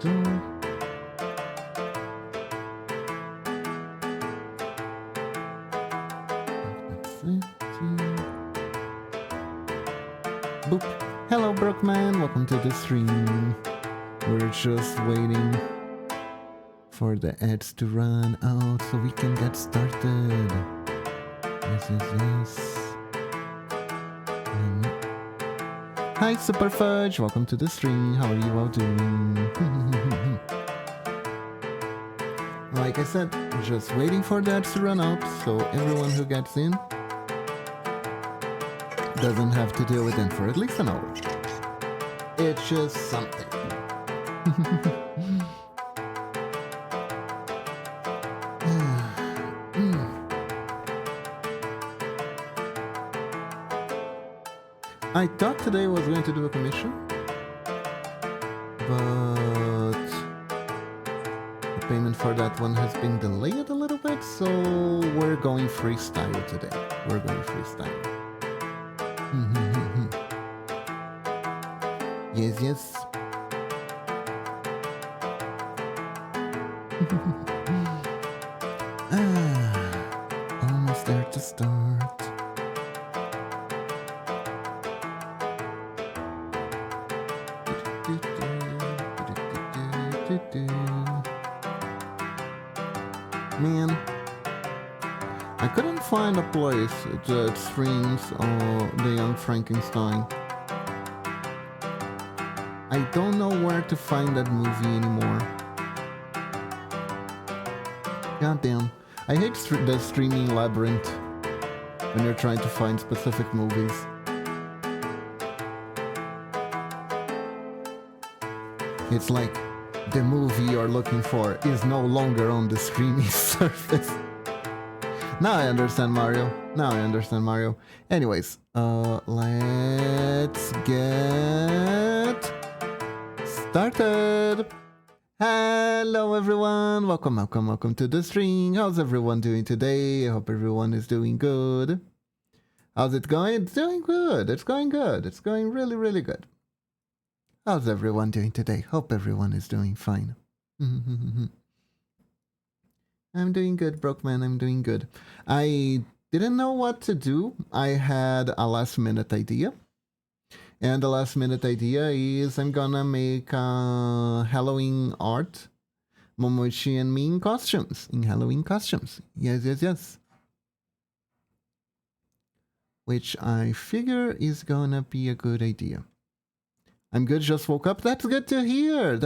Boop. Hello, Brookman. Welcome to the stream. We're just waiting for the ads to run out so we can get started. Yes. Hi, Super Fudge. Welcome to the stream. How are you all doing? Like I said, just waiting for the ads to run out so everyone who gets in doesn't have to deal with it for at least an hour. It's just something. I thought today I was going to do a commission, but the payment for that one has been delayed a little bit, so we're going freestyle today. We're going freestyle. Yes. Almost there to start. Man, I couldn't find a place that streams The Young Frankenstein. I don't know where to find that movie anymore. Goddamn. I hate the streaming labyrinth when you're trying to find specific movies. It's like the movie you're looking for is no longer on the streaming surface. Now I understand, Mario. Anyways, let's get started. Hello everyone, welcome to the stream. How's everyone doing today? I hope everyone is doing good. How's it going? It's doing good. It's going good. It's going really, really good. How's everyone doing today? Hope everyone is doing fine. I'm doing good, Brokeman. I'm doing good. I didn't know what to do. I had a last minute idea. And the last minute idea is I'm gonna make Halloween art. Momochi and me in costumes. In Halloween costumes. Yes. Which I figure is gonna be a good idea. I'm good, just woke up. That's good to hear.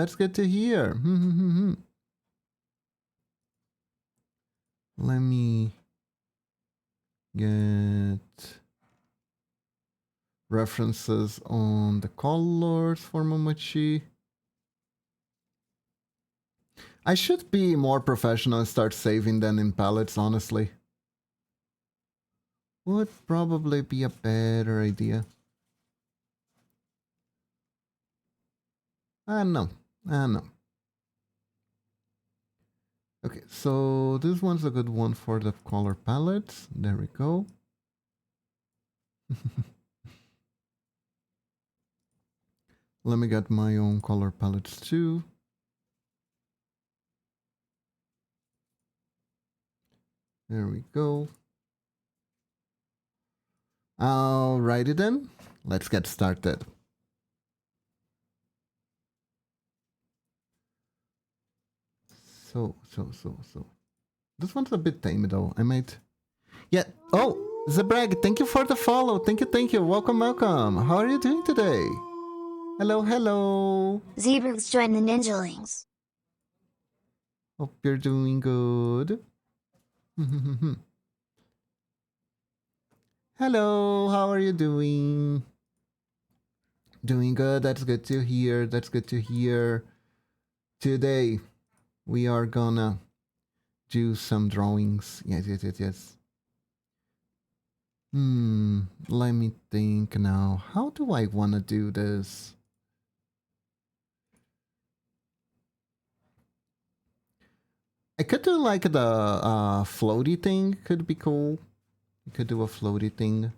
Let me get references on the colors for Momochi. I should be more professional and start saving them in palettes, honestly. Would probably be a better idea. I know. Okay, so this one's a good one for the color palettes. There we go. Let me get my own color palettes too. There we go. Alrighty then, let's get started. So. This one's a bit tame though. I might... Yeah. Oh, Zebrag, thank you for the follow. Thank you. Welcome. How are you doing today? Hello. Zebrag's joined the Ninjalings. Hope you're doing good. Hello, how are you doing? Doing good. That's good to hear. Today, we are gonna do some drawings. Yes. Let me think now. How do I want to do this? I could do like the floaty thing. Could be cool. You could do a floaty thing.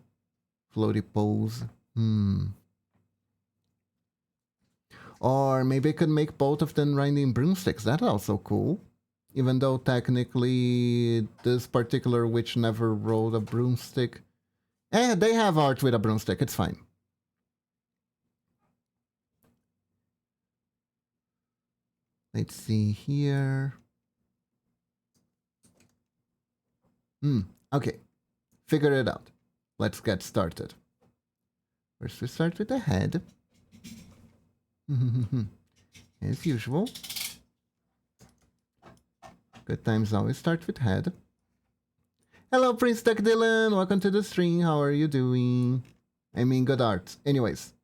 Floaty pose. Or maybe I could make both of them riding broomsticks. That's also cool. Even though technically this particular witch never rode a broomstick. They have art with a broomstick. It's fine. Let's see here. Okay. Figure it out. Let's get started. First, we start with the head. As usual. Good times always start with head. Hello, Prince Tech Dylan. Welcome to the stream. How are you doing? I mean, good art. Anyways.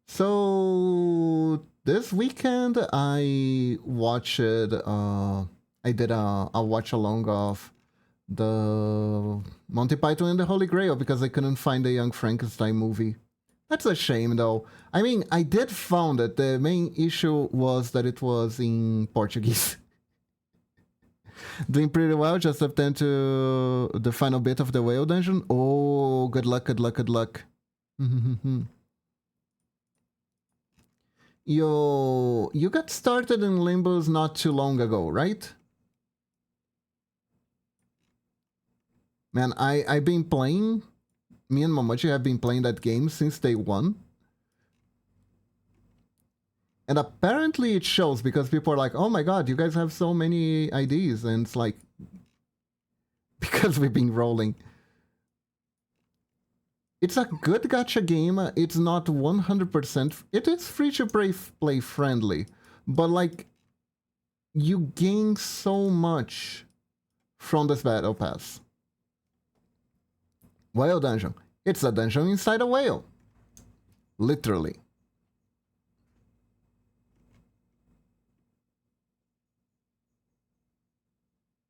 So, this weekend I watched... I did a watch-along of the Monty Python and the Holy Grail because I couldn't find the Young Frankenstein movie. That's a shame, though. I mean, I did found it. The main issue was that it was in Portuguese. Doing pretty well, just up then to the final bit of the whale dungeon. Oh, good luck, good luck, good luck. You got started in Limbos not too long ago, right? Man, I've been playing, me and Momochi have been playing that game since day one. And apparently it shows because people are like, oh my god, you guys have so many IDs. And it's like, because we've been rolling. It's a good gacha game. It's not 100%. It is free to play friendly. But like, you gain so much from this battle pass. Whale dungeon. It's a dungeon inside a whale. Literally.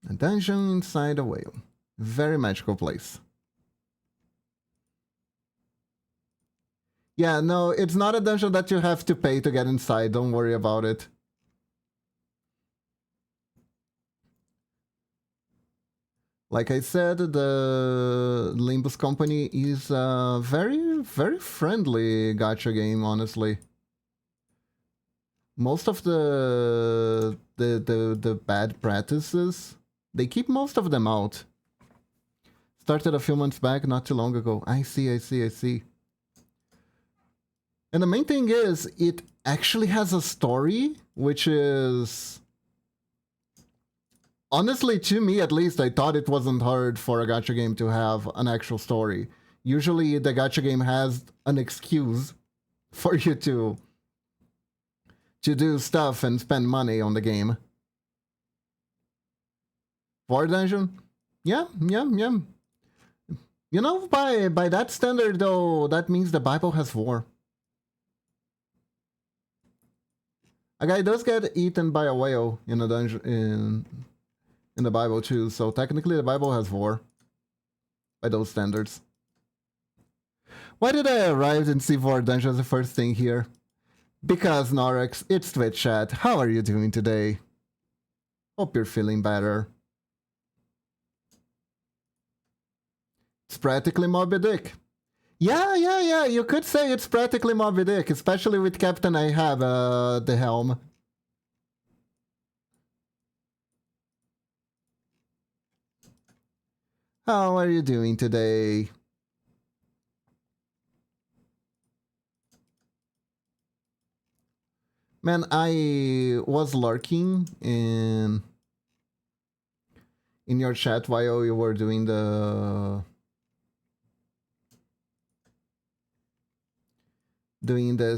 A dungeon inside a whale. Very magical place. Yeah, no, it's not a dungeon that you have to pay to get inside. Don't worry about it. Like I said, the Limbus Company is a very, very friendly gacha game, honestly. Most of the bad practices, they keep most of them out. Started a few months back, not too long ago. I see. And the main thing is, it actually has a story, which is... Honestly, to me at least, I thought it wasn't hard for a gacha game to have an actual story. Usually the gacha game has an excuse for you to do stuff and spend money on the game. War dungeon? Yeah. You know, by that standard though, that means the Bible has war. A guy does get eaten by a whale in a dungeon in the Bible too, so technically the Bible has war. By those standards. Why did I arrive in C4 Dungeon as the first thing here? Because, Norex, it's Twitch chat. How are you doing today? Hope you're feeling better. It's practically Moby Dick. Yeah, you could say it's practically Moby Dick, especially with Captain Ahab the helm. How are you doing today? Man, I was lurking in your chat while you were doing the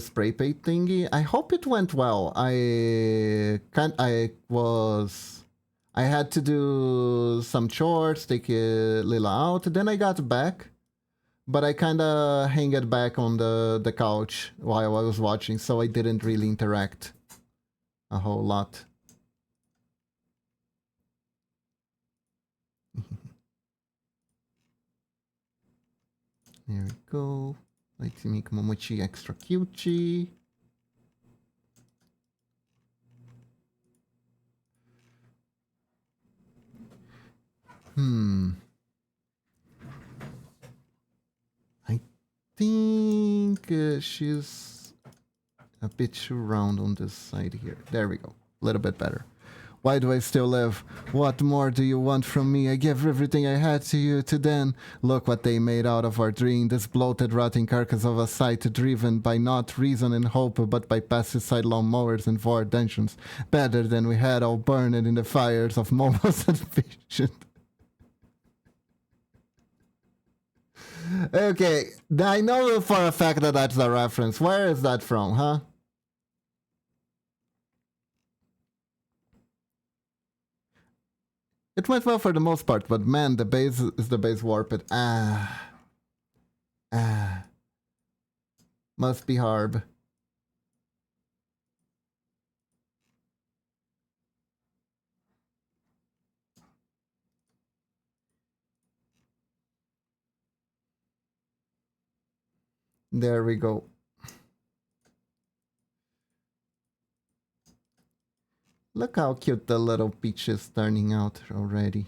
spray paint thingy. I hope it went well. I had to do some chores, take Lila out, then I got back. But I kinda hanged back on the couch while I was watching, so I didn't really interact a whole lot. There we go. Let's make Momochi extra cutie. I think think she's a bit too round on this side here. There we go. A little bit better. Why do I still live? What more do you want from me? I gave everything I had to you to then. Look what they made out of our dream. This bloated, rotting carcass of a sight driven by not reason and hope, but by pesticide lawnmowers and void dungeons. Better than we had all burned in the fires of Momo's vision. Okay, I know for a fact that that's a reference. Where is that from, huh? It went well for the most part, but man, the base is the base warped. Must be hard. There we go. Look how cute the little peach is turning out already.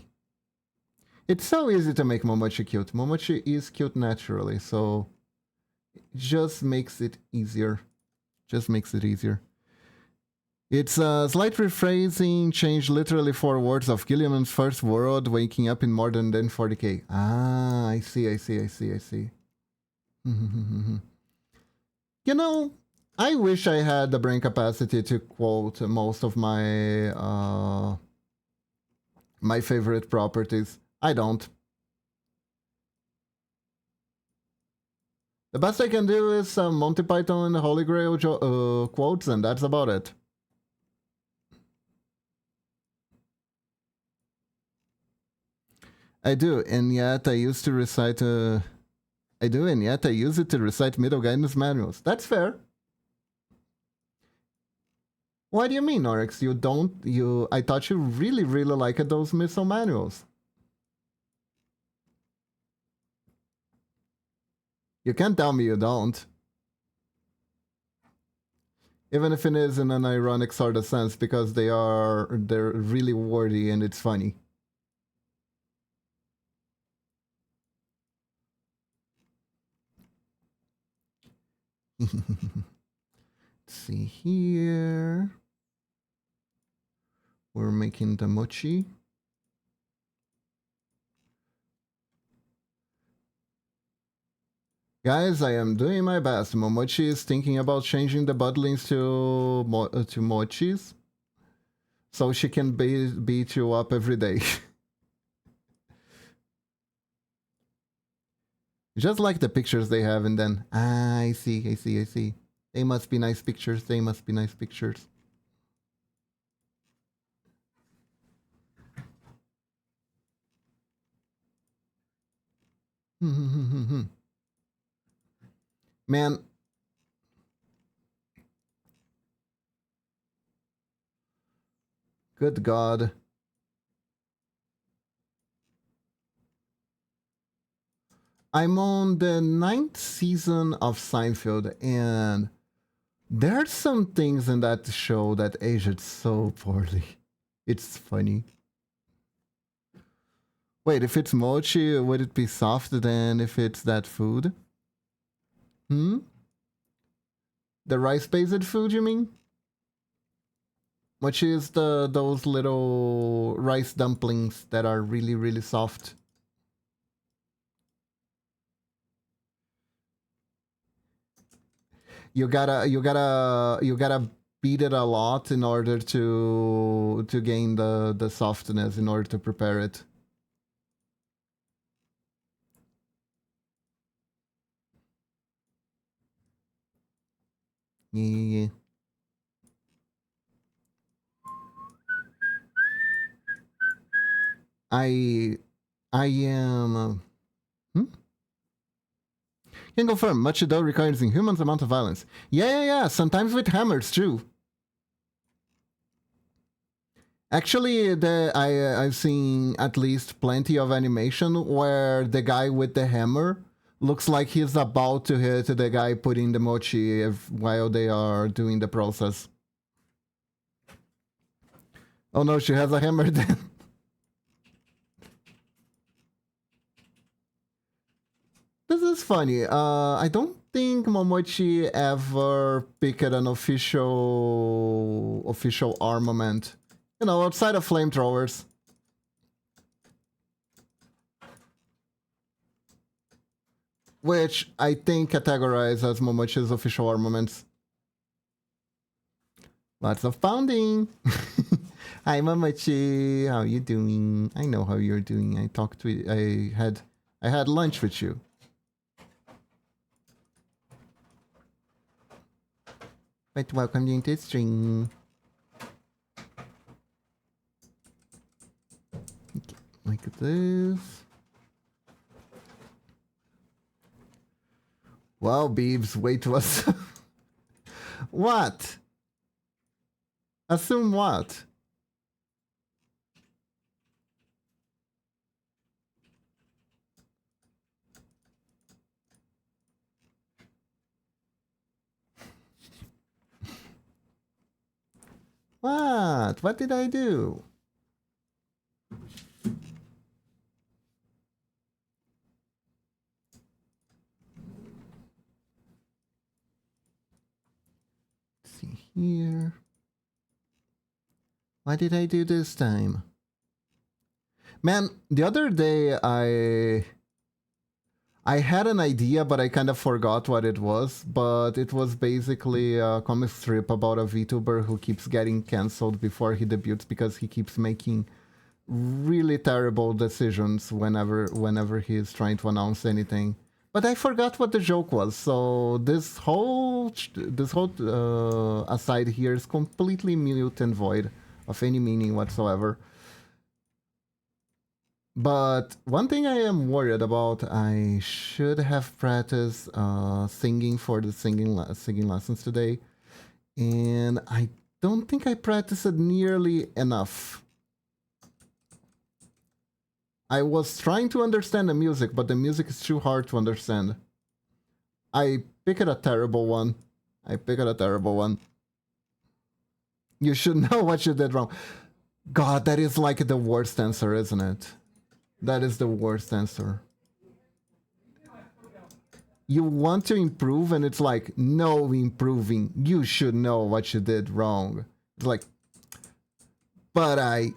It's so easy to make Momochi cute. Momochi is cute naturally, so it just makes it easier. Just makes it easier. It's a slight rephrasing, changed literally 4 words of Gilliam's first world, waking up in more than 40k. Ah, I see. You know, I wish I had the brain capacity to quote most of my my favorite properties. I don't. The best I can do is some Monty Python and Holy Grail quotes, and that's about it. I do, and yet I used to recite. I do, and yet I use it to recite middle guidance manuals. That's fair. What do you mean, Oryx? You don't. I thought you really liked those missile manuals. You can't tell me you don't. Even if it is in an ironic sort of sense, because they're really wordy and it's funny. Let's see here. We're making the mochi. Guys, I am doing my best. Momochi is thinking about changing the bottlings to mochis, so she can beat you up every day. Just like the pictures they have, and then I see. They must be nice pictures. Man. Good God. I'm on the 9th season of Seinfeld, and there are some things in that show that aged so poorly. It's funny. Wait, if it's mochi, would it be softer than if it's that food? The rice-based food, you mean? Mochi is those little rice dumplings that are really soft. You gotta beat it a lot in order to gain the softness in order to prepare it. Yeah. I am. Can confirm, much dough requires inhuman amount of violence. Yeah. Sometimes with hammers too. Actually, I've seen at least plenty of animation where the guy with the hammer looks like he's about to hit the guy putting the mochi while they are doing the process. Oh no, she has a hammer then. This is funny. I don't think Momochi ever picked an official armament. You know, outside of flamethrowers. Which I think categorize as Momochi's official armaments. Lots of pounding. Hi Momochi, how you doing? I know how you're doing. I had lunch with you. But welcome you into the stream. Okay, like this. Wow, Beebs, wait to us. What? Assume what? What? What did I do? Let's see here. What did I do this time? Man, the other day I had an idea, but I kind of forgot what it was. But it was basically a comic strip about a VTuber who keeps getting cancelled before he debuts because he keeps making really terrible decisions whenever he is trying to announce anything. But I forgot what the joke was, so this whole aside here is completely mute and void of any meaning whatsoever. But one thing I am worried about, I should have practiced singing for the singing lessons today, and I don't think I practiced it nearly enough. I was trying to understand the music, but the music is too hard to understand. I picked a terrible one. You should know what you did wrong. God, that is like the worst answer, isn't it? That is the worst answer. You want to improve and it's like, no improving. You should know what you did wrong. It's like, but I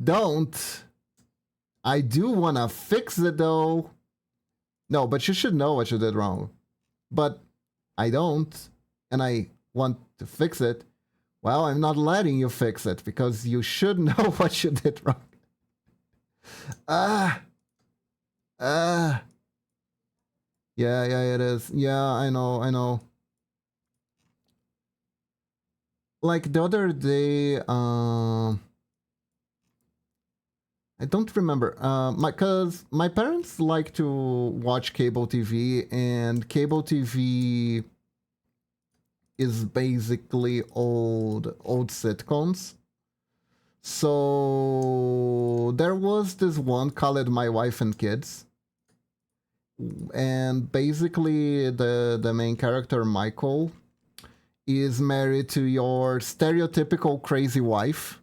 don't. I do want to fix it though. No, but you should know what you did wrong. But I don't. And I want to fix it. Well, I'm not letting you fix it because you should know what you did wrong. Yeah, it is. Yeah, I know. Like the other day, I don't remember. Cause my parents like to watch cable TV, and cable TV is basically old sitcoms. So there was this one called My Wife and Kids, and basically the main character, Michael, is married to your stereotypical crazy wife.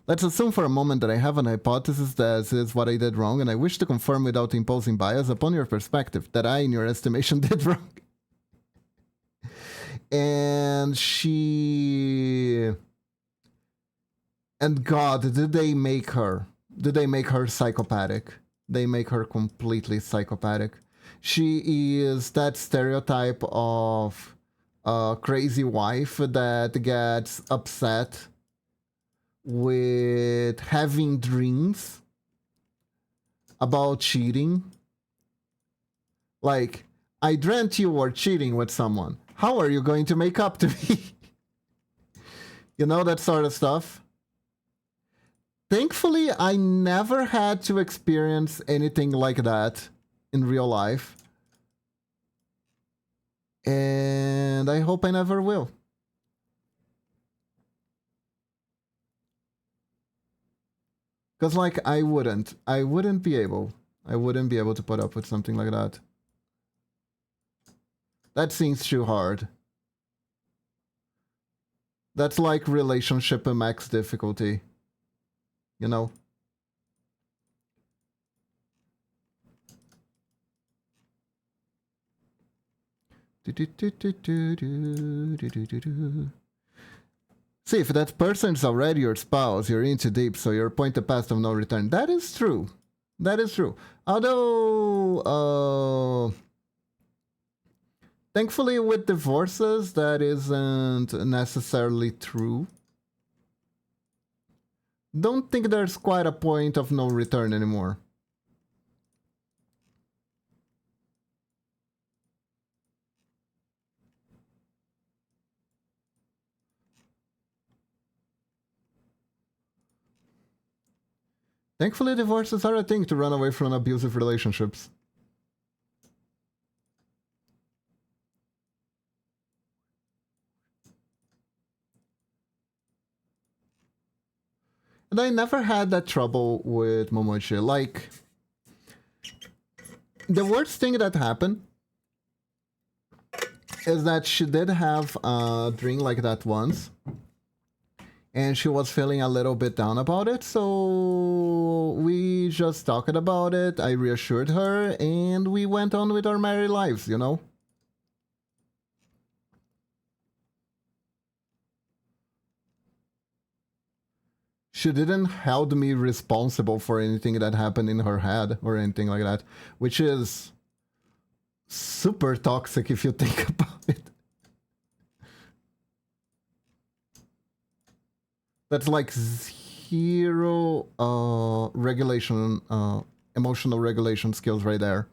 Let's assume for a moment that I have an hypothesis that this is what I did wrong, and I wish to confirm without imposing bias upon your perspective that I, in your estimation, did wrong. And God, did they make her psychopathic? They make her completely psychopathic. She is that stereotype of a crazy wife that gets upset with having dreams about cheating. Like, I dreamt you were cheating with someone. How are you going to make up to me? You know, that sort of stuff. Thankfully, I never had to experience anything like that in real life. And I hope I never will. Because, like, I wouldn't be able to put up with something like that. That seems too hard. That's like relationship and max difficulty. You know? See, if that person is already your spouse, you're in too deep, so you're pointed past of no return. That is true. That is true. Although, thankfully with divorces, that isn't necessarily true. Don't think there's quite a point of no return anymore. Thankfully, divorces are a thing to run away from abusive relationships. And I never had that trouble with Momochi. Like, the worst thing that happened is that she did have a dream like that once. And she was feeling a little bit down about it, so we just talked about it. I reassured her, and we went on with our married lives, you know? She didn't hold me responsible for anything that happened in her head or anything like that, which is super toxic if you think about it. That's like zero regulation, emotional regulation skills right there.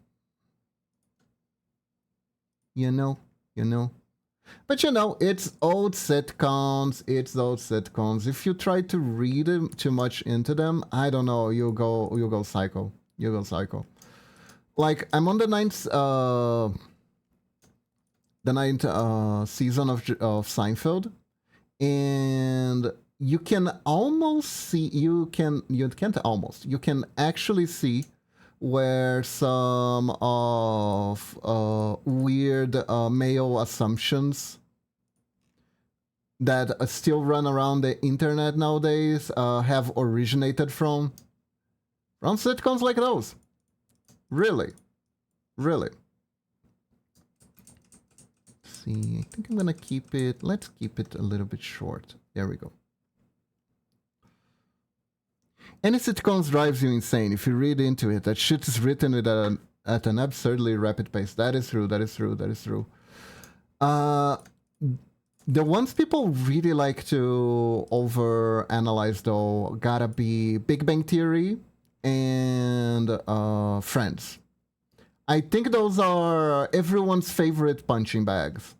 You know. But you know, it's old sitcoms. If you try to read too much into them, I don't know, you'll go psycho. Like, I'm on the ninth season of Seinfeld, and you can almost see, you can actually see where some of weird male assumptions that still run around the internet nowadays have originated from sitcoms like those. Really. Let's see, I think I'm gonna let's keep it a little bit short. There we go. Any sitcoms drives you insane if you read into it. That shit is written at an absurdly rapid pace. That is true. The ones people really like to overanalyze, though, gotta be Big Bang Theory and Friends. I think those are everyone's favorite punching bags.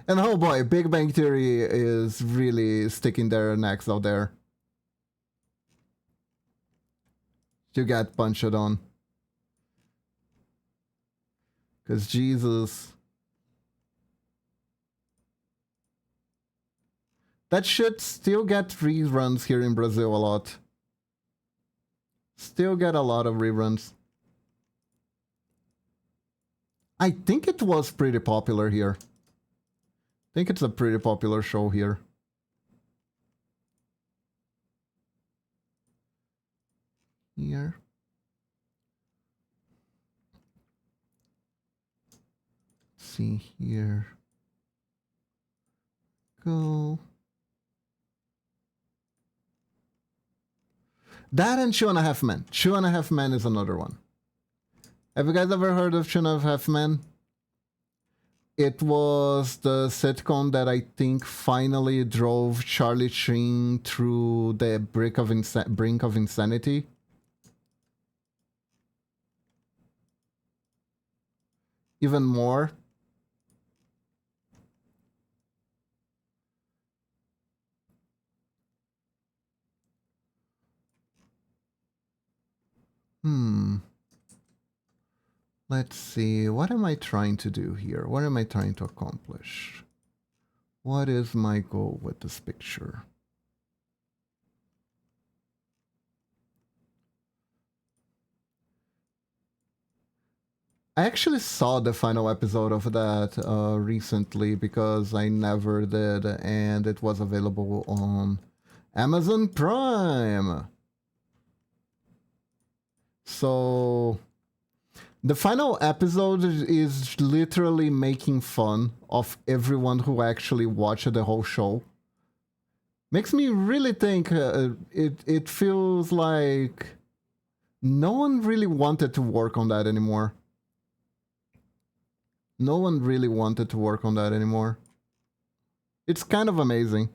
And oh boy, Big Bang Theory is really sticking their necks out there to get punched on. Because Jesus. That should still get reruns here in Brazil a lot. Still get a lot of reruns. I think it was pretty popular here. I think it's a pretty popular show here. Here. Let's see here. Go. That and 2.5 Men. 2.5 Men is another one. Have you guys ever heard of 2.5 Men? It was the sitcom that I think finally drove Charlie Sheen through the brink of insanity. Even more. Let's see, what am I trying to do here? What am I trying to accomplish? What is my goal with this picture? I actually saw the final episode of that recently because I never did, and it was available on Amazon Prime. So The final episode is literally making fun of everyone who actually watched the whole show. Makes me really think it feels like no one really wanted to work on that anymore. No one really wanted to work on that anymore. It's kind of amazing.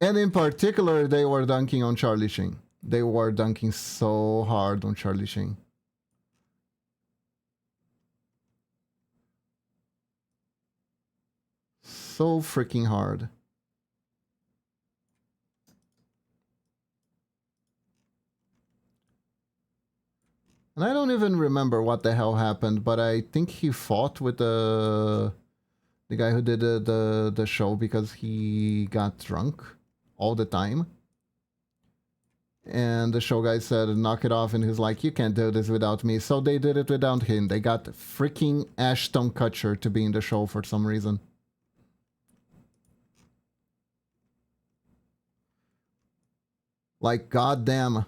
And in particular, they were dunking on Charlie Sheen. They were dunking so hard on Charlie Sheen. So freaking hard. And I don't even remember what the hell happened, but I think he fought with the guy who did the show because he got drunk all the time. And the show guy said, knock it off, and he's like, you can't do this without me. So they did it without him. They got freaking Ashton Kutcher to be in the show for some reason. Like, goddamn.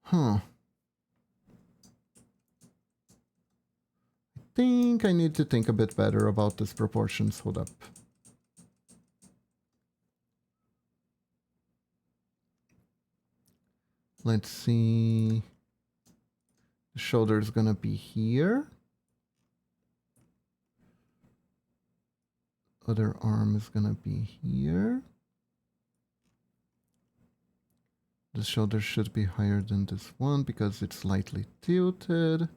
Huh. I think I need to think a bit better about these proportions. Hold up. Let's see. The shoulder's gonna be here. Other arm is gonna be here. The shoulder should be higher than this one because it's slightly tilted.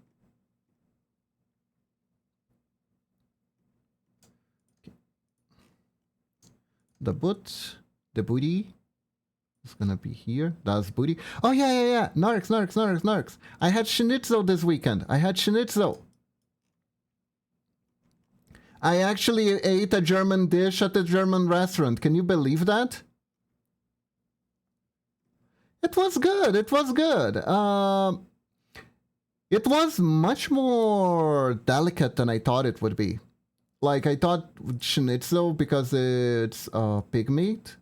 Okay. The booty is gonna be here. That's booty. Oh yeah. Narcs. I had schnitzel this weekend. I actually ate a German dish at a German restaurant. Can you believe that? It was good. It was much more delicate than I thought it would be. Like, I thought schnitzel, because it's pig meat,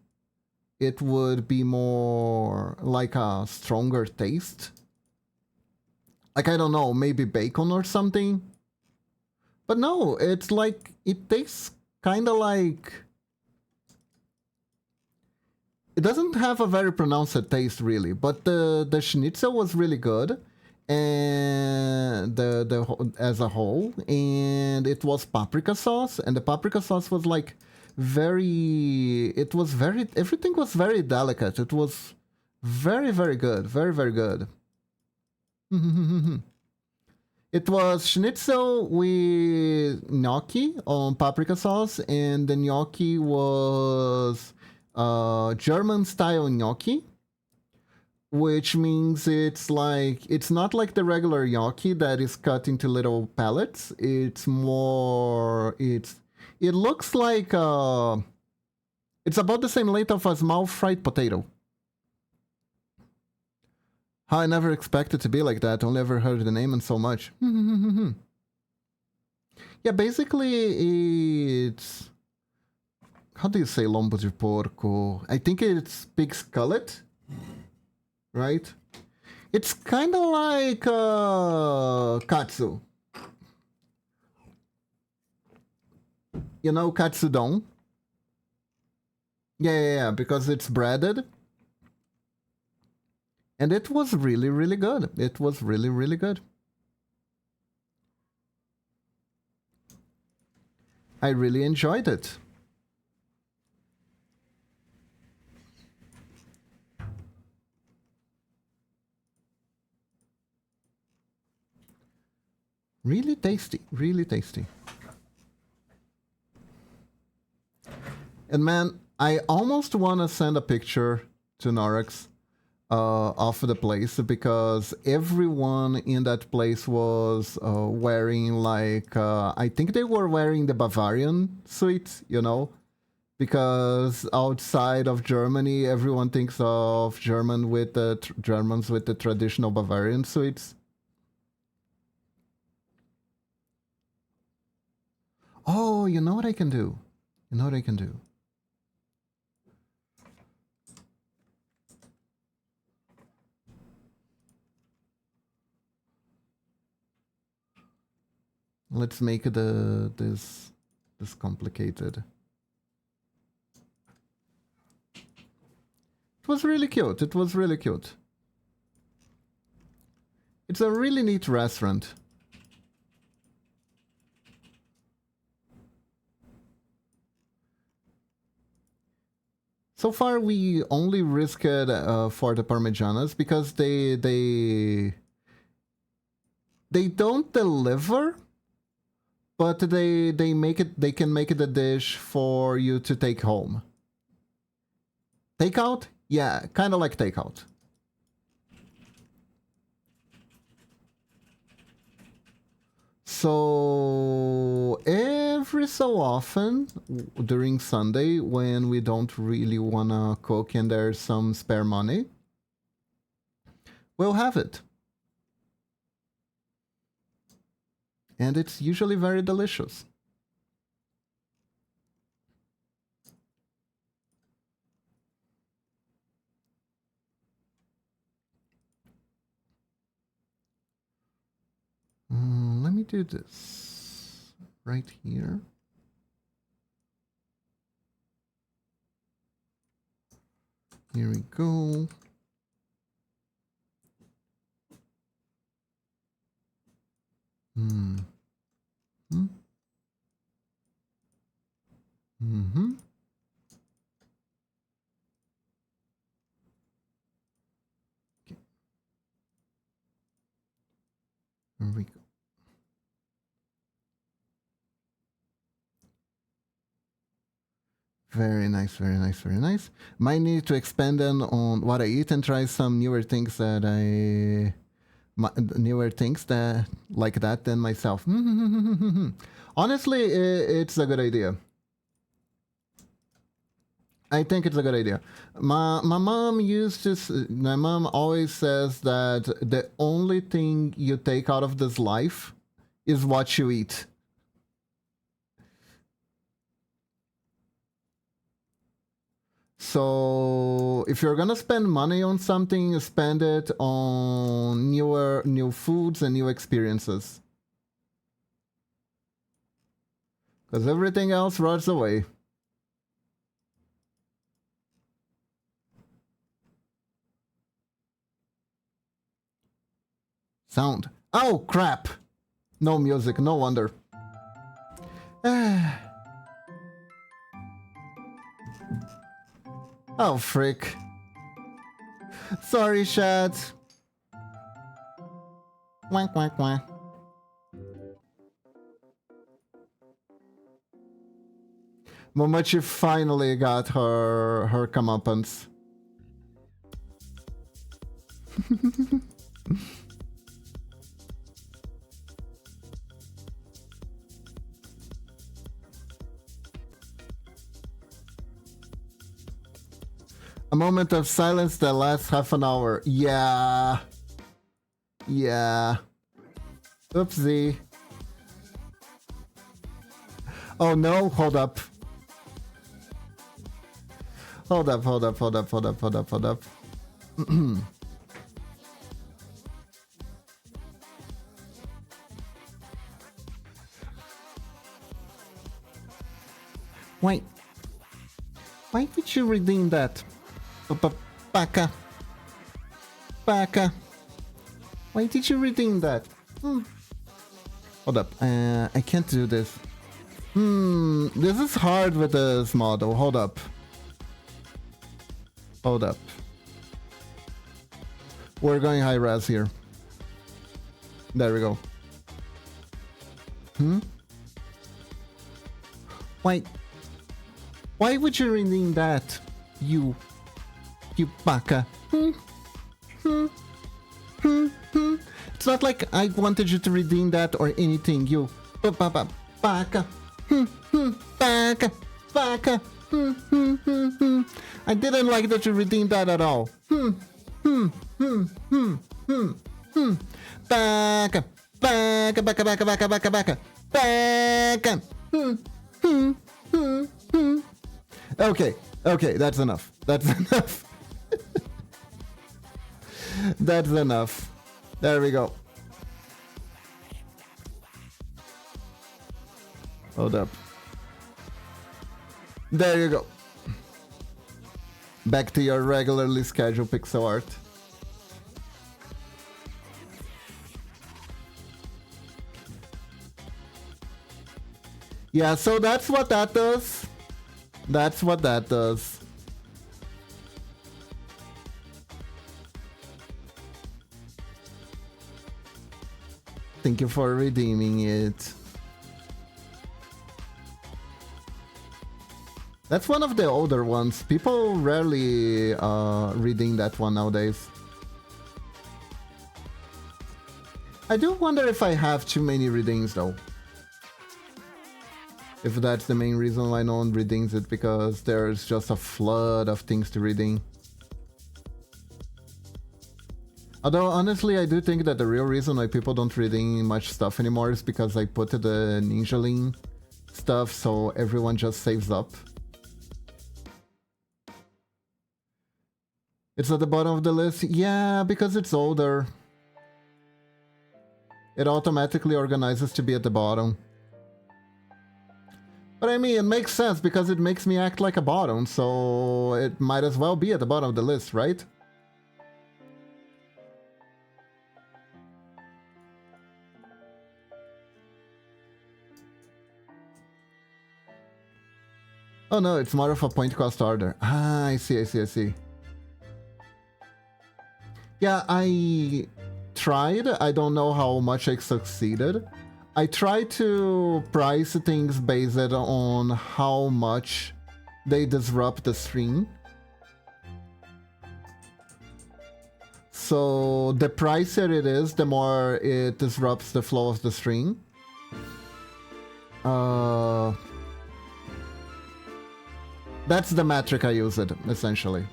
it would be more like a stronger taste. Like, I don't know, maybe bacon or something. But no, it's like, it tastes kind of like... It doesn't have a very pronounced taste, really, but the schnitzel was really good, and as a whole, and it was paprika sauce, and the paprika sauce was like everything was very delicate. It was very, very good, very good. It was schnitzel with gnocchi on paprika sauce, and the gnocchi was German style gnocchi, which means it's not like the regular gnocchi that is cut into little pellets. It looks like it's about the same length of a small fried potato. How I never expected to be like that. Only ever heard the name and so much. Yeah, basically it's... How do you say lombo de porco? I think it's pig skullet, right? It's kind of like katsu. You know katsudon? Yeah, because it's breaded. And it was really, really good. It was really, really good. I really enjoyed it. Really tasty, really tasty. And man, I almost want to send a picture to Norex of the place, because everyone in that place was wearing like, I think they were wearing the Bavarian suit, you know, because outside of Germany, everyone thinks of Germans with the traditional Bavarian sweets. Oh, you know what I can do? You know what I can do? Let's make this complicated. It was really cute. It was really cute. It's a really neat restaurant. So far, we only risked for the Parmigianas because they don't deliver, but they can make it a dish for you to take home. Takeout? Yeah, kind of like takeout. So every so often during Sunday when we don't really wanna cook and there's some spare money, we'll have it. And it's usually very delicious. Let me do this right here. Here we go. Okay. Here we go. Very nice, very nice, very nice. Might need to expand on what I eat and try some newer things that like that than myself. Honestly, it's a good idea. I think it's a good idea. My mom always says that the only thing you take out of this life is what you eat. So if you're gonna spend money on something, spend it on new foods and new experiences. Because everything else rots away. Sound. Oh, crap! No music, no wonder. Oh, frick. Sorry, chat. Wank, wank, wank. Momochi finally got her comeuppance. A moment of silence that lasts half an hour. Yeah. Yeah. Oopsie. Oh no, hold up. Hold up. Wait. Why did you redeem that? Baka. Why did you redeem that? Hold up. I can't do this. This is hard with this model. Hold up. We're going high res here. There we go. Why would you redeem that? You baka. It's not like I wanted you to redeem that or anything. You baka. Baka. I didn't like that you redeemed that at all. Back, back, back, back, back, back, back, back. Okay, okay, that's enough. That's enough. That's enough. There we go. Hold up. There you go. Back to your regularly scheduled pixel art. Yeah, so that's what that does. That's what that does. Thank you for redeeming it. That's one of the older ones. People rarely redeem that one nowadays. I do wonder if I have too many redeems though. If that's the main reason why no one redeems it, because there's just a flood of things to redeem. Although honestly, I do think that the real reason why people don't redeem much stuff anymore is because I put the Ninjaling stuff so everyone just saves up. It's at the bottom of the list? Yeah, because it's older. It automatically organizes to be at the bottom. But I mean, it makes sense because it makes me act like a bottom, so it might as well be at the bottom of the list, right? Oh no, it's more of a point cost order. Ah, I see, I see, I see. Yeah, I tried. I don't know how much I succeeded. I tried to price things based on how much they disrupt the stream. So the pricier it is, the more it disrupts the flow of the stream. That's the metric I use it, essentially.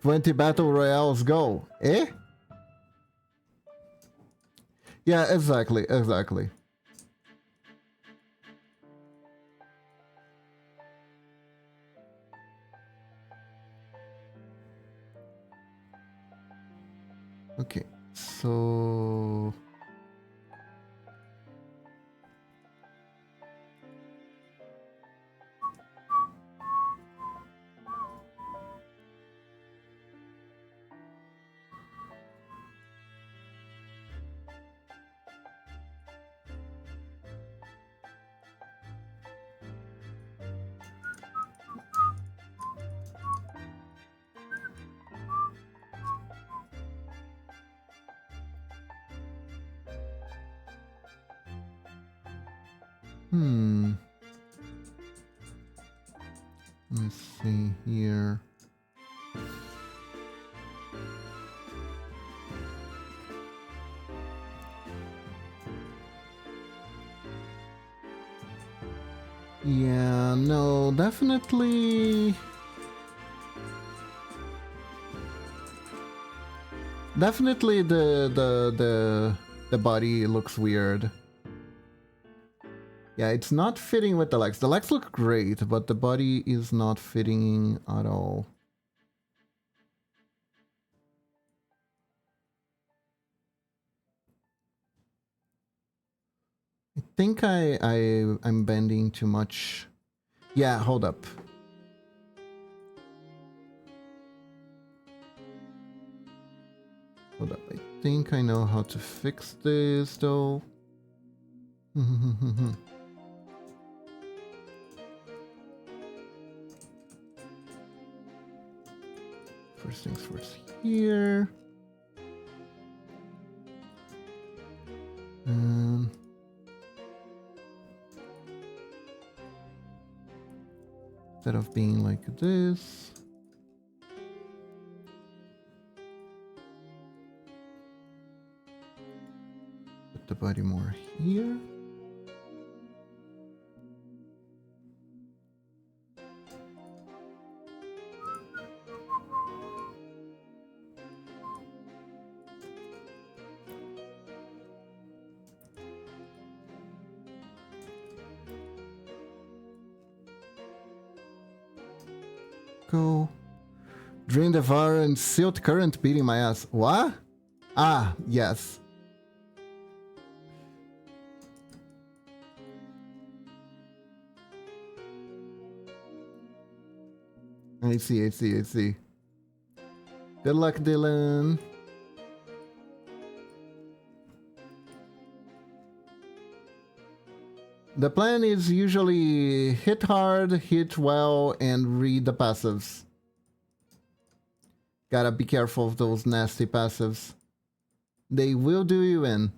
"20 battle royales go." Eh? Yeah, exactly, exactly. Okay, so... Let's see here. Yeah, no, definitely... Definitely the body looks weird. Yeah, it's not fitting with the legs. The legs look great, but the body is not fitting at all. I think I'm bending too much. Yeah, hold up. Hold up. I think I know how to fix this though. First things first here. instead of being like this. Put the body more here. Go. Drain the var and silt current beating my ass. What? Ah, yes. I see. Good luck, Dylan. The plan is usually hit hard, hit well, and read the passives. Gotta be careful of those nasty passives. They will do you in.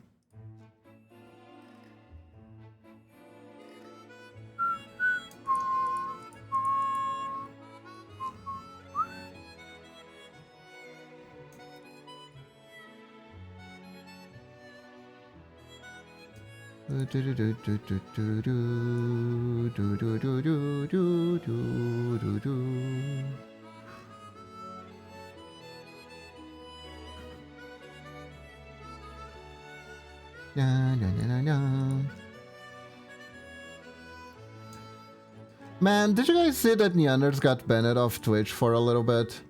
Man, did you guys see that Neanders got banned off Twitch for a little bit?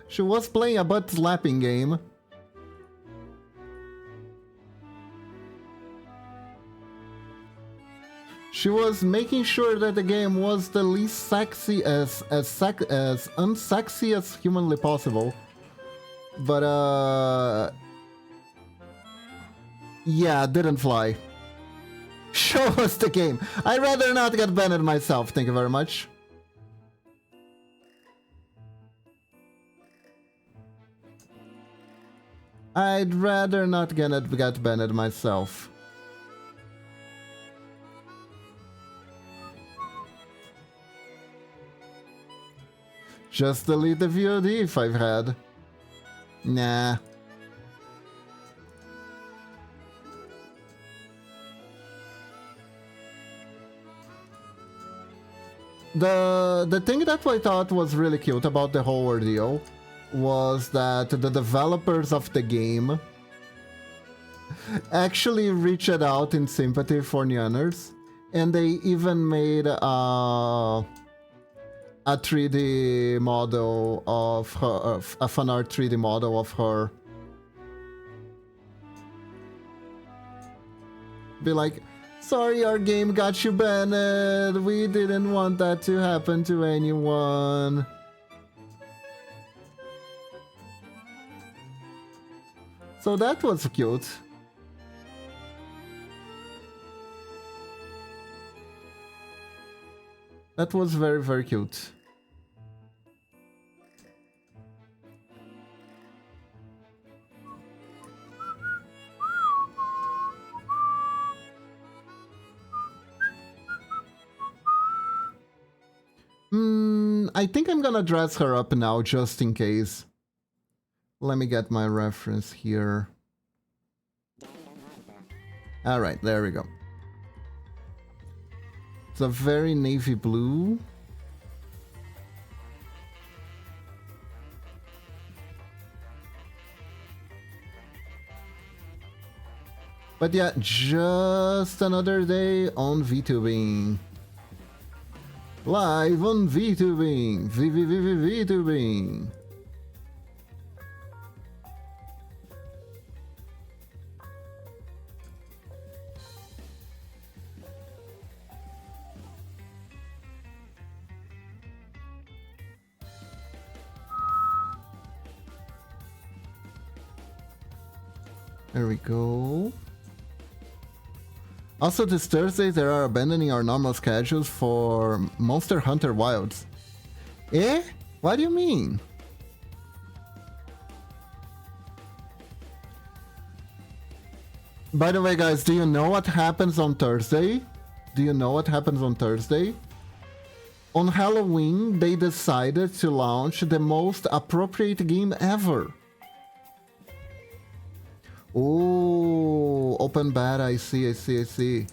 She was playing a butt slapping game. She was making sure that the game was the least sexy as unsexy as humanly possible. But yeah, didn't fly. Show us the game. I'd rather not get banned myself, thank you very much. I'd rather not get banned myself. Just delete the VOD if I've had. Nah. The thing that I thought was really cute about the whole ordeal was that the developers of the game actually reached out in sympathy for Neanders, and they even made a 3D model of her, a fan art 3D model of her. Be like, sorry our game got you banned, we didn't want that to happen to anyone. So that was cute. That was very, very cute. I think I'm gonna dress her up now just in case. Let me get my reference here. Alright, there we go. It's a very navy blue. But yeah, just another day on VTubing. Live on VTubing. VTubing. There we go. Also, this Thursday they are abandoning our normal schedules for Monster Hunter Wilds. Eh? What do you mean? By the way, guys, do you know what happens on Thursday? Do you know what happens on Thursday? On Halloween, they decided to launch the most appropriate game ever. Oh, open beta, I see.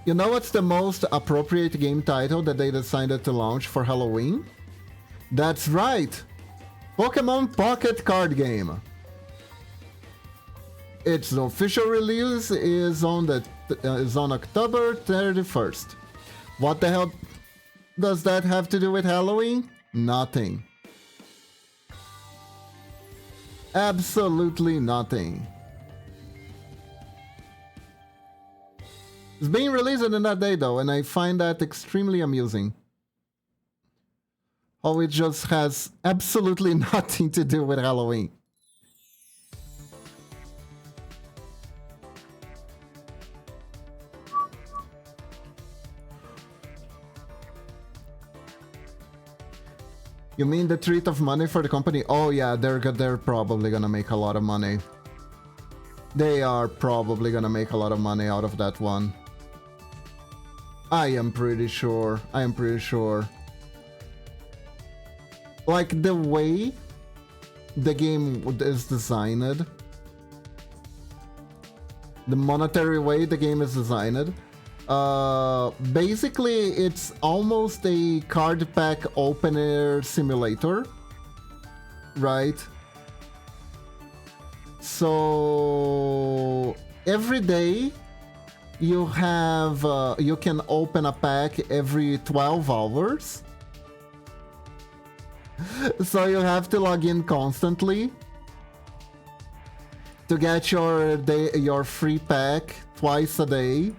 You know what's the most appropriate game title that they decided to launch for Halloween? That's right! Pokemon Pocket card game. Its official release is on October 31st. What the hell does that have to do with Halloween? Nothing. Absolutely nothing. It's being released in that day though, and I find that extremely amusing. How it just has absolutely nothing to do with Halloween. You mean the treat of money for the company? Oh yeah, they're probably gonna make a lot of money. They are probably gonna make a lot of money out of that one. I am pretty sure. Like the way the game is designed, the monetary way the game is designed, basically it's almost a card pack opener simulator, right? So every day you have you can open a pack every 12 hours. So you have to log in constantly to get your free pack twice a day.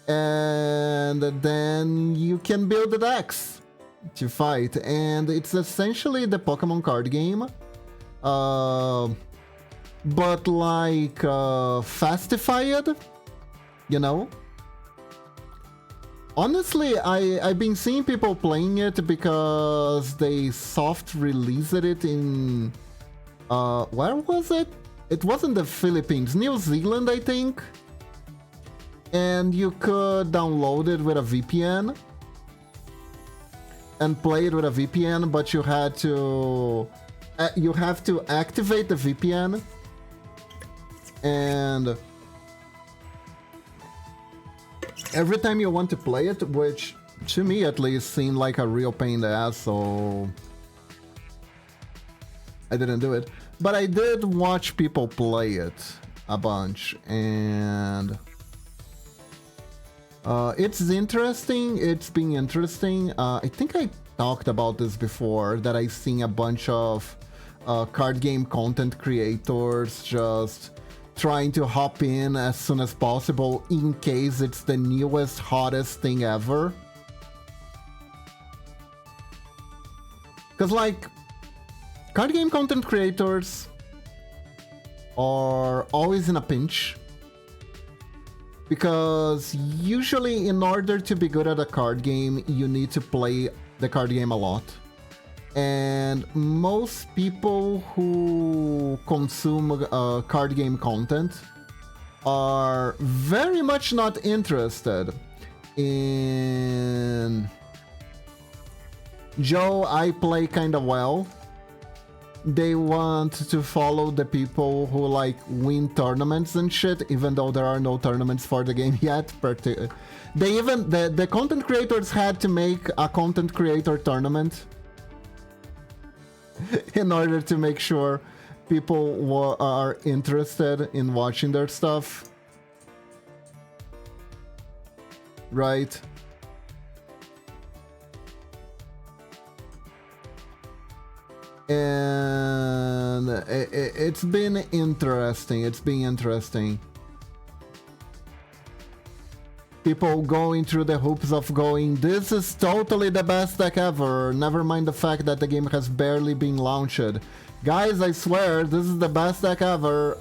And then you can build the decks to fight, and it's essentially the Pokemon card game, but like fastified, you know. Honestly, I've been seeing people playing it because they soft released it in where was it? It wasn't the Philippines, New Zealand, I think. And you could download it with a VPN and play it with a VPN, but you have to activate the VPN, and every time you want to play it, which to me at least seemed like a real pain in the ass, so I didn't do it. But I did watch people play it a bunch, and it's interesting. It's been interesting. I think I talked about this before, that I've seen a bunch of card game content creators just trying to hop in as soon as possible in case it's the newest, hottest thing ever. Because, like, card game content creators are always in a pinch. Because usually, in order to be good at a card game, you need to play the card game a lot. And most people who consume card game content are very much not interested in Joe, I play kinda well. They want to follow the people who like win tournaments and shit, even though there are no tournaments for the game yet. They even the content creators had to make a content creator tournament in order to make sure people are interested in watching their stuff, right? And it's been interesting. It's been interesting. People going through the hoops of going, this is totally the best deck ever. Never mind the fact that the game has barely been launched. Guys, I swear, this is the best deck ever.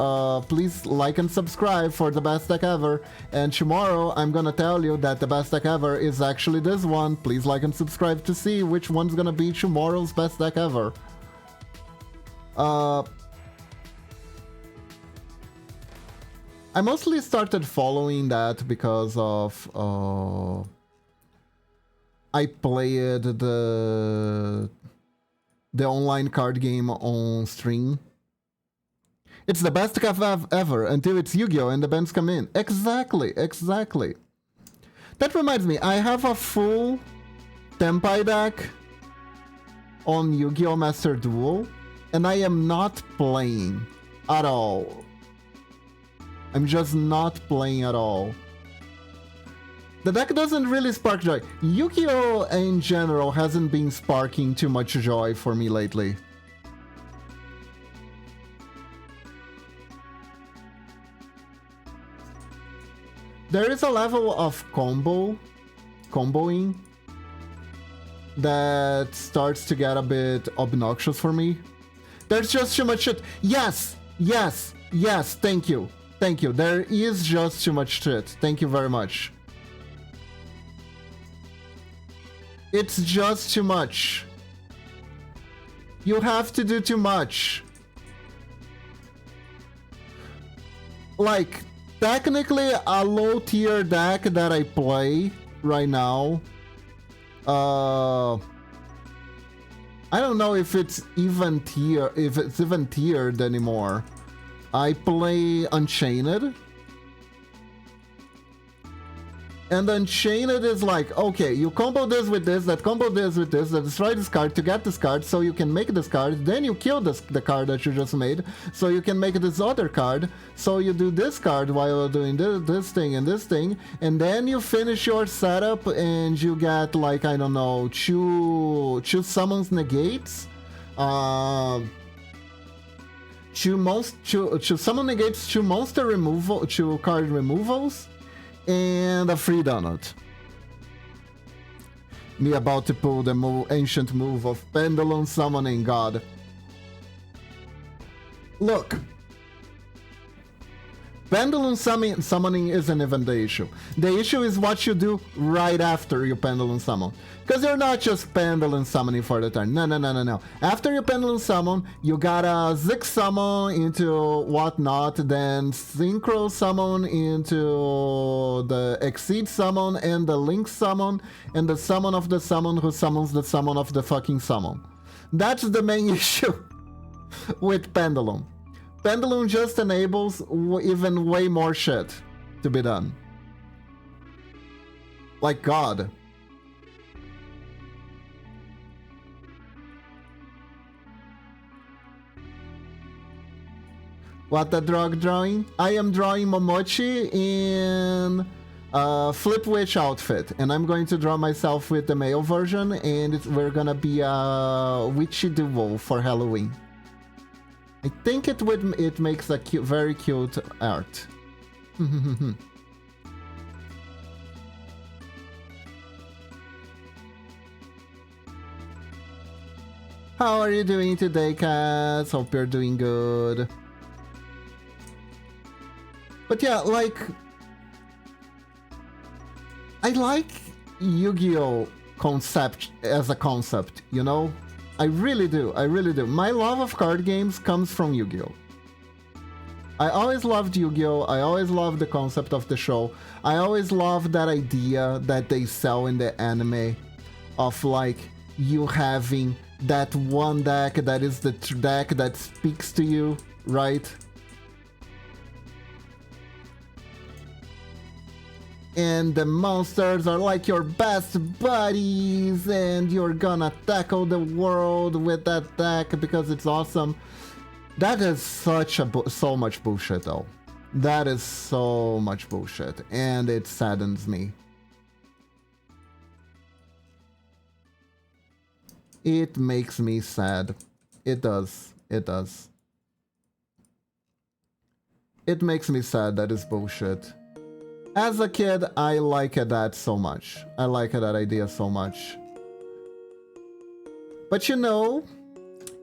Please like and subscribe for the best deck ever. And tomorrow, I'm gonna tell you that the best deck ever is actually this one. Please like and subscribe to see which one's gonna be tomorrow's best deck ever. I mostly started following that because of I played the online card game on stream. It's the best ever until it's Yu-Gi-Oh! And the bands come in. Exactly, exactly. That reminds me, I have a full Tenpai deck on Yu-Gi-Oh! Master Duel, and I am not playing at all. I'm just not playing at all. The deck doesn't really spark joy. Yu-Gi-Oh! In general hasn't been sparking too much joy for me lately. There is a level of comboing that starts to get a bit obnoxious for me. There's just too much shit. Yes, yes, yes, thank you. Thank you. There is just too much shit. Thank you very much. It's just too much. You have to do too much. Like, technically a low tier deck that I play right now. I don't know if it's even tiered anymore. I play Unchained. And Unchained is like, okay, you combo this with this, that combo this with this, that destroy this card to get this card so you can make this card, then you kill the card that you just made so you can make this other card, so you do this card while doing this thing, and then you finish your setup and you get like, I don't know, two summons negates, two summon negates, two monster removal, two card removals, and a free donut. Me about to pull the ancient move of Pendulum Summoning God. Look, Pendulum Summoning isn't even the issue. The issue is what you do right after you Pendulum Summon. Because you're not just Pendulum Summoning for the turn. No. After you Pendulum Summon, you gotta Zik Summon into whatnot, then Synchro Summon into the Exceed Summon, and the Link Summon, and the Summon of the Summon who summons the Summon of the fucking Summon. That's the main issue with Pendulum. Pendulum just enables even way more shit to be done. Like God. What the drug drawing? I am drawing Momochi in Flip Witch outfit, and I'm going to draw myself with the male version, and we're gonna be a witchy duo for Halloween. I think it makes a very cute art. How are you doing today, cats? Hope you're doing good. But yeah, like, I like Yu-Gi-Oh! Concept as a concept, you know? I really do, I really do. My love of card games comes from Yu-Gi-Oh! I always loved Yu-Gi-Oh! I always loved the concept of the show. I always loved that idea that they sell in the anime of like you having that one deck that is the deck that speaks to you, right? And the monsters are like your best buddies, and you're gonna tackle the world with that deck because it's awesome. That is so much bullshit, though. That is so much bullshit, and it saddens me. It makes me sad. It does. It does. It makes me sad that it's bullshit. As a kid, I liked that so much. I liked that idea so much. But you know,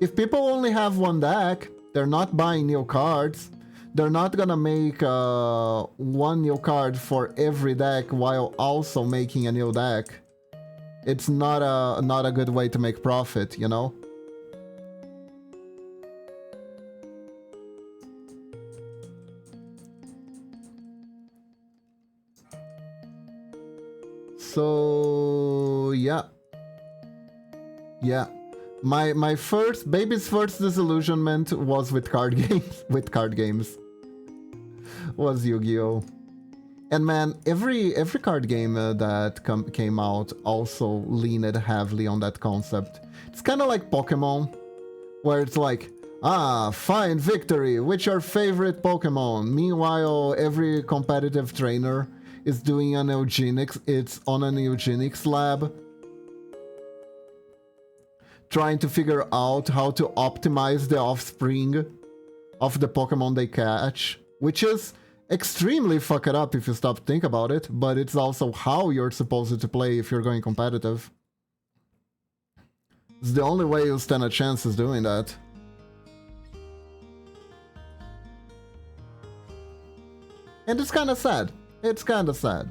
if people only have one deck, they're not buying new cards. They're not gonna make one new card for every deck while also making a new deck. It's not a good way to make profit, you know? So yeah. Yeah. My first baby's first disillusionment was with card games. With card games. Was Yu-Gi-Oh! And man, every card game that came out also leaned heavily on that concept. It's kind of like Pokemon, where it's like, find victory with your favorite Pokemon. Meanwhile, every competitive trainer is doing an eugenics. It's on an eugenics lab, trying to figure out how to optimize the offspring of the Pokemon they catch, which is extremely fucked up if you stop to think about it, but it's also how you're supposed to play if you're going competitive. It's the only way you'll stand a chance is doing that. And it's kind of sad. It's kind of sad.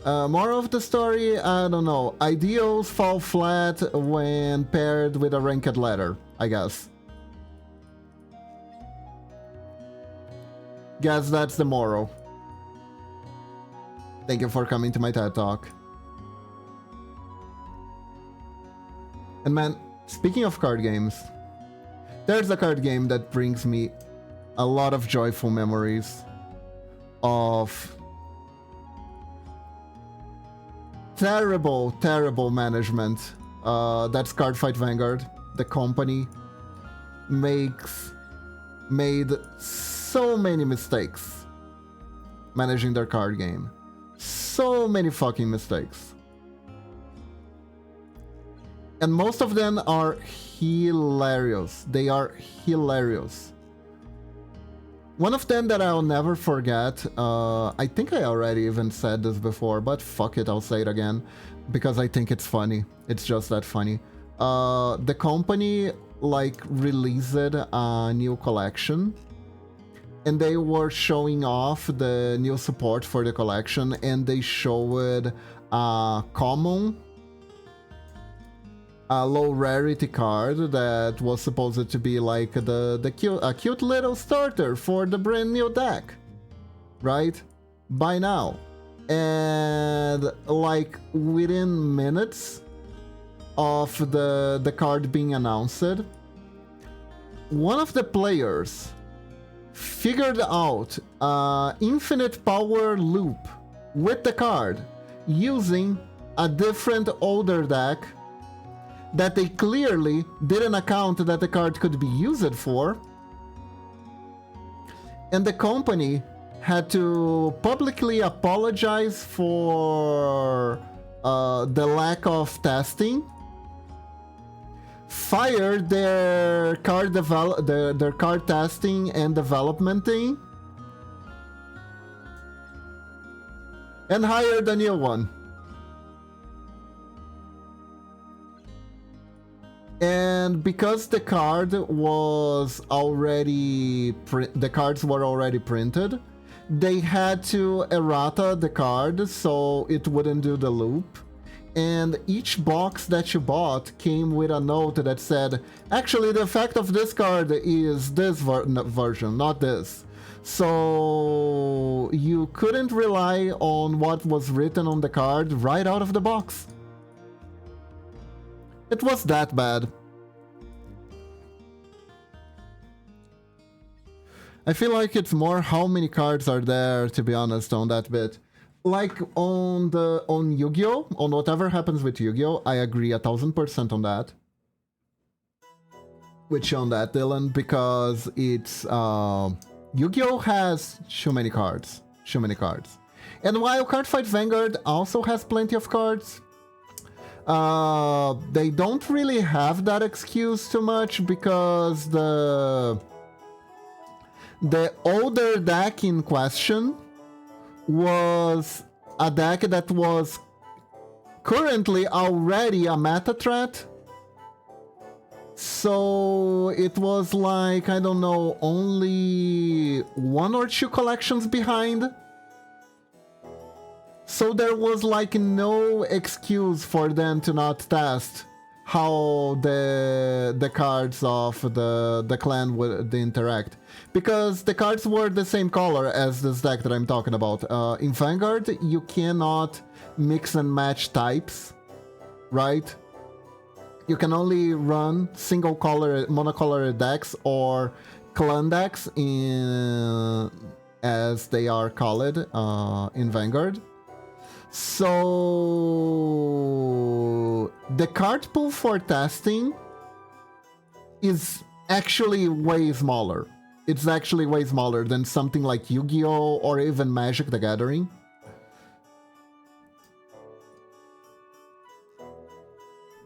Moral of the story, I don't know. Ideals fall flat when paired with a ranked letter, I guess. Guess that's the moral. Thank you for coming to my TED Talk. And man, speaking of card games, there's a card game that brings me a lot of joyful memories of terrible management. That's Cardfight Vanguard. The company made so many mistakes managing their card game. So many fucking mistakes. And most of them are hilarious. They are hilarious. One of them that I'll never forget, I think I already even said this before, but fuck it, I'll say it again, because I think it's funny. It's just that funny. The company, like, released a new collection, and they were showing off the new support for the collection, and they showed a common, a low rarity card that was supposed to be like a cute little starter for the brand new deck, right? By now. And like within minutes of the card being announced, one of the players figured out infinite power loop with the card using a different older deck that they clearly didn't account that the card could be used for. And the company had to publicly apologize for the lack of testing, fired their card their card testing and development team, and hired a new one. And because the card was already the cards were already printed, they had to errata the card so it wouldn't do the loop. And each box that you bought came with a note that said, actually the effect of this card is this version, not this. So you couldn't rely on what was written on the card right out of the box. It was that bad. I feel like it's more how many cards are there, to be honest, on that bit. Like on Yu-Gi-Oh! On whatever happens with Yu-Gi-Oh! I agree 1000% on that. With you on that, Dylan, because it's Yu-Gi-Oh! Has too many cards. Too many cards. And while Cardfight Vanguard also has plenty of cards, they don't really have that excuse too much, because the older deck in question was a deck that was currently already a meta threat. So it was like, I don't know, only 1 or 2 collections behind. So there was like no excuse for them to not test how the cards of the clan would interact, because the cards were the same color as this deck that I'm talking about. In Vanguard, you cannot mix and match types, right? You can only run single color monocolored decks or clan decks in as they are called in Vanguard. So the card pool for testing is actually way smaller. It's actually way smaller than something like Yu-Gi-Oh! Or even Magic the Gathering.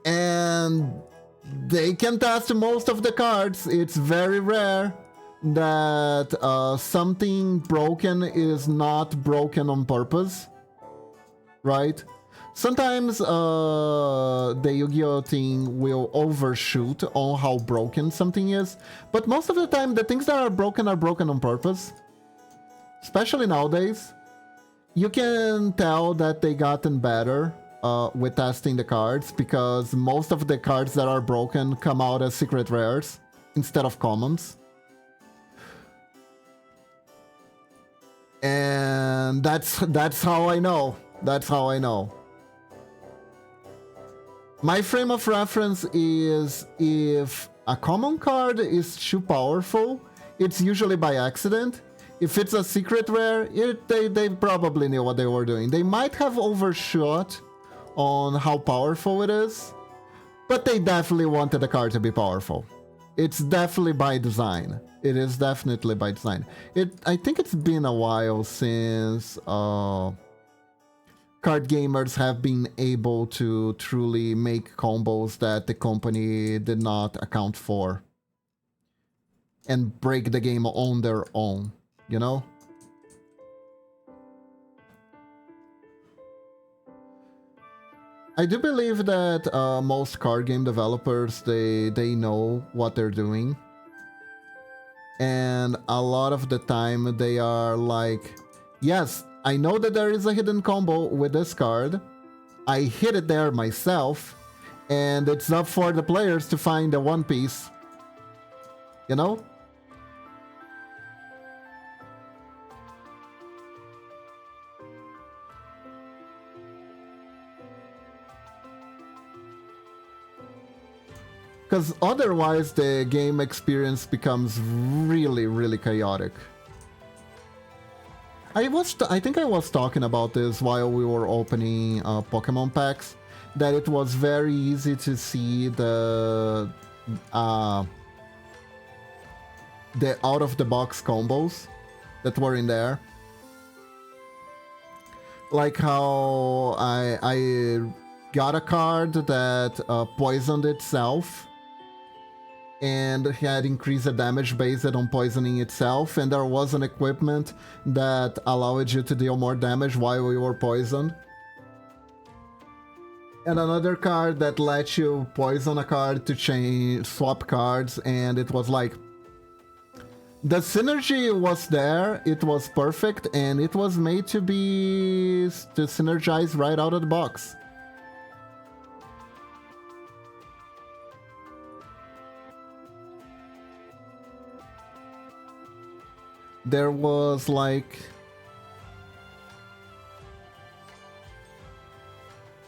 And they can test most of the cards. It's very rare that something broken is not broken on purpose, right? Sometimes the Yu-Gi-Oh team will overshoot on how broken something is, but most of the time the things that are broken on purpose. Especially nowadays, you can tell that they gotten better with testing the cards, because most of the cards that are broken come out as secret rares instead of commons. And that's how I know. That's how I know. My frame of reference is if a common card is too powerful, it's usually by accident. If it's a secret rare, they probably knew what they were doing. They might have overshot on how powerful it is, but they definitely wanted the card to be powerful. It's definitely by design. It is definitely by design. I think it's been a while since card gamers have been able to truly make combos that the company did not account for and break the game on their own, you know? I do believe that most card game developers, they know what they're doing. And a lot of the time they are like, yes, I know that there is a hidden combo with this card. I hid it there myself, and it's up for the players to find the one piece. You know? Because otherwise the game experience becomes really, really chaotic. I think I was talking about this while we were opening Pokemon packs, that it was very easy to see the out-of-the-box combos that were in there. Like how I got a card that poisoned itself and had increased the damage based on poisoning itself, and there was an equipment that allowed you to deal more damage while you were poisoned. And another card that let you poison a card to swap cards, and it was like... the synergy was there, it was perfect, and it was made to synergize right out of the box. There was like...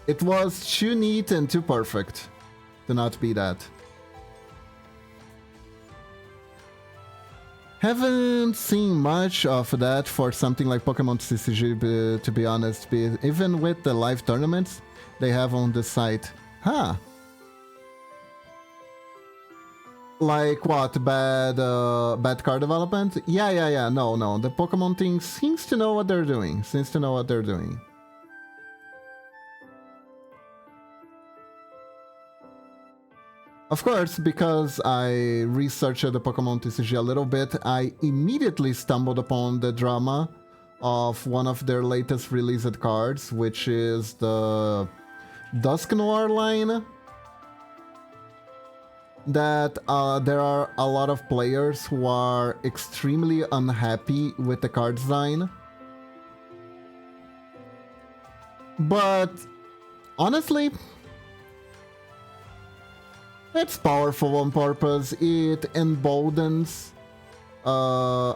it was too neat and too perfect to not be that. Haven't seen much of that for something like Pokemon TCG, to be honest. Even with the live tournaments they have on the site. Huh. Like what? Bad card development? Yeah. No. The Pokemon team seems to know what they're doing. Of course, because I researched the Pokemon TCG a little bit, I immediately stumbled upon the drama of one of their latest released cards, which is the Dusknoir line. That there are a lot of players who are extremely unhappy with the card design. But honestly, It's powerful on purpose. It emboldens a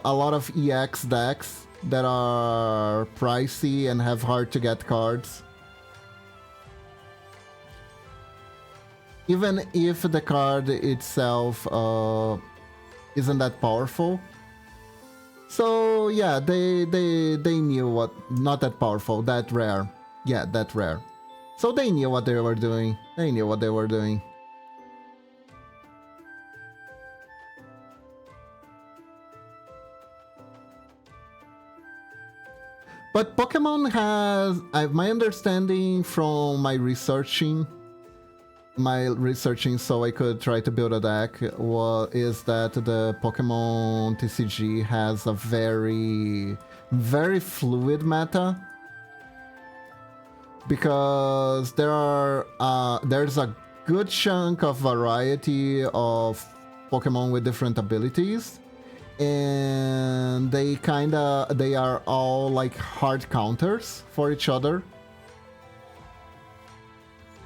lot of EX decks that are pricey and have hard to get cards. Even if the card itself isn't that powerful. So yeah, they knew what, not that powerful, that rare. Yeah, that rare. So they knew what they were doing. They knew what they were doing. But Pokemon has, my understanding from my researching, so I could try to build a deck, is that the Pokemon TCG has a very, very fluid meta. Because there's a good chunk of variety of Pokemon with different abilities. And they are all like hard counters for each other.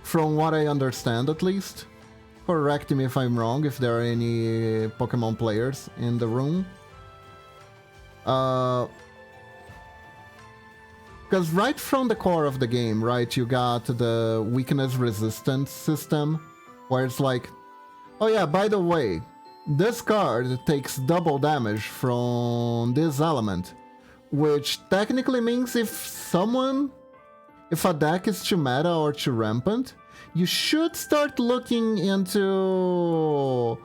From what I understand, at least. Correct me if I'm wrong, if there are any Pokemon players in the room. Because right from the core of the game, right, you got the weakness resistance system, where it's like, oh yeah, by the way, this card takes double damage from this element, which technically means if a deck is too meta or too rampant, you should start looking into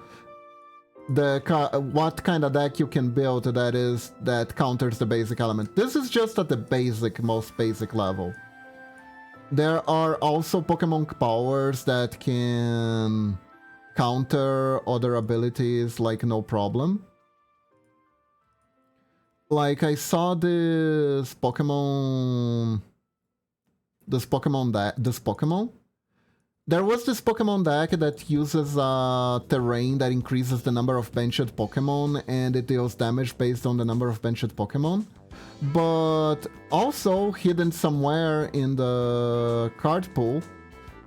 what kind of deck you can build that counters the basic element. This is just at the most basic level. There are also Pokemon powers that can counter other abilities like no problem. Like I saw this Pokemon. There was this Pokemon deck that uses a terrain that increases the number of benched Pokemon and it deals damage based on the number of benched Pokemon. But also hidden somewhere in the card pool,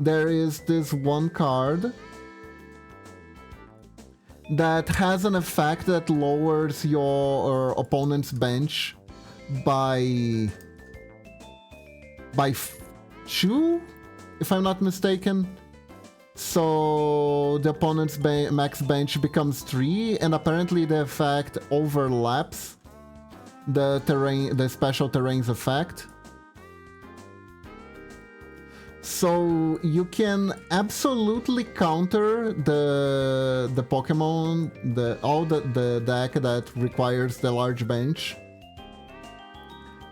there is this one card that has an effect that lowers your opponent's bench by 2, if I'm not mistaken. So the opponent's max bench becomes 3, and apparently the effect overlaps the special terrain's effect. So you can absolutely counter the Pokemon, the deck that requires the large bench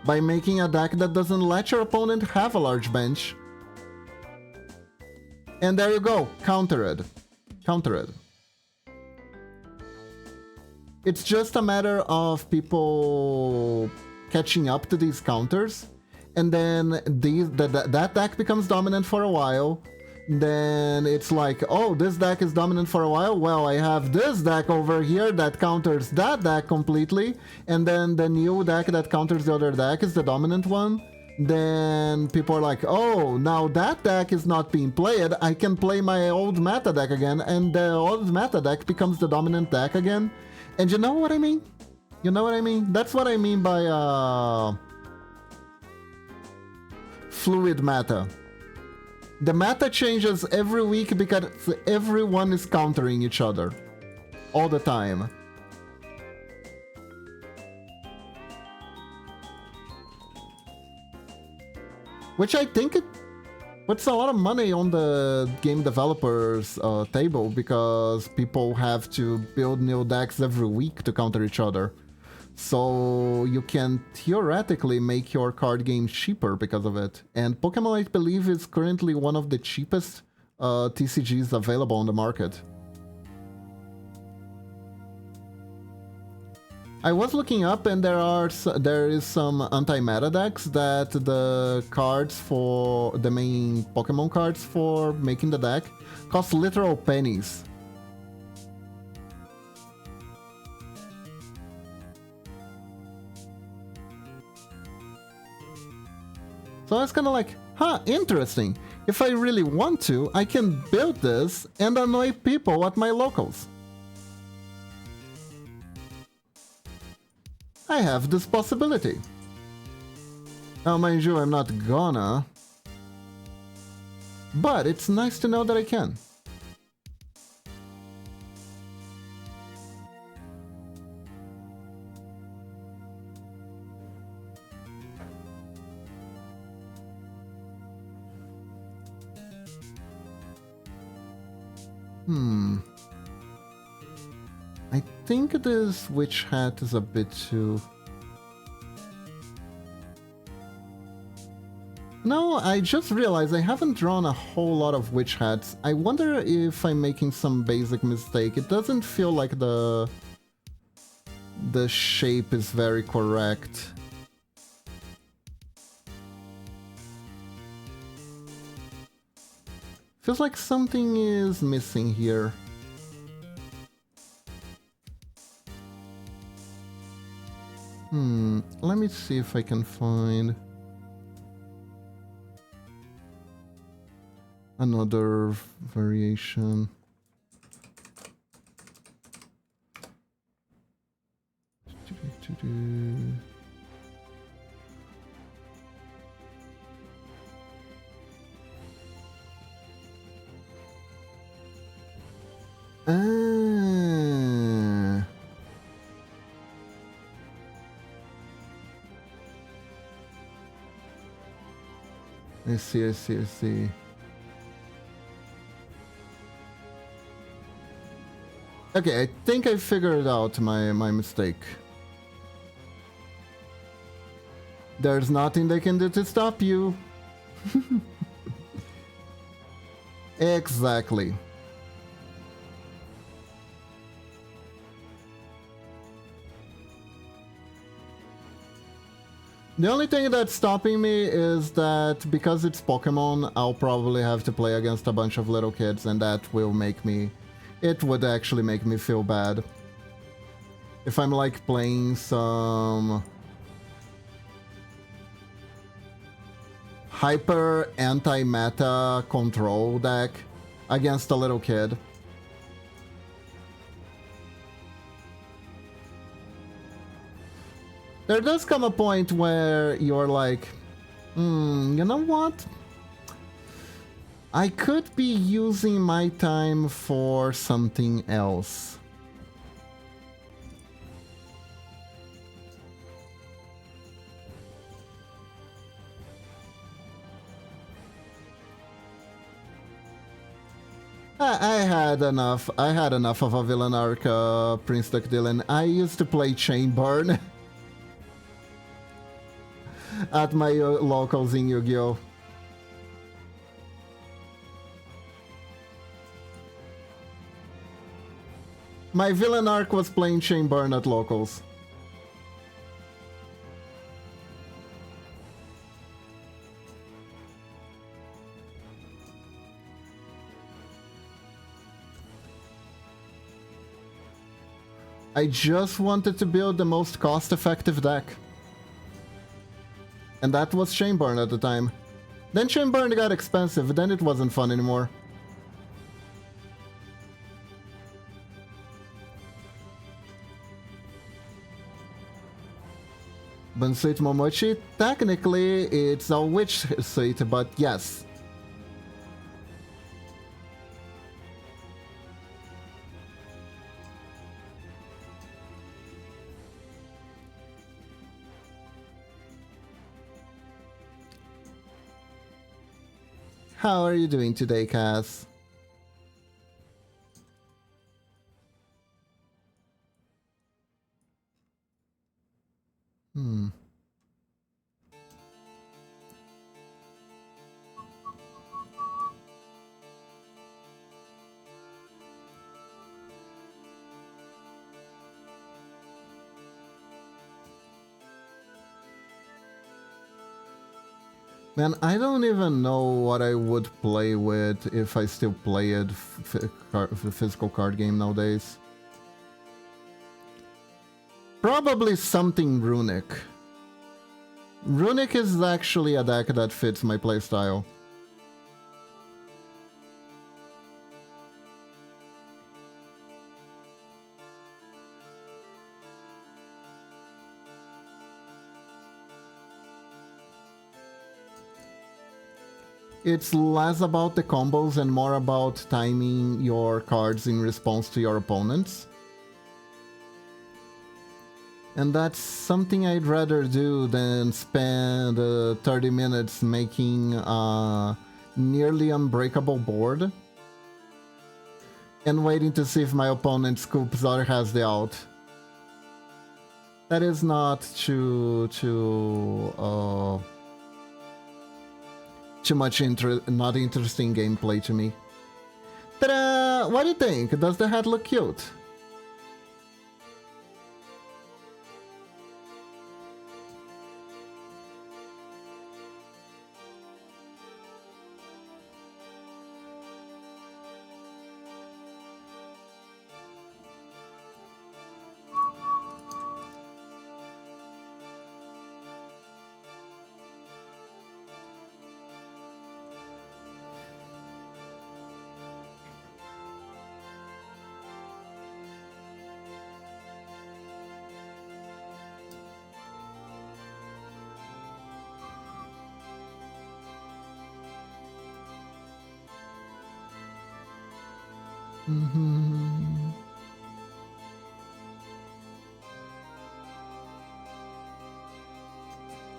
by making a deck that doesn't let your opponent have a large bench. And there you go, countered. It's just a matter of people catching up to these counters, and then that deck becomes dominant for a while. Then it's like, oh, this deck is dominant for a while, well, I have this deck over here that counters that deck completely, and then the new deck that counters the other deck is the dominant one. Then people are like, oh, now that deck is not being played, I can play my old meta deck again, and the old meta deck becomes the dominant deck again. And you know what I mean? That's what I mean by fluid meta. The meta changes every week because everyone is countering each other all the time. Which I think it puts a lot of money on the game developers' table, because people have to build new decks every week to counter each other. So you can theoretically make your card game cheaper because of it. And Pokemon, I believe, is currently one of the cheapest TCGs available on the market. I was looking up, and there is some anti-meta decks that the cards for the main Pokemon cards for making the deck cost literal pennies. So I was kind of like, huh, interesting. If I really want to, I can build this and annoy people at my locals. I have this possibility. Now, mind you, I'm not gonna. But it's nice to know that I can. I think this witch hat is a bit too... No, I just realized I haven't drawn a whole lot of witch hats. I wonder if I'm making some basic mistake. It doesn't feel like the shape is very correct. Feels like something is missing here. Let me see if I can find another variation. I see. Okay, I think I figured out my mistake. There's nothing they can do to stop you. Exactly. The only thing that's stopping me is that because it's Pokemon, I'll probably have to play against a bunch of little kids, and that will make me... It would actually make me feel bad. If I'm like playing some... hyper anti-meta control deck against a little kid. There does come a point where you're like, you know what? I could be using my time for something else. I had enough. I had enough of a villain arc, Prince Duckdillon. I used to play Chainburn at my locals in Yu-Gi-Oh! My villain arc was playing Chainburn at locals. I just wanted to build the most cost-effective deck. And that was Chainburn at the time. Then Chainburn got expensive, then it wasn't fun anymore. Bansuit Momochi, technically it's a witch suit, but yes. How are you doing today, Cass? Man, I don't even know what I would play with if I still played physical card game nowadays. Probably something runic. Runic is actually a deck that fits my playstyle. It's less about the combos and more about timing your cards in response to your opponents. And that's something I'd rather do than spend 30 minutes making a nearly unbreakable board and waiting to see if my opponent scoops or has the out. That is not too much not interesting gameplay to me. Ta-da! What do you think? Does the hat look cute? Mm-hmm.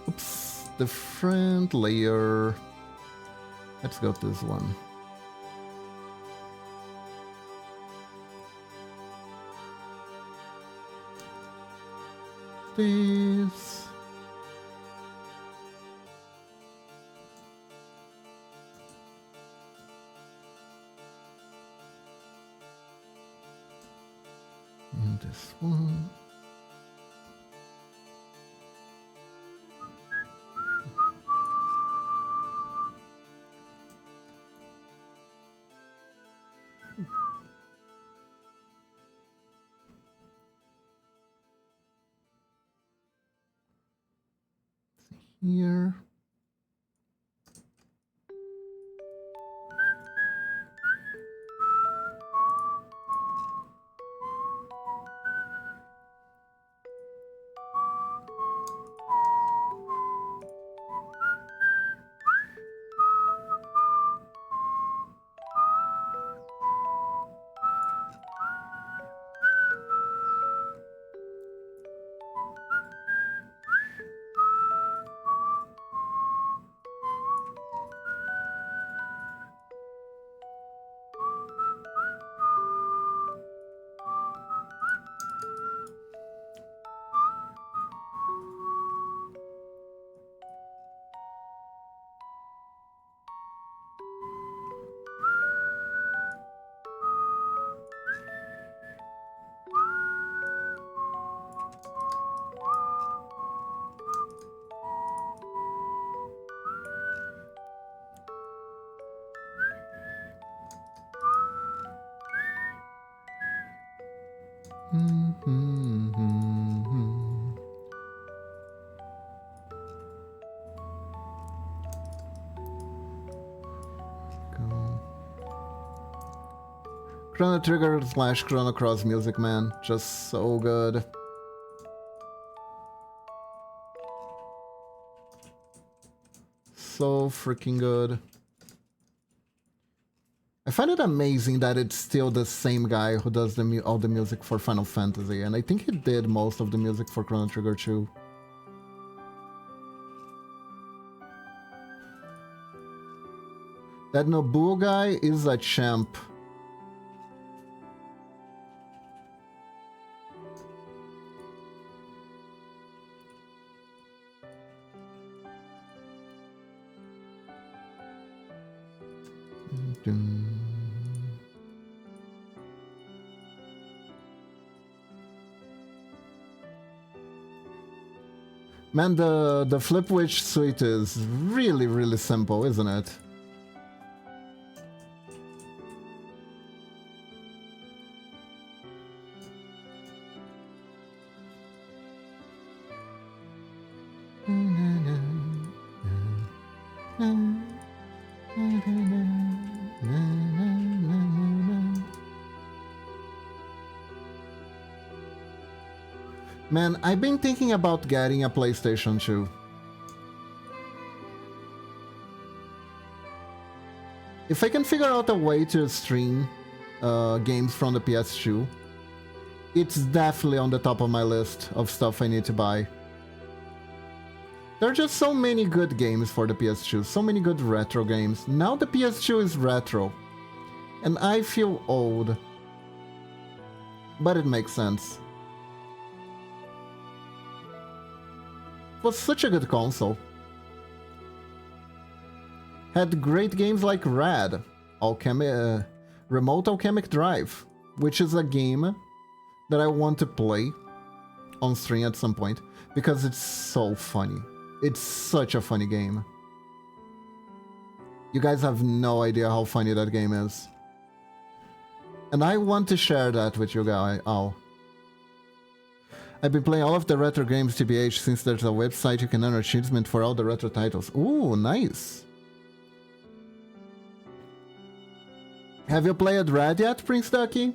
Oops, different layer. Let's go to this one. This. And this one. Here. Go. Chrono Trigger / Chrono Cross music, man. Just so good. So freaking good. I find it amazing that it's still the same guy who does all the music for Final Fantasy, and I think he did most of the music for Chrono Trigger too. That Nobuo guy is a champ. Man, the Flip Witch suite is really, really simple, isn't it? Man, I've been thinking about getting a PlayStation 2. If I can figure out a way to stream games from the PS2, it's definitely on the top of my list of stuff I need to buy. There are just so many good games for the PS2, so many good retro games. Now the PS2 is retro, and I feel old. But it makes sense. It was such a good console. Had great games like Rad, Remote Alchemic Drive, which is a game that I want to play on stream at some point because it's so funny. It's such a funny game. You guys have no idea how funny that game is. And I want to share that with you guys all. I've been playing all of the retro games TBH since there's a website you can earn achievement for all the retro titles. Ooh, nice. Have you played Red yet, Prince Ducky?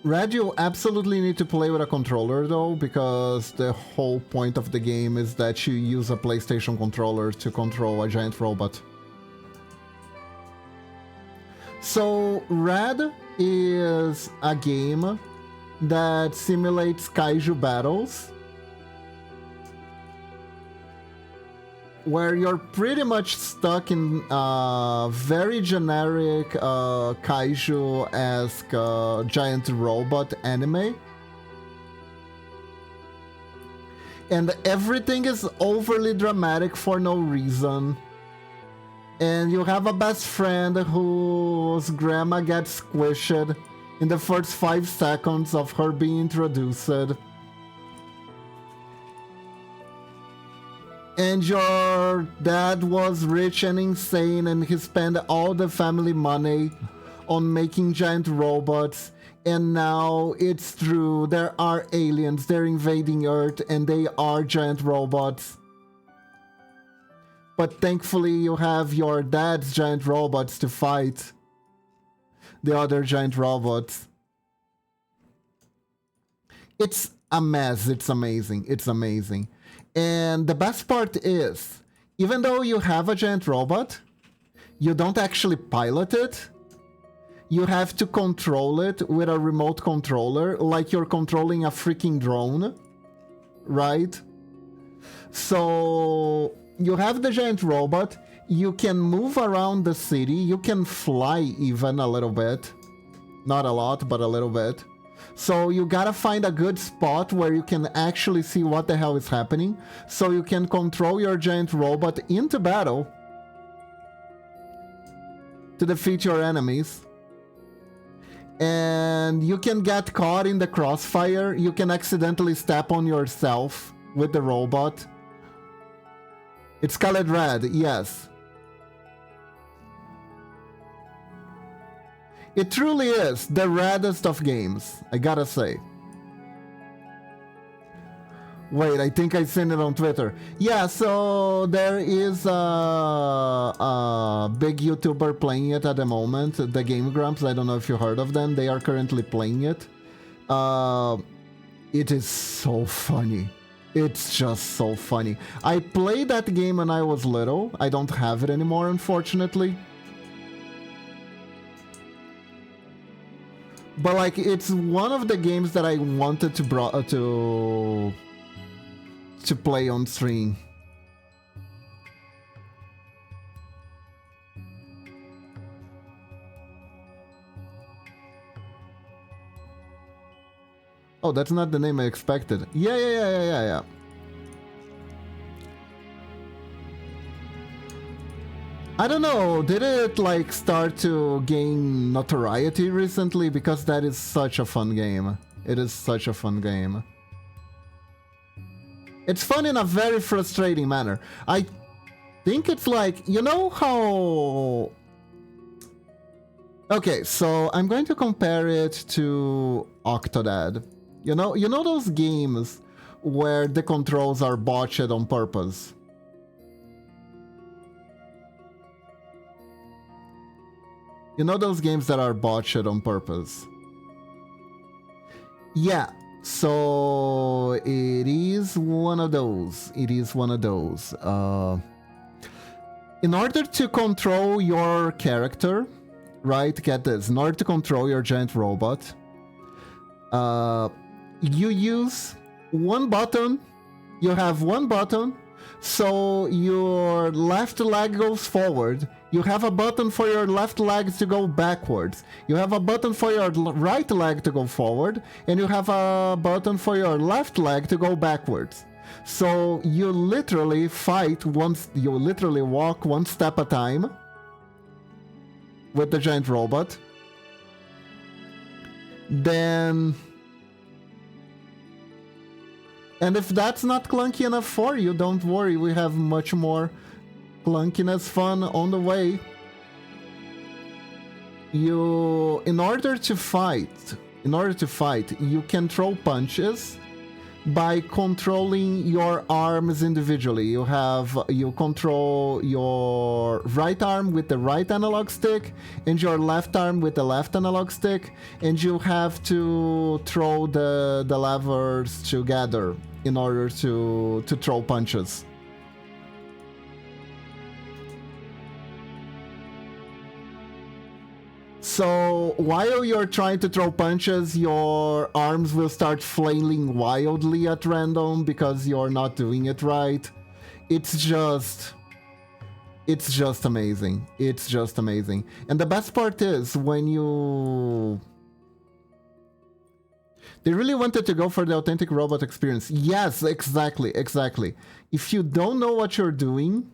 Red, you absolutely need to play with a controller though, because the whole point of the game is that you use a PlayStation controller to control a giant robot. So, Red is a game that simulates kaiju battles, where you're pretty much stuck in a very generic kaiju-esque giant robot anime. And everything is overly dramatic for no reason. And you have a best friend whose grandma gets squished in the first 5 seconds of her being introduced. And your dad was rich and insane and he spent all the family money on making giant robots, and now it's true, there are aliens, they're invading Earth and they are giant robots. But thankfully you have your dad's giant robots to fight the other giant robots. It's a mess, it's amazing, it's amazing. And the best part is, even though you have a giant robot, you don't actually pilot it. You have to control it with a remote controller, like you're controlling a freaking drone, right? So you have the giant robot, you can move around the city, you can fly even a little bit. Not a lot, but a little bit. So you gotta find a good spot where you can actually see what the hell is happening, so you can control your giant robot into battle to defeat your enemies. And you can get caught in the crossfire, you can accidentally step on yourself with the robot. It's colored red, yes. It truly is the reddest of games, I gotta say. Wait, I think I seen it on Twitter. Yeah, so there is a big YouTuber playing it at the moment, the Game Grumps. I don't know if you heard of them. They are currently playing it. It is so funny. It's just so funny. I played that game when I was little. I don't have it anymore, unfortunately. But like, it's one of the games that I wanted to play on stream. Oh, that's not the name I expected. Yeah. I don't know, did it like start to gain notoriety recently? Because that is such a fun game. It is such a fun game. It's fun in a very frustrating manner. I think it's like, you know how Okay, so I'm going to compare it to Octodad. You know those games where the controls are botched on purpose? You know those games that are botched on purpose? Yeah, so it is one of those. It is one of those. In order to control your character, right? Get this. In order to control your giant robot, you use one button. You have one button. So your left leg goes forward. You have a button for your left leg to go backwards. You have a button for your right leg to go forward. And you have a button for your left leg to go backwards. So you literally you literally walk one step at a time with the giant robot. Then... And if that's not clunky enough for you, don't worry, we have much more clunkiness fun on the way. In order to fight, you can throw punches by controlling your arms individually. You control your right arm with the right analog stick and your left arm with the left analog stick, and you have to throw the levers together in order to throw punches. So while you're trying to throw punches, your arms will start flailing wildly at random because you're not doing it right. It's just amazing. It's just amazing. And the best part is they really wanted to go for the authentic robot experience. Yes, exactly. If you don't know what you're doing,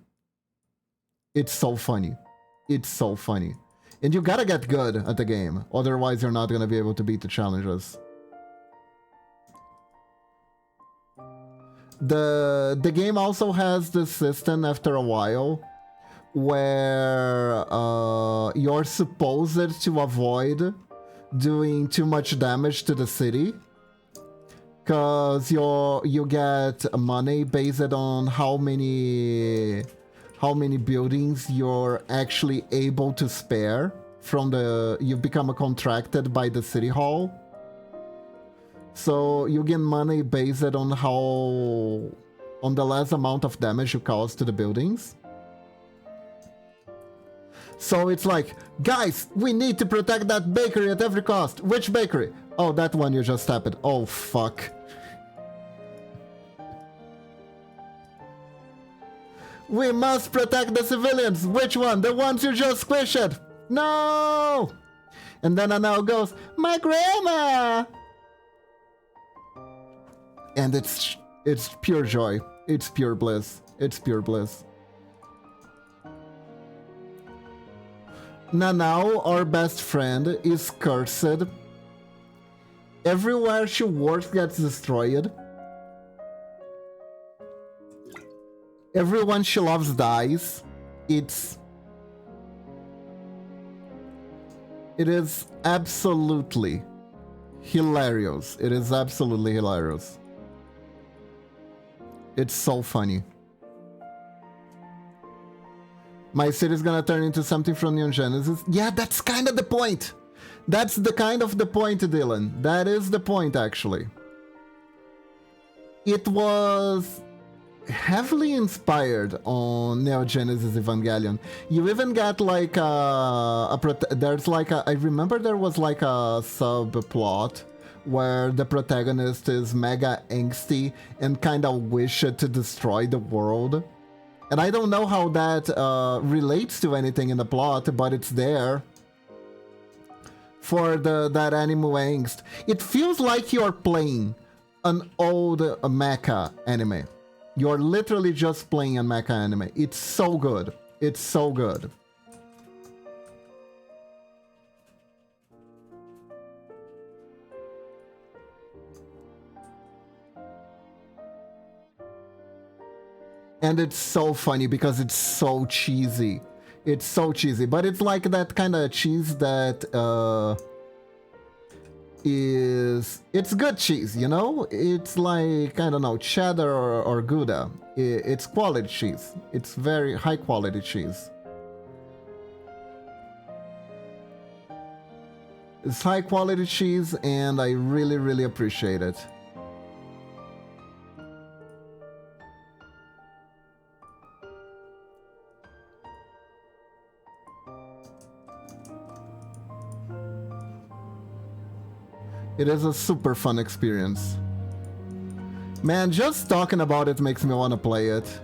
it's so funny. It's so funny. And you gotta get good at the game, otherwise you're not gonna be able to beat the challenges. The game also has this system after a while where you're supposed to avoid doing too much damage to the city, because you get money based on how many buildings you're actually able to spare from you become contracted by the city hall. So you get money based on the less amount of damage you cause to the buildings. So it's like, guys, we need to protect that bakery at every cost. Which bakery? Oh, that one you just tapped. Oh, fuck. We must protect the civilians. Which one? The ones you just squished. No! And then Anel goes, my grandma! And it's pure joy. It's pure bliss. It's pure bliss. Nanao, our best friend, is cursed. Everywhere she works gets destroyed. Everyone she loves dies. It is absolutely hilarious. It is absolutely hilarious. It's so funny. My city is gonna turn into something from Neon Genesis. Yeah, that's kind of the point. That's the kind of the point, Dylan. That is the point, actually. It was heavily inspired on Neo Genesis Evangelion. You even get like there's like I remember there was like a subplot where the protagonist is mega angsty and kind of wished to destroy the world. And I don't know how that relates to anything in the plot, but it's there for that animal angst. It feels like you're playing an old mecha anime. You're literally just playing a mecha anime. It's so good. It's so good. And it's so funny because it's so cheesy. It's so cheesy, but it's like that kind of cheese that it's good cheese, you know? It's like, I don't know, cheddar or Gouda. It's quality cheese. It's very high quality cheese. It's high quality cheese and I really, really appreciate it. It is a super fun experience. Man, just talking about it makes me want to play it.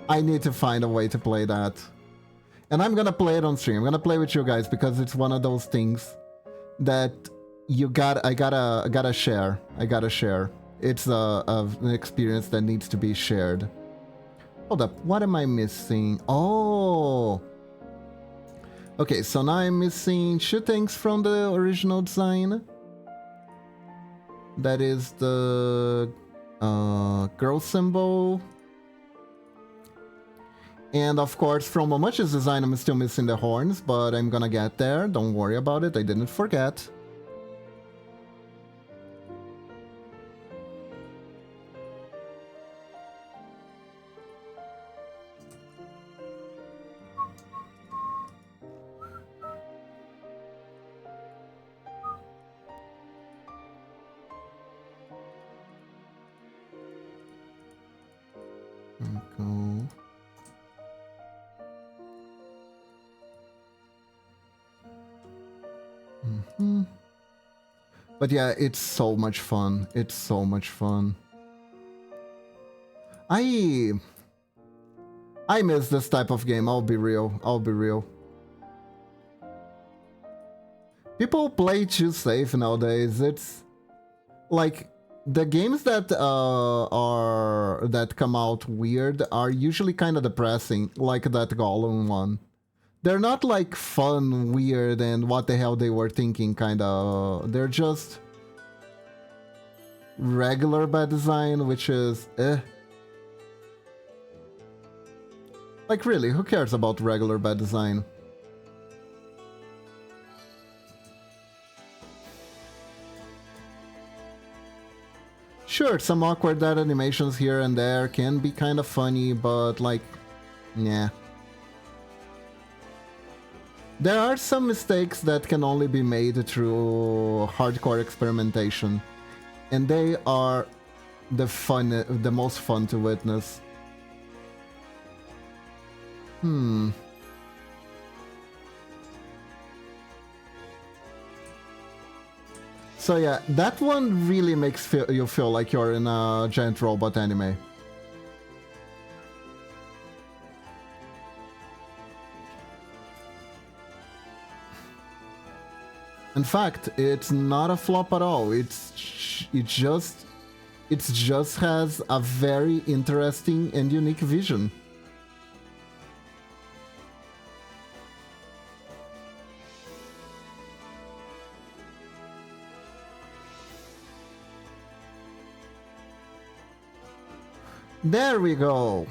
I need to find a way to play that. And I'm gonna play it on stream. I'm gonna play with you guys because it's one of those things that I gotta share. I gotta share. It's an experience that needs to be shared. Hold up, what am I missing? Oh! Okay, so now I'm missing 2 things from the original design. That is the girl symbol. And of course, from Momochi's design, I'm still missing the horns, but I'm gonna get there. Don't worry about it, I didn't forget. Go. But yeah, it's so much fun. It's so much fun. I miss this type of game, I'll be real. I'll be real. People play too safe nowadays. It's like the games that that come out weird are usually kind of depressing, like that Gollum one. They're not like fun, weird, and what the hell they were thinking kind of. They're just regular bad design, which is eh. Like really, who cares about regular bad design? Sure, some awkward dead animations here and there can be kind of funny, but like, nah. There are some mistakes that can only be made through hardcore experimentation, and they are the most fun to witness. So yeah, that one really makes you feel like you're in a giant robot anime. In fact, it's not a flop at all. It just has a very interesting and unique vision. There we go.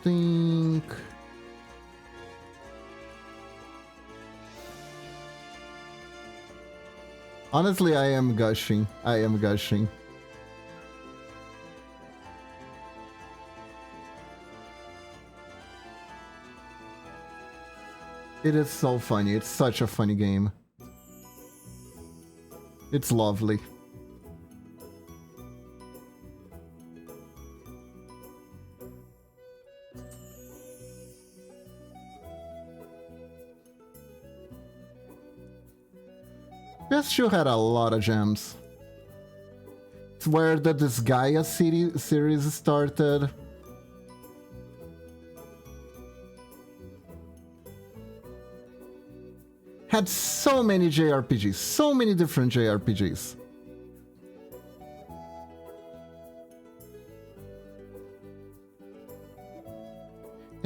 Think. Honestly, I am gushing. I am gushing. It is so funny. It's such a funny game. It's lovely. PS2 had a lot of gems. It's where the Disgaea series started. Had so many JRPGs, so many different JRPGs.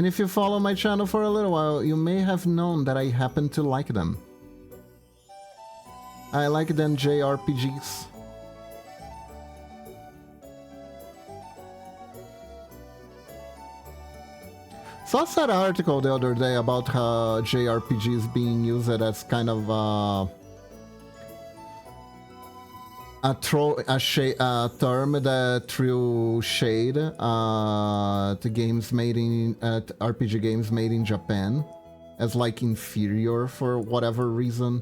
And if you follow my channel for a little while, you may have known that I happen to like them. I like them JRPGs. Saw that article the other day about how JRPGs being used as kind of a term that threw shade to games made in RPG games made in Japan as like inferior for whatever reason.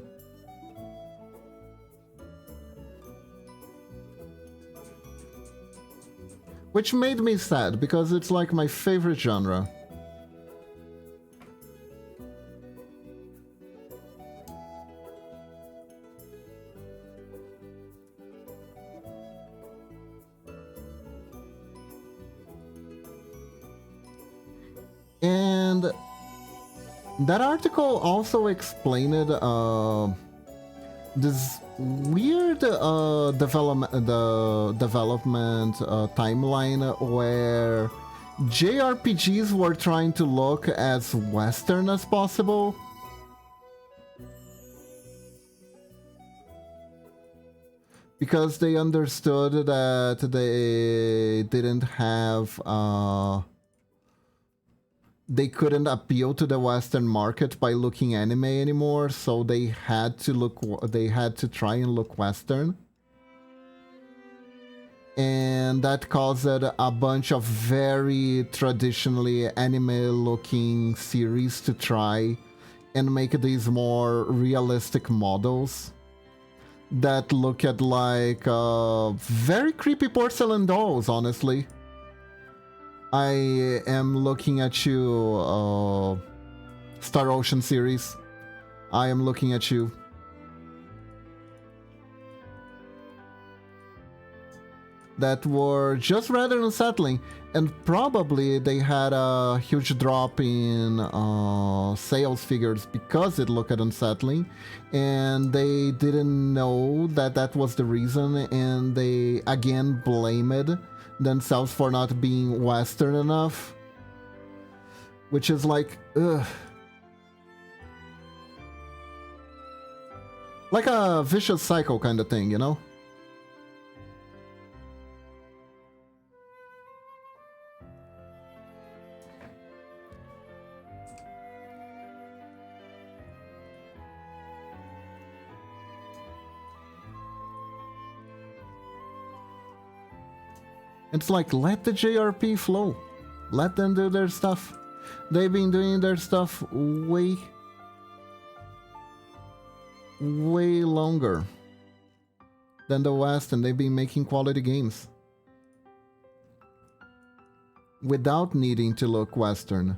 Which made me sad because it's like my favorite genre. And that article also explained this weird development timeline where JRPGs were trying to look as Western as possible. Because they understood that they didn't have they couldn't appeal to the Western market by looking anime anymore, so they had to try and look Western. And that caused a bunch of very traditionally anime-looking series to try and make these more realistic models that look at like very creepy porcelain dolls, honestly. I am looking at you, Star Ocean series. I am looking at you. That were just rather unsettling, and probably they had a huge drop in sales figures because it looked unsettling, and they didn't know that that was the reason, and they again blamed themselves for not being Western enough, which is like, ugh. Like a vicious cycle kind of thing, you know? It's like, let the JRP flow. Let them do their stuff. They've been doing their stuff way longer than the West, and they've been making quality games without needing to look Western.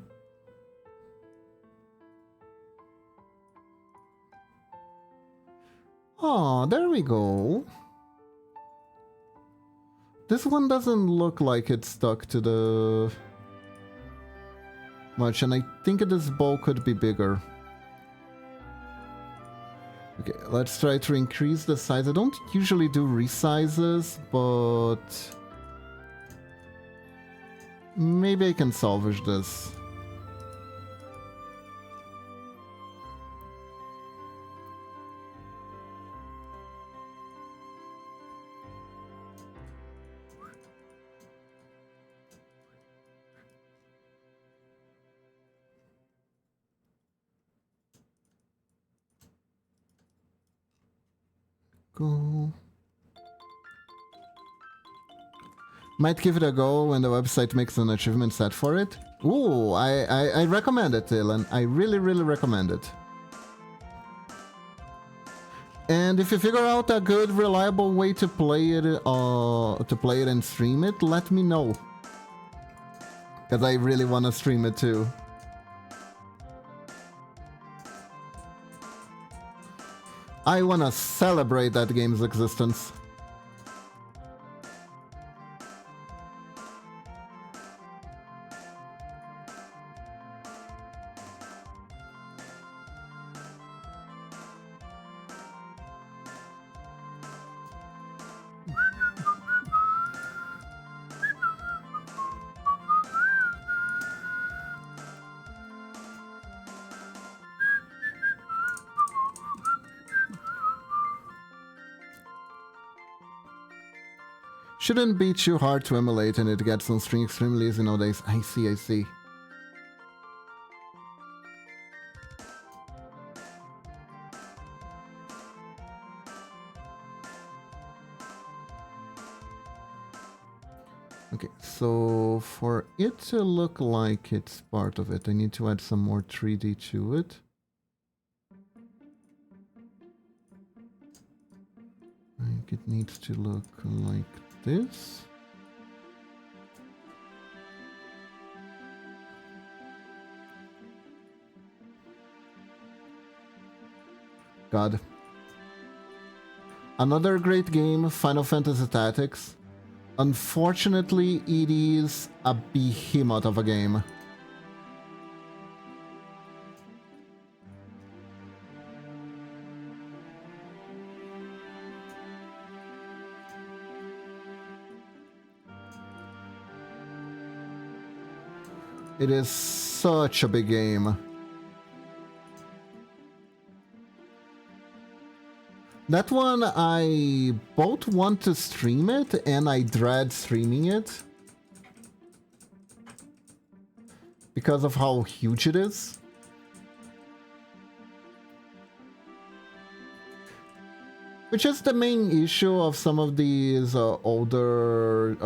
Oh, there we go. This one doesn't look like it's stuck to the much, and I think this bowl could be bigger. Okay, let's try to increase the size. I don't usually do resizes, but maybe I can salvage this. Go. Might give it a go when the website makes an achievement set for it. Ooh, I recommend it, Dylan. I really recommend it. And if you figure out a good, reliable way to play it and stream it, let me know. Because I really want to stream it too. I want to celebrate that game's existence. Shouldn't be too hard to emulate and it gets on stream extremely easy nowadays. I see, I see. Okay, so for it to look like it's part of it, I need to add some more 3D to it. Like it needs to look like this. God. Another great game, Final Fantasy Tactics. Unfortunately, it is a behemoth of a game. It is such a big game. That one, I both want to stream it and I dread streaming it. Because of how huge it is. Which is the main issue of some of these older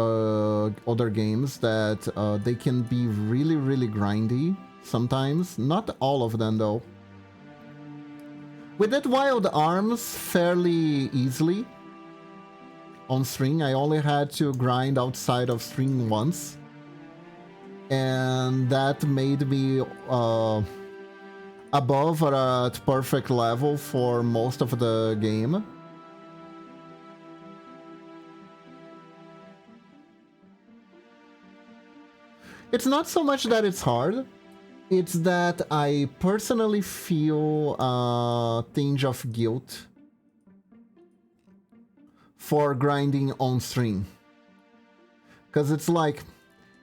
games, that they can be really, really grindy sometimes. Not all of them, though. We did Wild Arms fairly easily on stream. I only had to grind outside of stream once. And that made me above or at perfect level for most of the game. It's not so much that it's hard. It's that I personally feel a tinge of guilt for grinding on stream. Because it's like,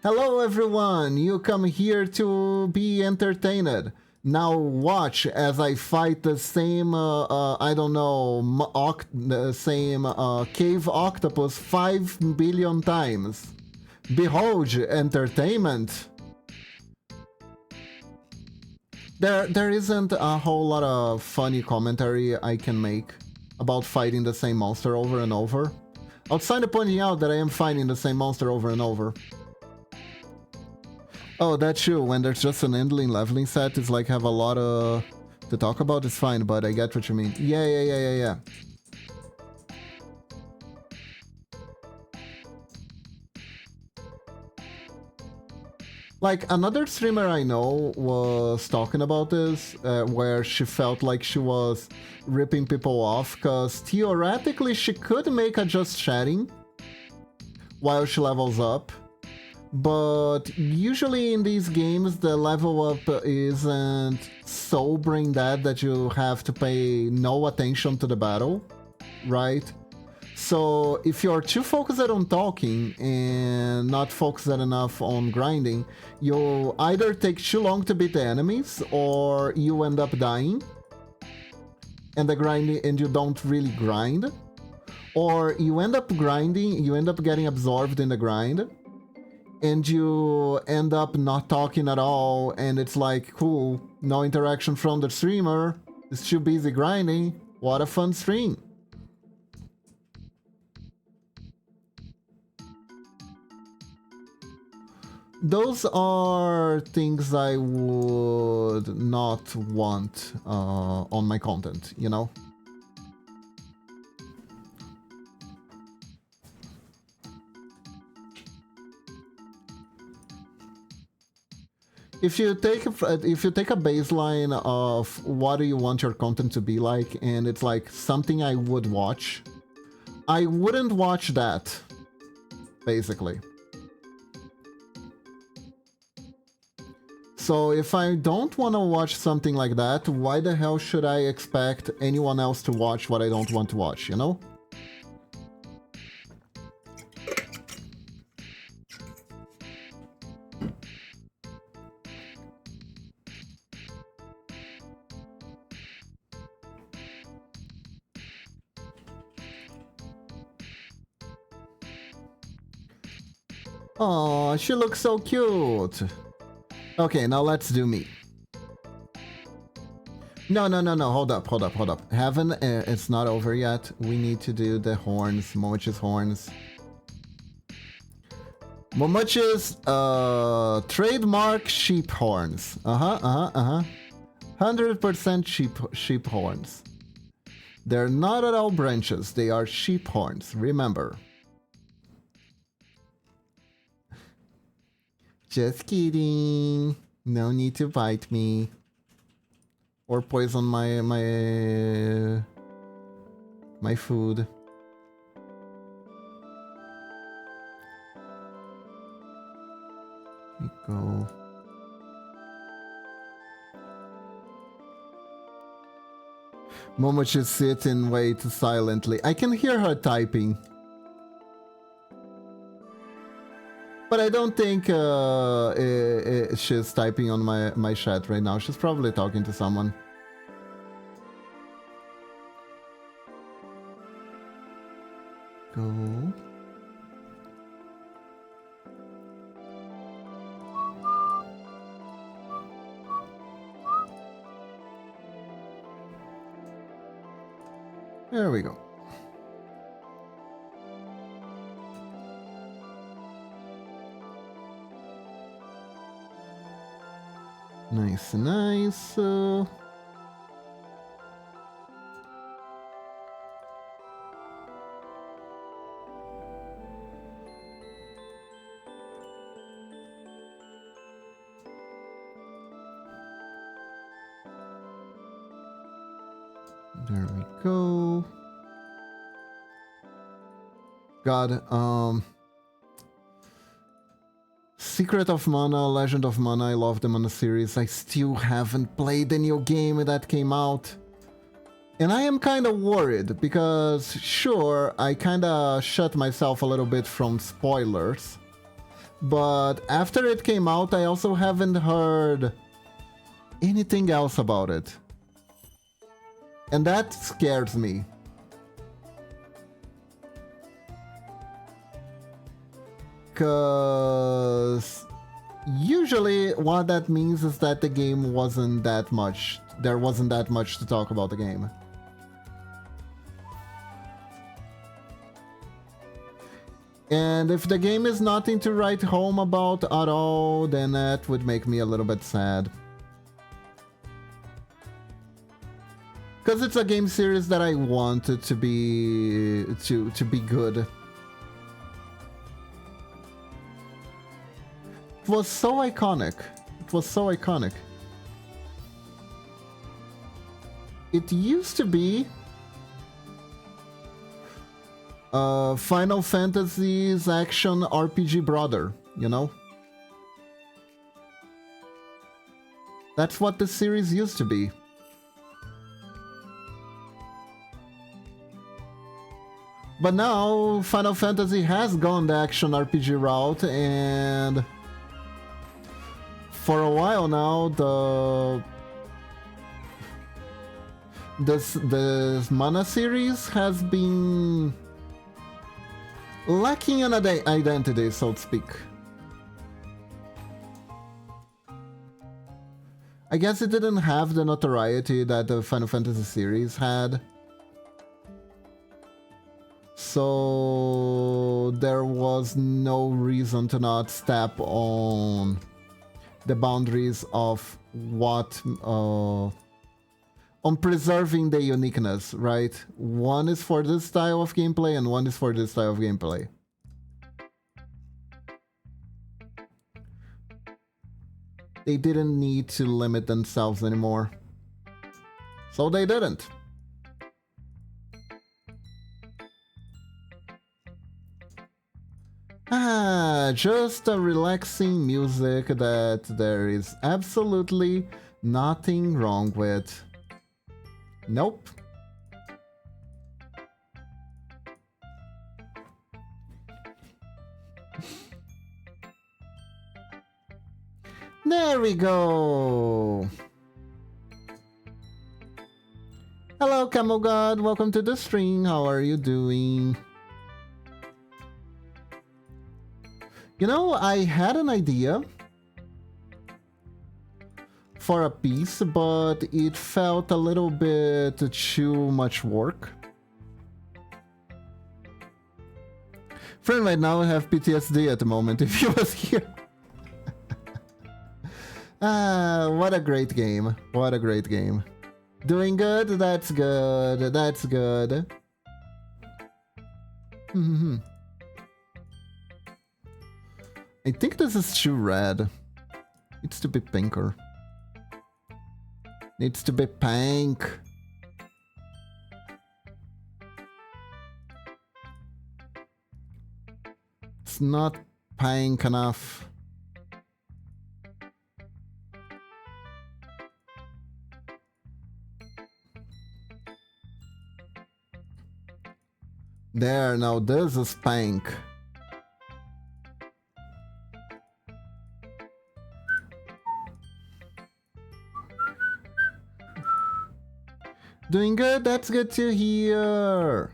hello everyone, you come here to be entertained. Now watch as I fight the same, I don't know, the same cave octopus 5 billion times. Behold, entertainment. There isn't a whole lot of funny commentary I can make about fighting the same monster over and over. Outside of pointing out that I am fighting the same monster over and over. Oh, that's true. When there's just an ending leveling set, it's like have a lot to talk about. It's fine, but I get what you mean. Yeah. Like, another streamer I know was talking about this, where she felt like she was ripping people off, because theoretically she could make a just chatting while she levels up, but usually in these games the level up isn't so brain dead that you have to pay no attention to the battle, right? So if you're too focused on talking and not focused enough on grinding, you'll either take too long to beat the enemies, or you end up dying and you don't really grind, or you end up grinding, you end up getting absorbed in the grind, and you end up not talking at all, and it's like, cool, no interaction from the streamer, it's too busy grinding, what a fun stream. Those are things I would not want on my content, you know? If you take a baseline of what do you want your content to be like, and it's like something I would watch, I wouldn't watch that, basically. So if I don't want to watch something like that, why the hell should I expect anyone else to watch what I don't want to watch, you know? Oh, she looks so cute. Okay, now let's do me. No, hold up. Heaven, it's not over yet. We need to do the horns, Momochi's horns. Momochi's, trademark sheep horns. 100% sheep horns. They're not at all branches, they are sheep horns, remember. Just kidding. No need to bite me. Or poison my food. Here we go. Momochi sits and waits silently. I can hear her typing. But I don't think she's typing on my chat right now. She's probably talking to someone. Go. There we go. Nice, nice. There we go. God, Secret of Mana, Legend of Mana, I love the Mana series. I still haven't played the new game that came out. And I am kind of worried because, sure, I kind of shut myself a little bit from spoilers. But after it came out, I also haven't heard anything else about it. And that scares me. Because usually what that means is that the game wasn't that much. There wasn't that much to talk about the game. And if the game is nothing to write home about at all, then that would make me a little bit sad. Because it's a game series that I wanted to be good. It was so iconic. It was so iconic. It used to be Final Fantasy's action RPG brother, you know? That's what the series used to be. But now Final Fantasy has gone the action RPG route, and for a while now this Mana series has been lacking an identity, so to speak. I guess it didn't have the notoriety that the Final Fantasy series had. So there was no reason to not step on the boundaries of what on preserving the uniqueness, right? One is for this style of gameplay and one is for this style of gameplay. They didn't need to limit themselves anymore. So they didn't. Just a relaxing music that there is absolutely nothing wrong with. Nope. There we go. Hello, Camel God. Welcome to the stream. How are you doing? You know, I had an idea for a piece, but it felt a little bit too much work. Friend right now have PTSD at the moment if he was here. What a great game. What a great game. Doing good? That's good. That's good. I think this is too red. Needs to be pinker. Needs to be pink. It's not pink enough. There, now this is pink. Doing good? That's good to hear.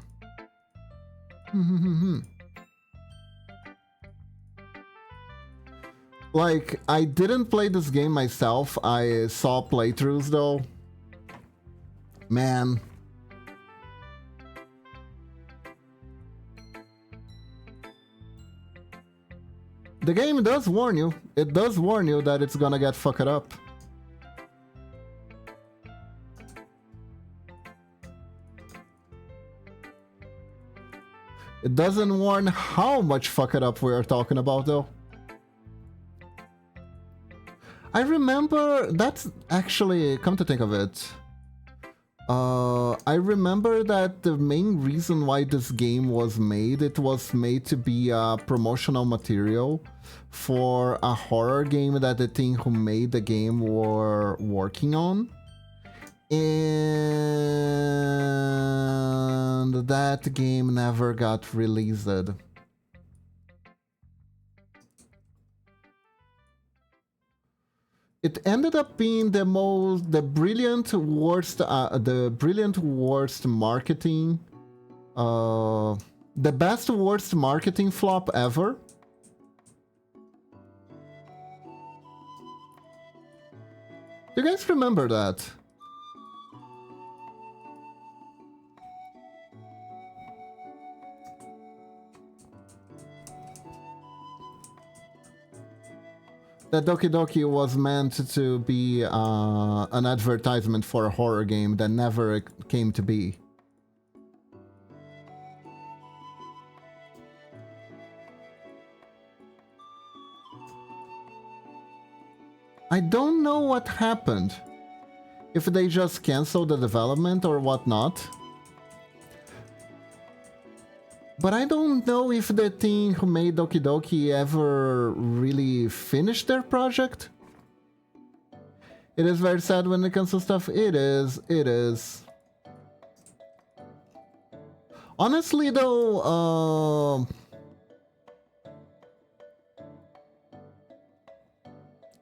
Like, I didn't play this game myself. I saw playthroughs though. Man. The game does warn you. It does warn you that it's gonna get fucked up. It doesn't warn how much fuck it up we are talking about though. I remember, that's actually, come to think of it. I remember that the main reason why this game was made, it was made to be a promotional material for a horror game that the team who made the game were working on. And that game never got released. It ended up being the brilliant worst marketing, the best worst marketing flop ever. You guys remember that? That Doki Doki was meant to be an advertisement for a horror game that never came to be. I don't know what happened. If they just canceled the development or whatnot. But I don't know if the team who made Doki Doki ever really finished their project. It is very sad when it comes to stuff. It is. Honestly though,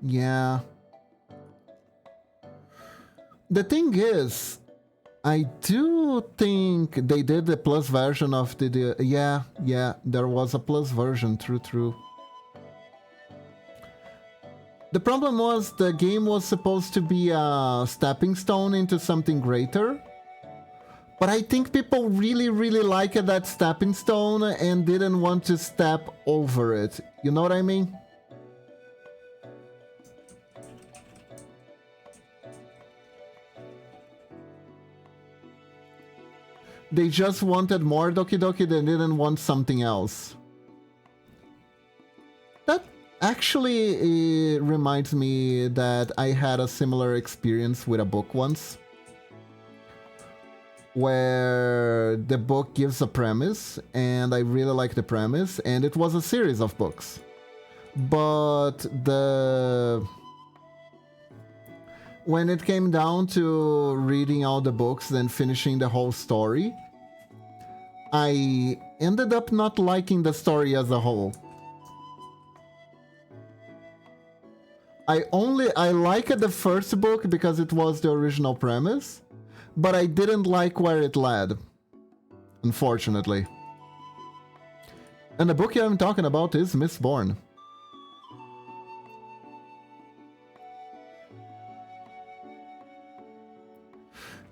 yeah. The thing is, I do think they did the plus version of the yeah, there was a plus version, true. The problem was the game was supposed to be a stepping stone into something greater. But I think people really liked that stepping stone and didn't want to step over it. You know what I mean? They just wanted more Doki Doki, they didn't want something else. That actually reminds me that I had a similar experience with a book once. Where the book gives a premise, and I really like the premise, and it was a series of books. But when it came down to reading all the books and finishing the whole story, I ended up not liking the story as a whole. I liked the first book because it was the original premise, but I didn't like where it led, unfortunately. And the book I'm talking about is Mistborn.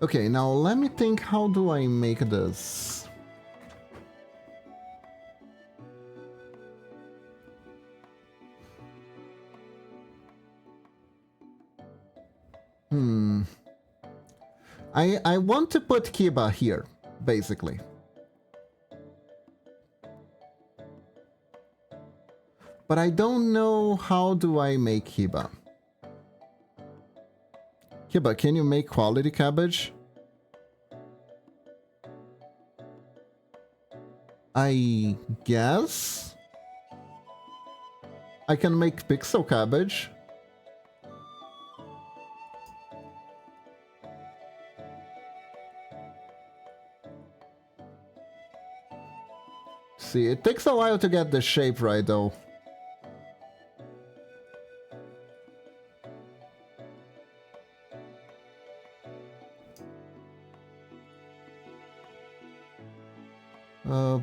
Okay, now let me think, how do I make this? I want to put Kiba here, basically. But I don't know how do I make Kiba. Kiba, can you make quality cabbage? I guess I can make pixel cabbage. See, it takes a while to get the shape right though.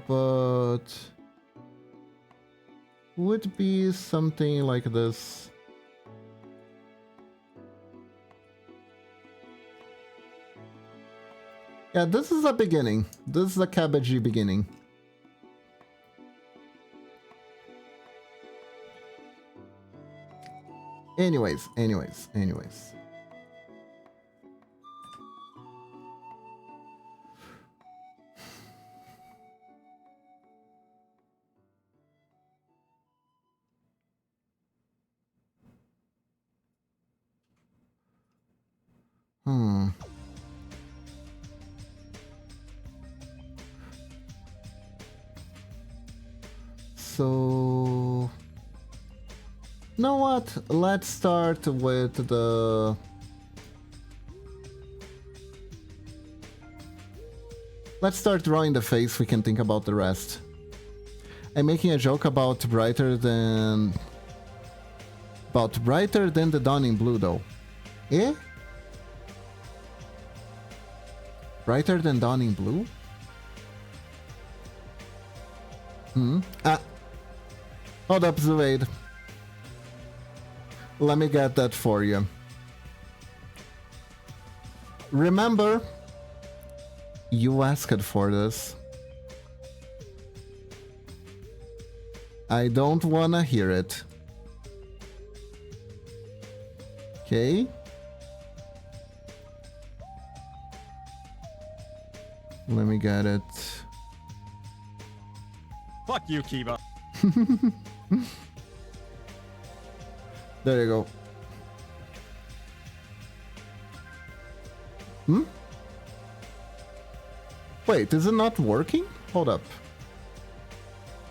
But would be something like this. Yeah, this is a beginning. This is a cabbagey beginning. Anyways. So, you know what? Let's start with the... Let's start drawing the face, we can think about the rest. I'm making a joke about brighter than the dawning blue though. Eh? Brighter than dawning blue? Hold up, Zuaid. Let me get that for you. Remember, you asked for this. I don't wanna hear it. Okay? Let me get it. Fuck you, Kiba. There you go. Wait, is it not working? Hold up.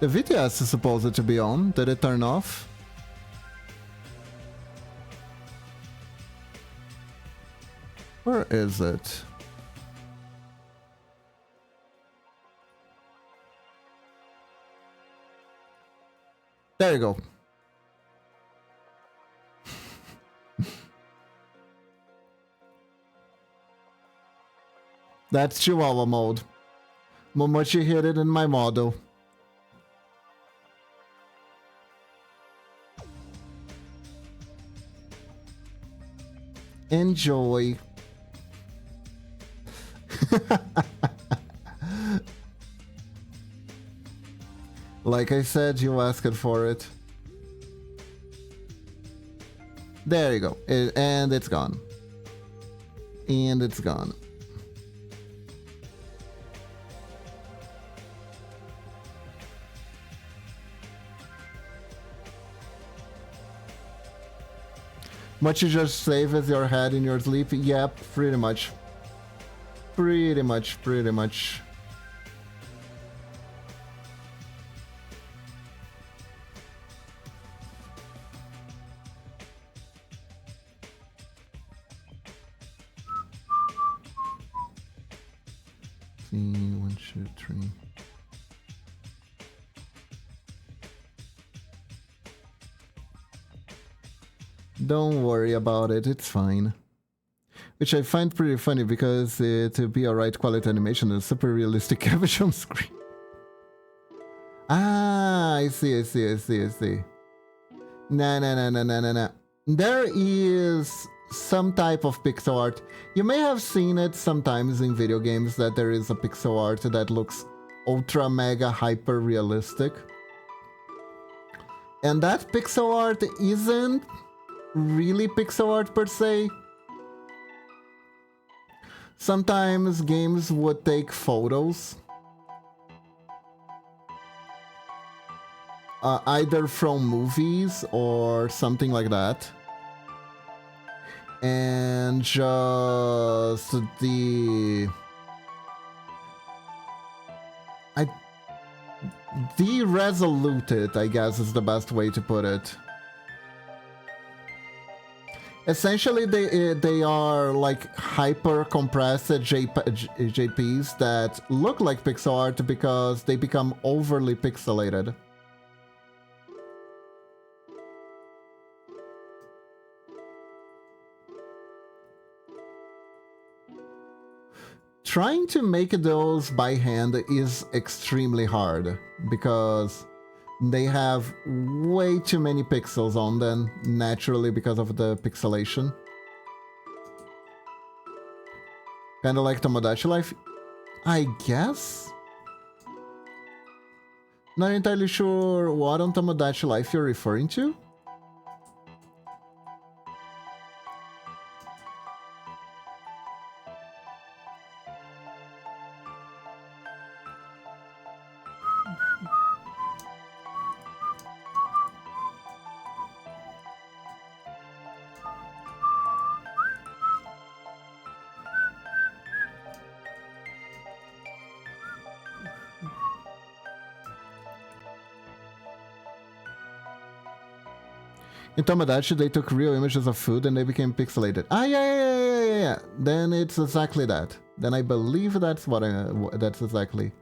The VTS is supposed to be on. Did it turn off? Where is it? There you go. That's Chihuahua mode. Momochi hit it in my model. Enjoy. Like I said, you asked for it. There you go. And it's gone. And it's gone. What you just save as your head in your sleep? Yep, pretty much. Pretty much. See, 1, 2, 3. Don't worry about it, it's fine. Which I find pretty funny because to be a right quality animation is super realistic cabbage on screen. Ah, I see. No. There is some type of pixel art. You may have seen it sometimes in video games that there is a pixel art that looks ultra mega hyper realistic. And that pixel art isn't really pixel art per se. Sometimes games would take photos, either from movies or something like that, and just de-resolute it, I guess is the best way to put it. Essentially, they are like hyper compressed JPs that look like pixel art because they become overly pixelated. Trying to make those by hand is extremely hard because they have way too many pixels on them, naturally because of the pixelation. Kinda like Tomodachi Life, I guess? Not entirely sure what on Tomodachi Life you're referring to. In Tomodachi, they took real images of food and they became pixelated. Ah, yeah. Then it's exactly that. Then I believe that's what that's exactly.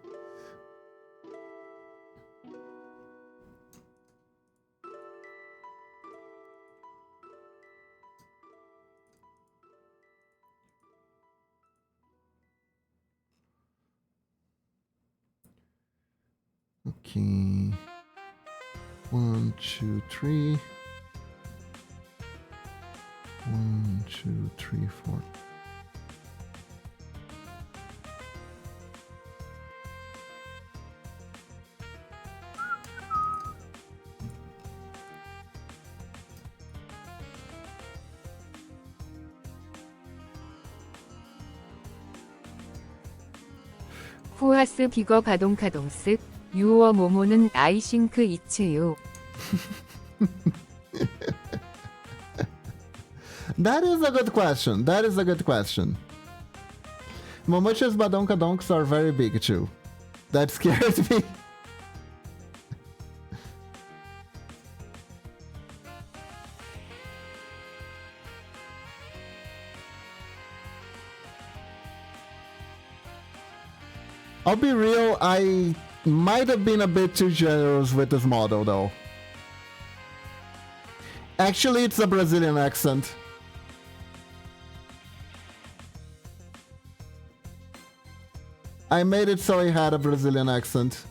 Okay. 1, 2, 3. 1, 2, 3, 4. 후하스 비거 바동카동스 유어 모모는 아이싱크 이츠유. That is a good question. That is a good question. Momochi's badonkadonks are very big too. That scared me. I'll be real, I might have been a bit too generous with this model though. Actually, it's a Brazilian accent. I made it so he had a Brazilian accent.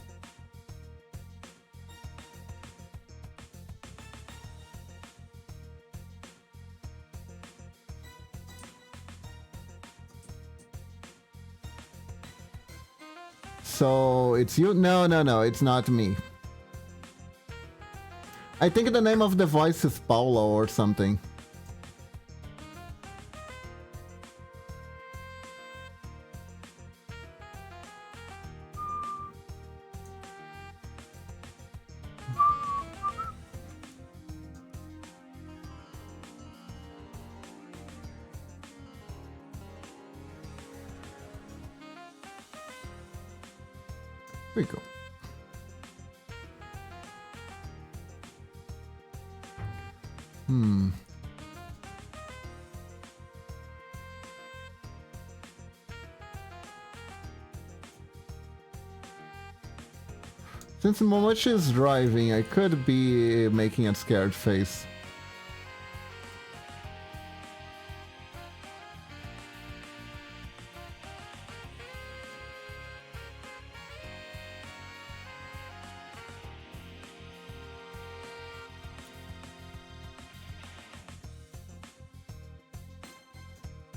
So it's you? No, it's not me. I think the name of the voice is Paulo or something. Here we go. Since Momochi is driving, I could be making a scared face.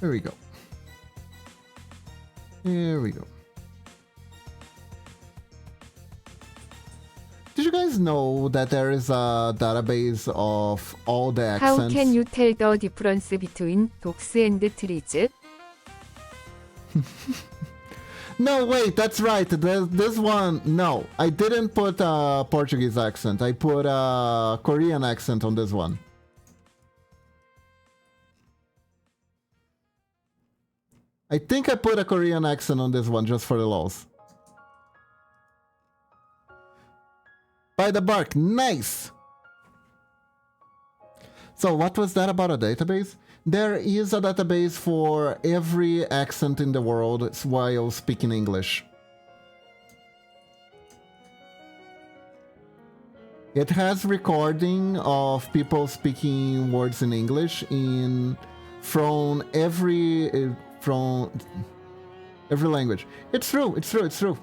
Here we go. Here we go. Did you guys know that there is a database of all the How accents? can you tell the difference between dogs and trees? No, wait, that's right. This one, no. I didn't put a Portuguese accent. I put a Korean accent on this one. I think I put a Korean accent on this one just for the lols. By the bark, nice! So what was that about a database? There is a database for every accent in the world while speaking English. It has recording of people speaking words in English from every language. It's true, it's true, it's true.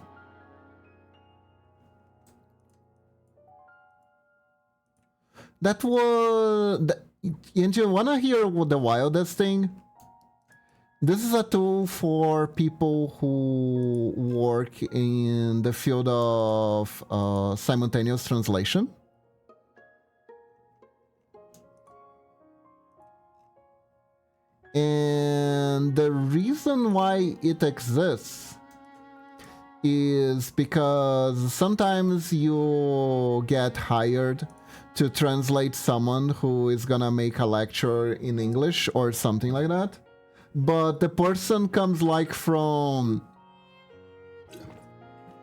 That was... And you wanna hear the wildest thing? This is a tool for people who work in the field of simultaneous translation. And the reason why it exists is because sometimes you get hired to translate someone who is gonna make a lecture in English or something like that. But the person comes like from,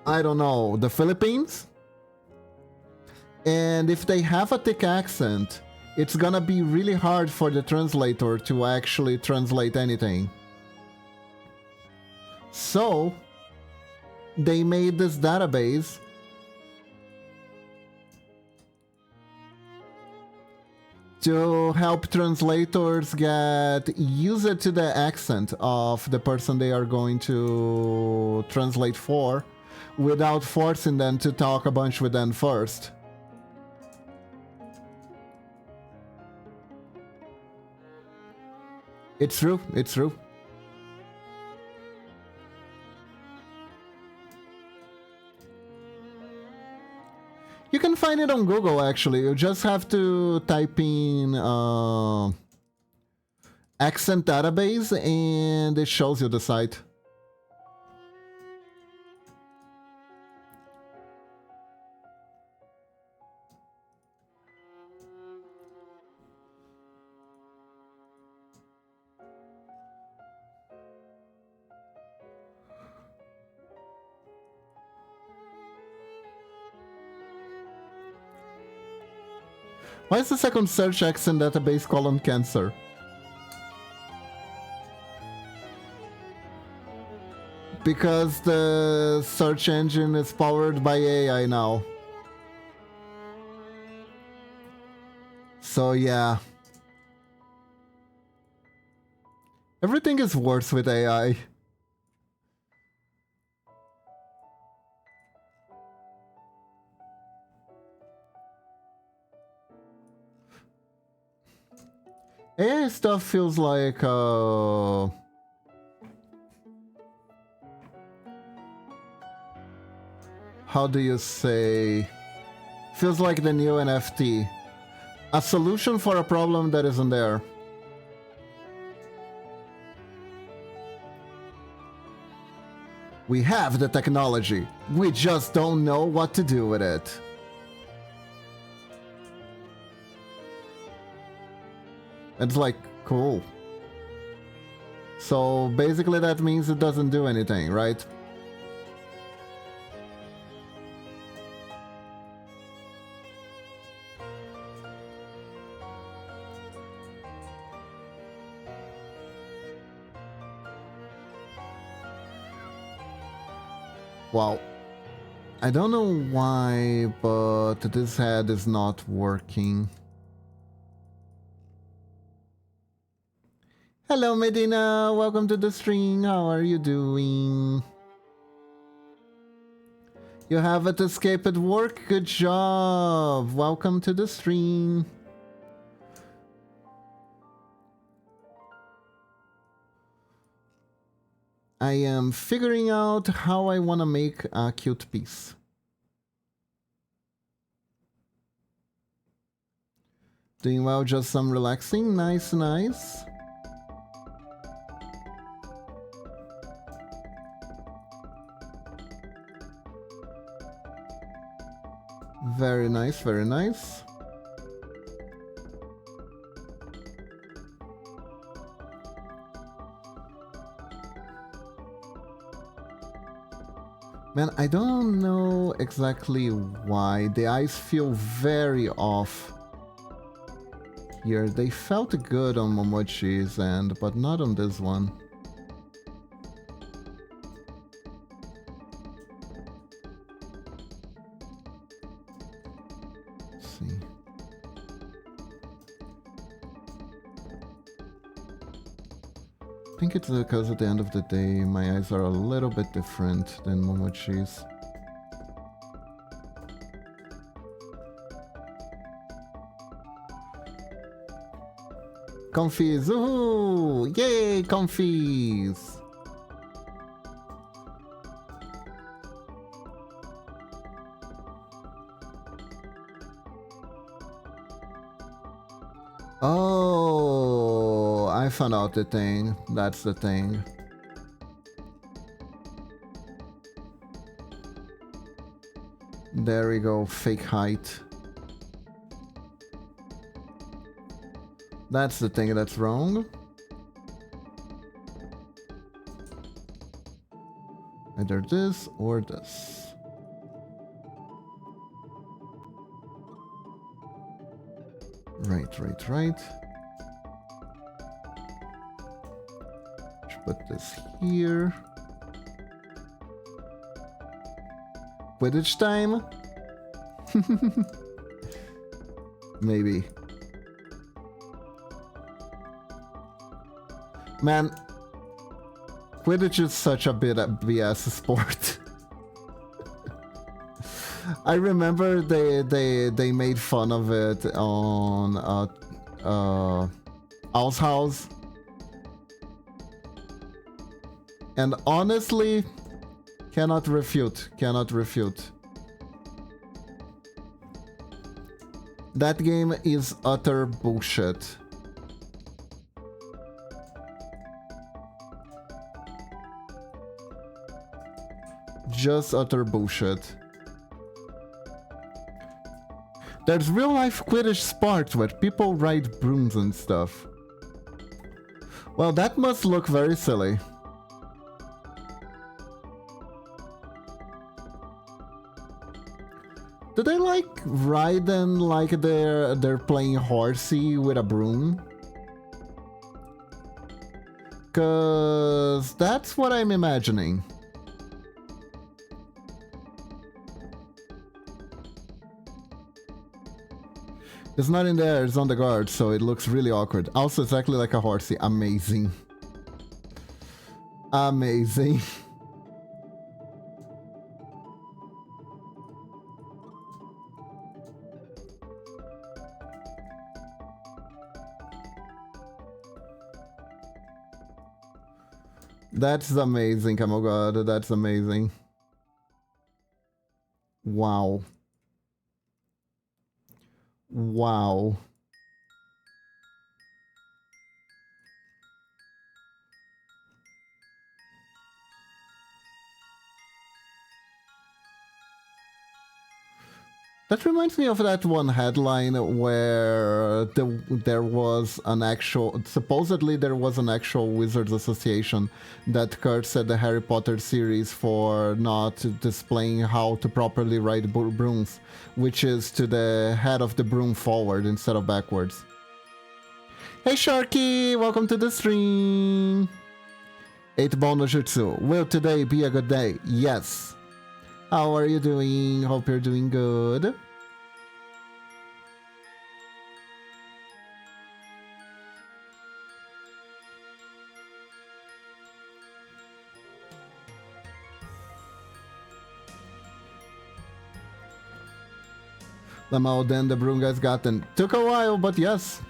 I don't know, the Philippines? And if they have a thick accent, it's gonna be really hard for the translator to actually translate anything. So, they made this database to help translators get used to the accent of the person they are going to translate for without forcing them to talk a bunch with them first. It's true, it's true. You can find it on Google, actually. You just have to type in accent database and it shows you the site. Why is the second search accent database colon cancer? Because the search engine is powered by AI now. So yeah. Everything is worse with AI. AI stuff feels like how do you say? Feels like the new NFT. A solution for a problem that isn't there. We have the technology. We just don't know what to do with it. It's like, cool. So basically that means it doesn't do anything, right? Wow. I don't know why, but this head is not working. Hello Medina, welcome to the stream. How are you doing? You haven't escaped at work? Good job. Welcome to the stream. I am figuring out how I want to make a cute piece. Doing well, just some relaxing. Nice, nice. Very nice, very nice. Man, I don't know exactly why. The eyes feel very off. Here, they felt good on Momochi's end, but not on this one. Let's see. I think it's because at the end of the day, my eyes are a little bit different than Momochi's. Comfies! Woohoo! Yay, comfies! Oh, I found out the thing. That's the thing. There we go, fake height. That's the thing that's wrong. Either this or this. Right. Should put this here. Quidditch time? Maybe. Man, Quidditch is such a bit of BS sport. I remember they made fun of it on Owl's House. And honestly, cannot refute. That game is utter bullshit. Just utter bullshit. There's real life Quidditch sports where people ride brooms and stuff. Well, that must look very silly. Do they like ride and like they're playing horsey with a broom? Cause that's what I'm imagining. It's not in there, it's on the guard, so it looks really awkward. Also, it's exactly like a horsey. Amazing. Amazing. That's amazing, oh god, that's amazing. Wow. Wow. That reminds me of that one headline where there was an actual, supposedly there was an actual Wizards Association that cursed at the Harry Potter series for not displaying how to properly ride brooms, which is to the head of the broom forward instead of backwards. Hey Sharky, welcome to the stream! 8-Ball no Jutsu, will today be a good day? Yes. How are you doing? Hope you're doing good. Somehow then the broom guys got them. Took a while, but yes.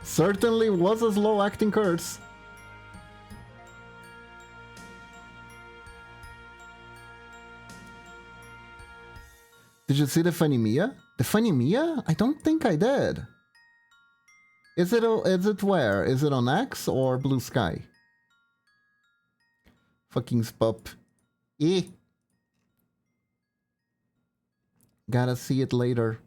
Certainly was a slow acting curse. Did you see the Funny Mia? The Funny Mia? I don't think I did. Is it where? Is it on X or Blue Sky? Fucking spup. Eh. Gotta see it later.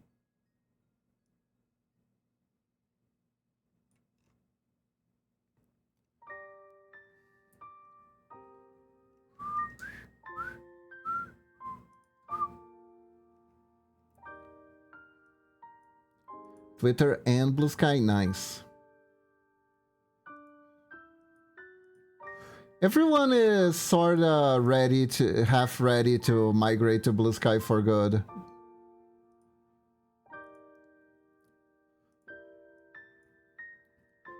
Twitter and Blue Sky, nice. Everyone is sorta half ready to migrate to Blue Sky for good.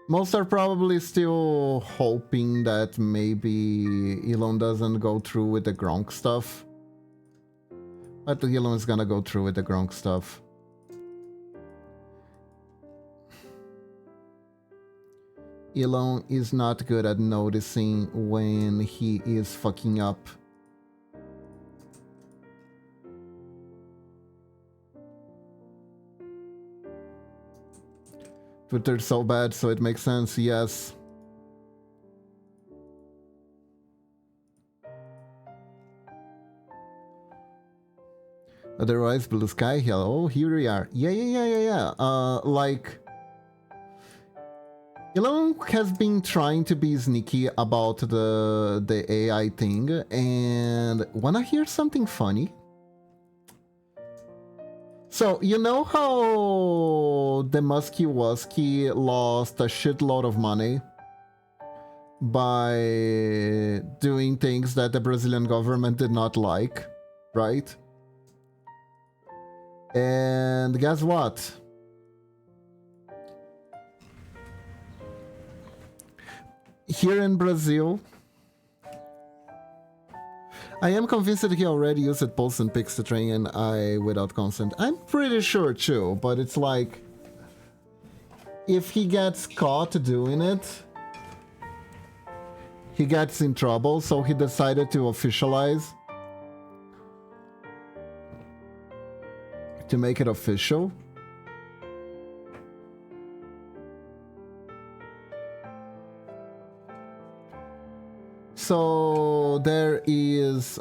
Most are probably still hoping that maybe Elon doesn't go through with the Gronk stuff. But Elon is gonna go through with the Gronk stuff. Elon is not good at noticing when he is fucking up. Twitter's so bad, so it makes sense, yes. Otherwise, Blue Sky, hello, here we are. Yeah. Like... Elon has been trying to be sneaky about the AI thing, and wanna hear something funny? So, you know how the Muskie Wuskie lost a shitload of money by doing things that the Brazilian government did not like, right? And guess what? Here in Brazil, I am convinced that he already used Pulse and Pix to train AI without consent. I'm pretty sure too, but it's like, if he gets caught doing it, he gets in trouble, so he decided to officialize. To make it official. So there is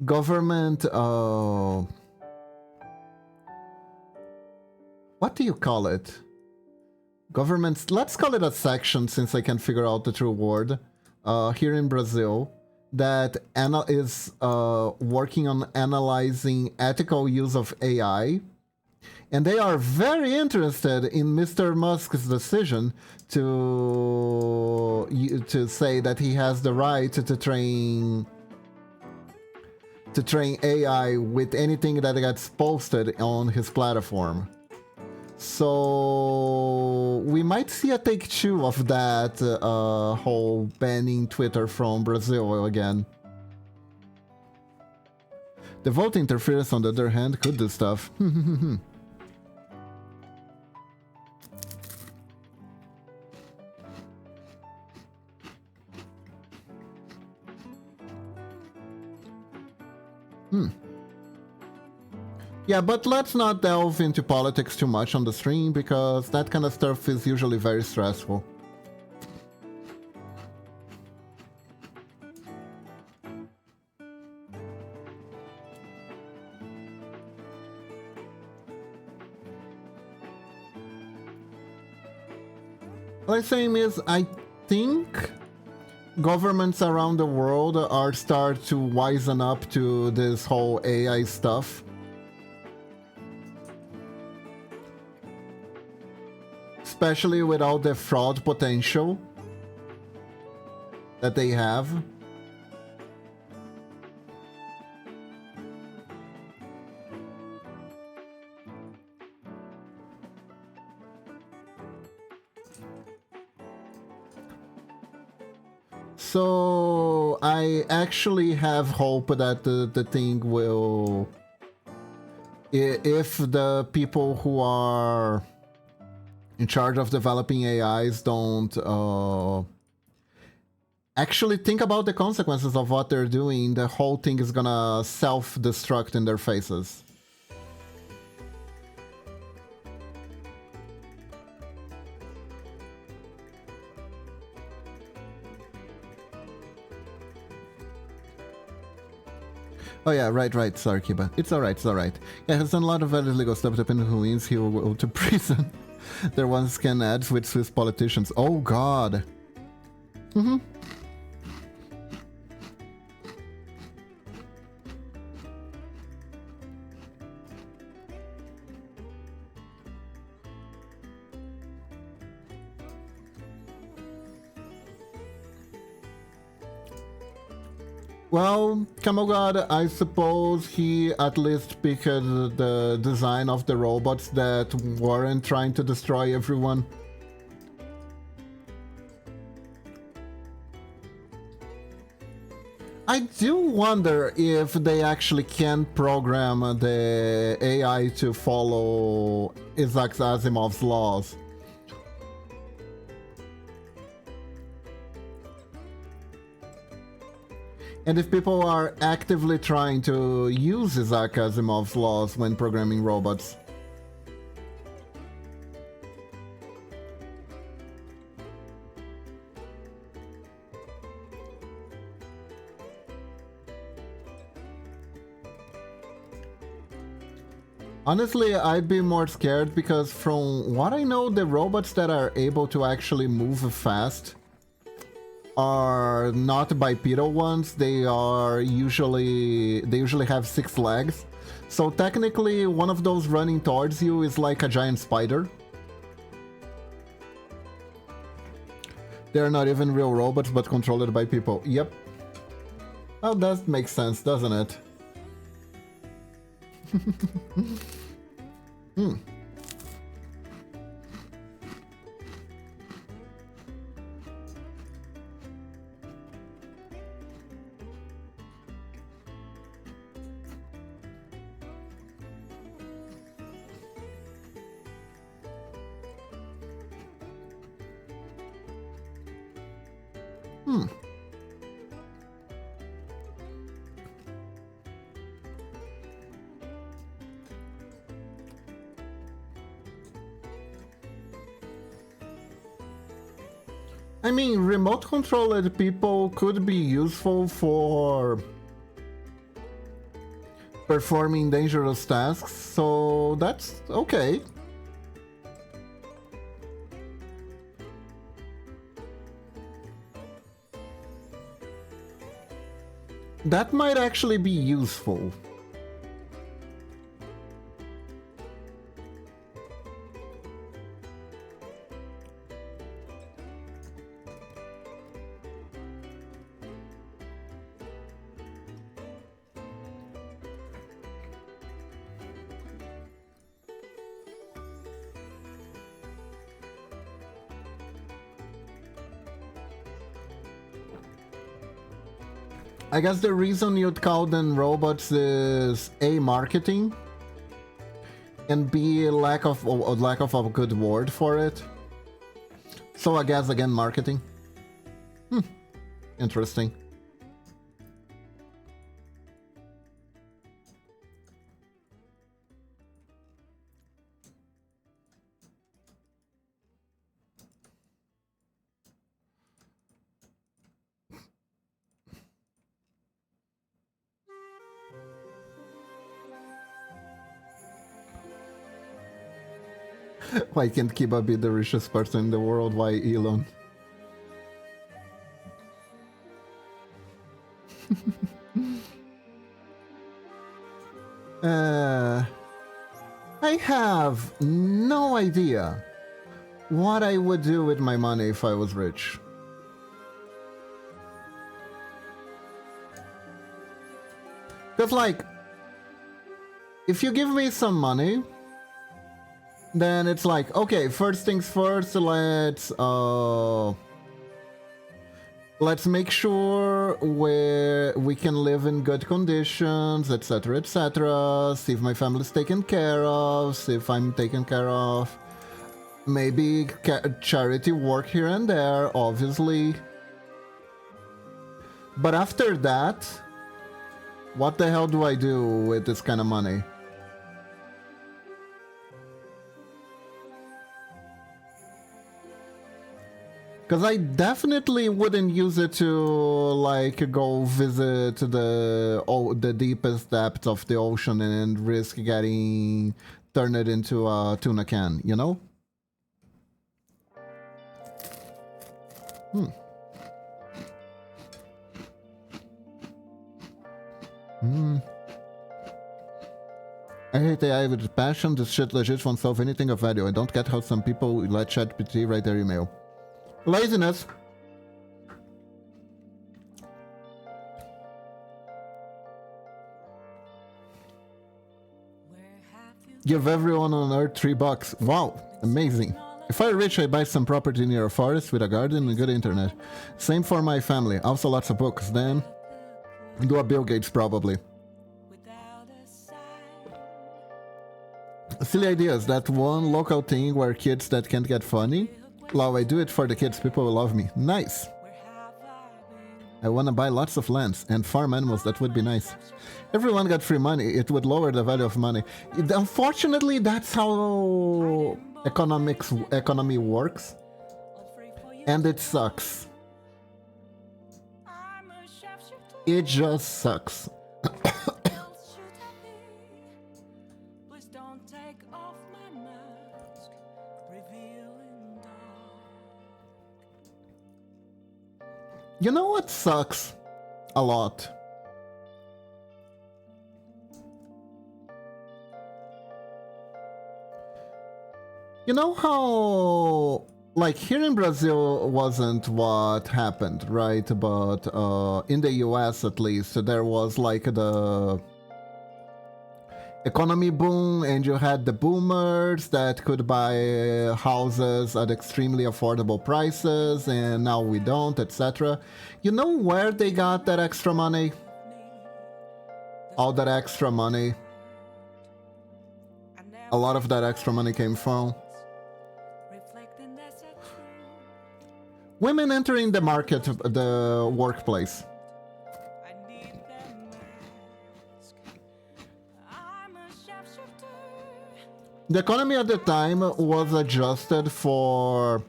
government what do you call it? Governments, let's call it a section since I can't figure out the true word here in Brazil that is working on analyzing ethical use of AI, and they are very interested in Mr. Musk's decision to say that he has the right to train AI with anything that gets posted on his platform. So we might see a take two of that whole banning Twitter from Brazil again. The vote interference, on the other hand, could do stuff. Yeah, but let's not delve into politics too much on the stream, because that kind of stuff is usually very stressful. What I'm saying is, I think governments around the world are starting to wisen up to this whole AI stuff. Especially with all the fraud potential that they have. So I actually have hope that the thing will, if the people who are in charge of developing AIs don't actually think about the consequences of what they're doing, the whole thing is gonna self-destruct in their faces. Oh yeah, right, sorry, Kiba. It's alright. Yeah, has done a lot of very legal stuff depending on who wins, he will go to prison. There once can ads with Swiss politicians. Oh god. Mm-hmm. Well, Camogod, I suppose he at least picked the design of the robots that weren't trying to destroy everyone. I do wonder if they actually can program the AI to follow Isaac Asimov's laws. And if people are actively trying to use Isaac Asimov's laws when programming robots. Honestly, I'd be more scared because from what I know, the robots that are able to actually move fast are not bipedal ones. They usually have 6 legs. So technically one of those running towards you is like a giant spider. They're not even real robots but controlled by people. Yep. Oh, that makes sense, doesn't it? Hmm. I mean, remote controlled people could be useful for performing dangerous tasks, so that's okay. That might actually be useful. I guess the reason you'd call them robots is A, marketing, and B, lack of a good word for it. So I guess again marketing. Interesting. Why can't Kiba be the richest person in the world? Why Elon? I have no idea what I would do with my money if I was rich. Because, like, if you give me some money, then it's like, okay, first things first, Let's make sure where we can live in good conditions, etc., etc. See if my family's taken care of, see if I'm taken care of. Maybe charity work here and there, obviously. But after that, what the hell do I do with this kind of money? Because I definitely wouldn't use it to, like, go visit the deepest depths of the ocean and risk getting turned into a tuna can, you know? I hate AI with passion. This shit legit won't solve anything of value. I don't get how some people let ChatGPT write their email. Laziness. Give everyone on Earth $3. Wow, amazing. If I rich, I buy some property near a forest with a garden and good internet. Same for my family. Also lots of books. Then do a Bill Gates probably. Silly ideas. That one local thing where kids that can't get funny. Lol, I do it for the kids. People will love me. Nice. I wanna buy lots of lands and farm animals. That would be nice. Everyone got free money. It would lower the value of money. Unfortunately, that's how economy works. And it sucks. It just sucks. You know what sucks a lot? You know how, like, here in Brazil wasn't what happened, right? But in the US at least, there was like the economy boom, and you had the boomers that could buy houses at extremely affordable prices, and now we don't, etc. You know where they got that extra money? All that extra money. A lot of that extra money came from women entering the market, the workplace. The economy at the time was adjusted for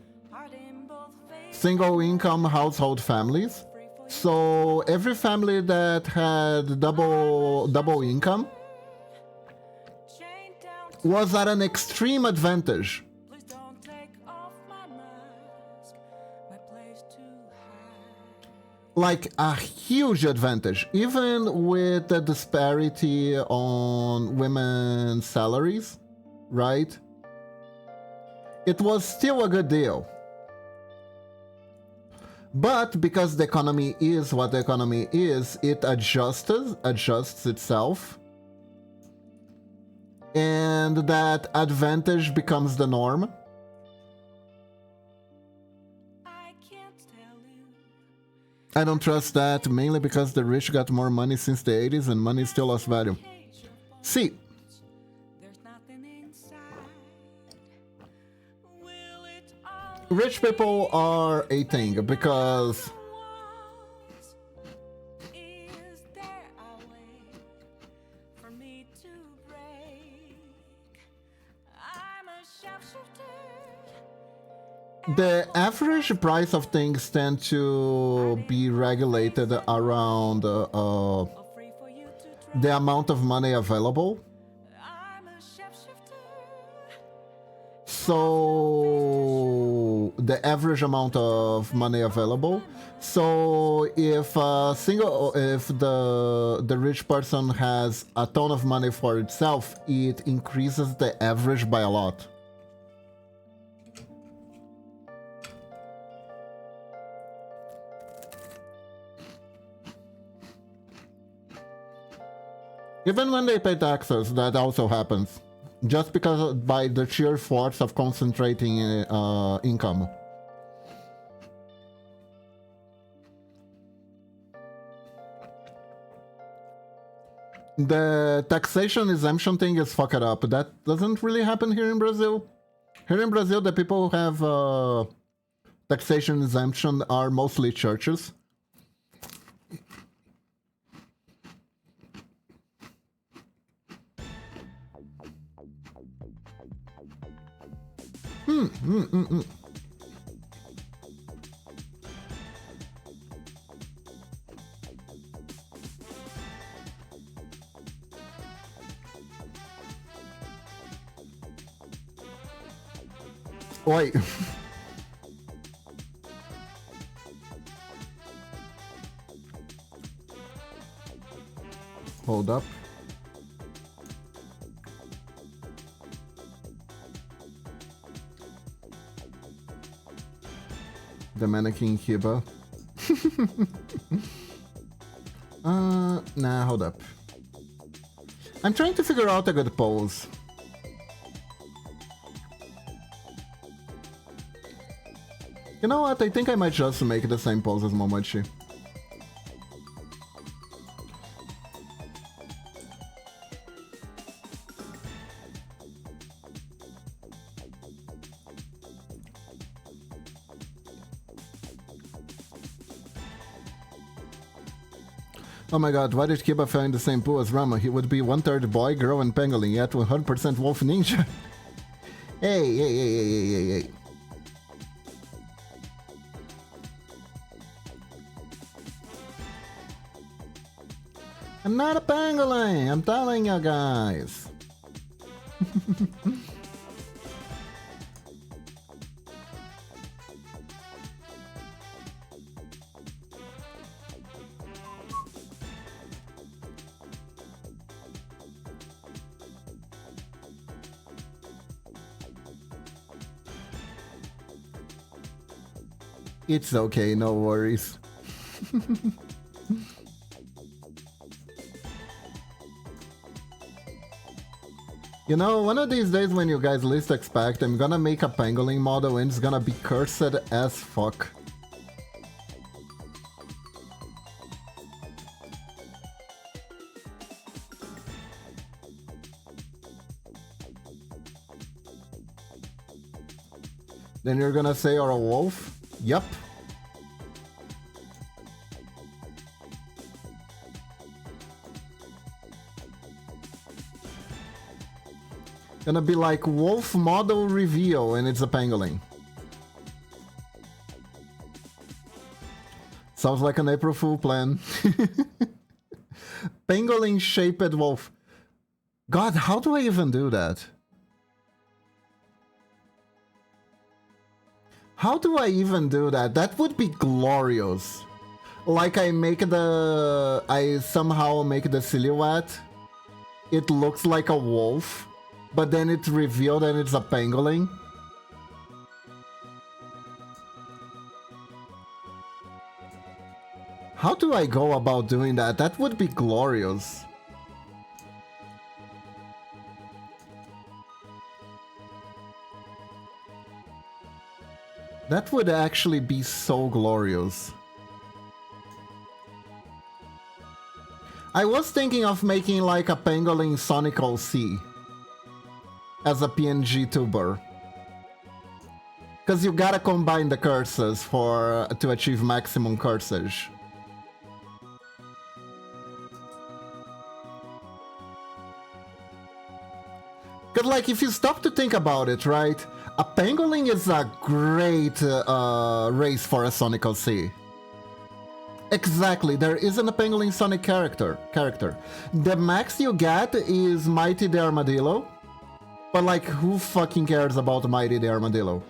single income household families. So every family that had double income was at an extreme advantage. Like a huge advantage, even with the disparity on women's salaries, right? It was still a good deal. But because the economy is what the economy is, it adjusts itself. And that advantage becomes the norm. I don't trust that, mainly because the rich got more money since the 80s and money still lost value. See, rich people are a thing because the average price of things tend to be regulated around the amount of money available. So the average amount of money available. So if the rich person has a ton of money for itself, it increases the average by a lot. Even when they pay taxes, that also happens. Just because by the sheer force of concentrating income. The taxation exemption thing is fucked up. That doesn't really happen here in Brazil. Here in Brazil, the people who have taxation exemption are mostly churches. Oi. Hold up. The mannequin Hiba. Nah, hold up. I'm trying to figure out a good pose. You know what? I think I might just make the same pose as Momochi. Oh my god, why did Kiba fell in the same pool as Rama? He would be 1/3 boy, girl, and pangolin, yet 100% wolf ninja. Hey. I'm not a pangolin, I'm telling you guys. It's okay, no worries. You know, one of these days when you guys least expect, I'm gonna make a pangolin model and it's gonna be cursed as fuck. Then you're gonna say you're a wolf? Yup. Gonna be like wolf model reveal and it's a pangolin. Sounds like an April Fool plan. Pangolin shaped wolf. God, how do I even do that? How do I even do that? That would be glorious. Like I somehow make the silhouette. It looks like a wolf, but then it's revealed and it's a pangolin. How do I go about doing that? That would be glorious. That would actually be so glorious. I was thinking of making like a pangolin Sonical C as a PNG tuber. Cause you gotta combine the curses to achieve maximum cursage. Cause like if you stop to think about it, right? A pangolin is a great race for a Sonical C. Exactly, there isn't a pangolin Sonic character. The max you get is Mighty the Armadillo. But like, who fucking cares about Mighty the Armadillo?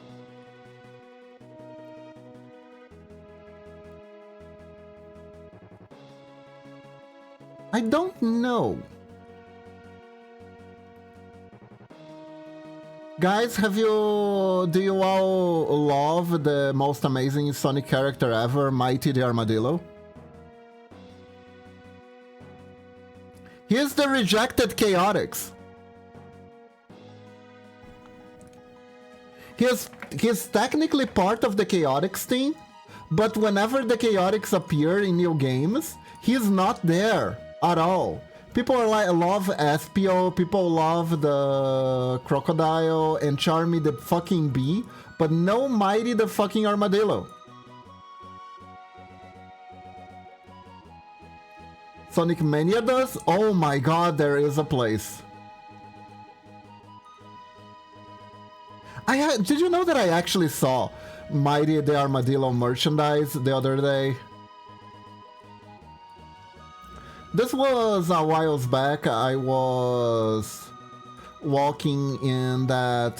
I don't know. Guys, do you all love the most amazing Sonic character ever, Mighty the Armadillo? He's the rejected Chaotix. He's technically part of the Chaotix team, but whenever the Chaotix appear in new games, he's not there at all. People are like love Espio, people love the crocodile and Charmy the fucking bee, but no Mighty the fucking armadillo. Sonic Mania does? Oh my god, there is a place. Did you know that I actually saw Mighty the Armadillo merchandise the other day? This was a while back. I was walking in that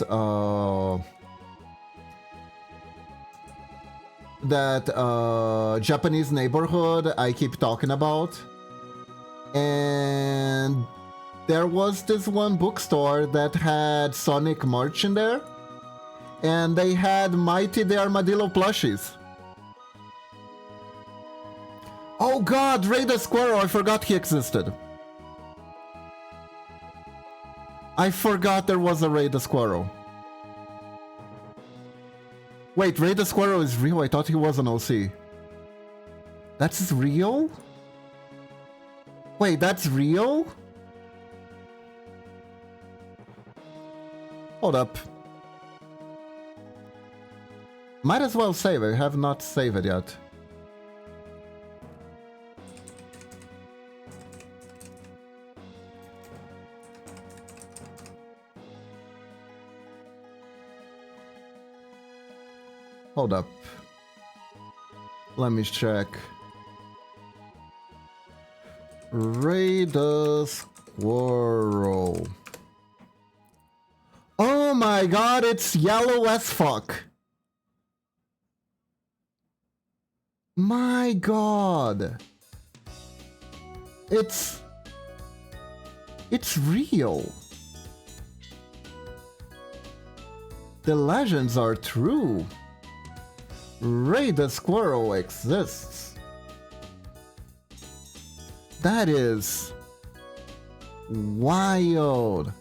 Japanese neighborhood I keep talking about, and there was this one bookstore that had Sonic merch in there, and they had Mighty the Armadillo plushies. Oh god, Ray the Squirrel, I forgot he existed. I forgot there was a Ray the Squirrel. Wait, Ray the Squirrel is real? I thought he was an OC. That's real? Wait, that's real? Hold up. Might as well save it. I have not saved it yet. Hold up. Let me check. Ray the Squirrel. Oh my god, it's yellow as fuck. My god. It's real. The legends are true. Ray the Squirrel exists. That is wild.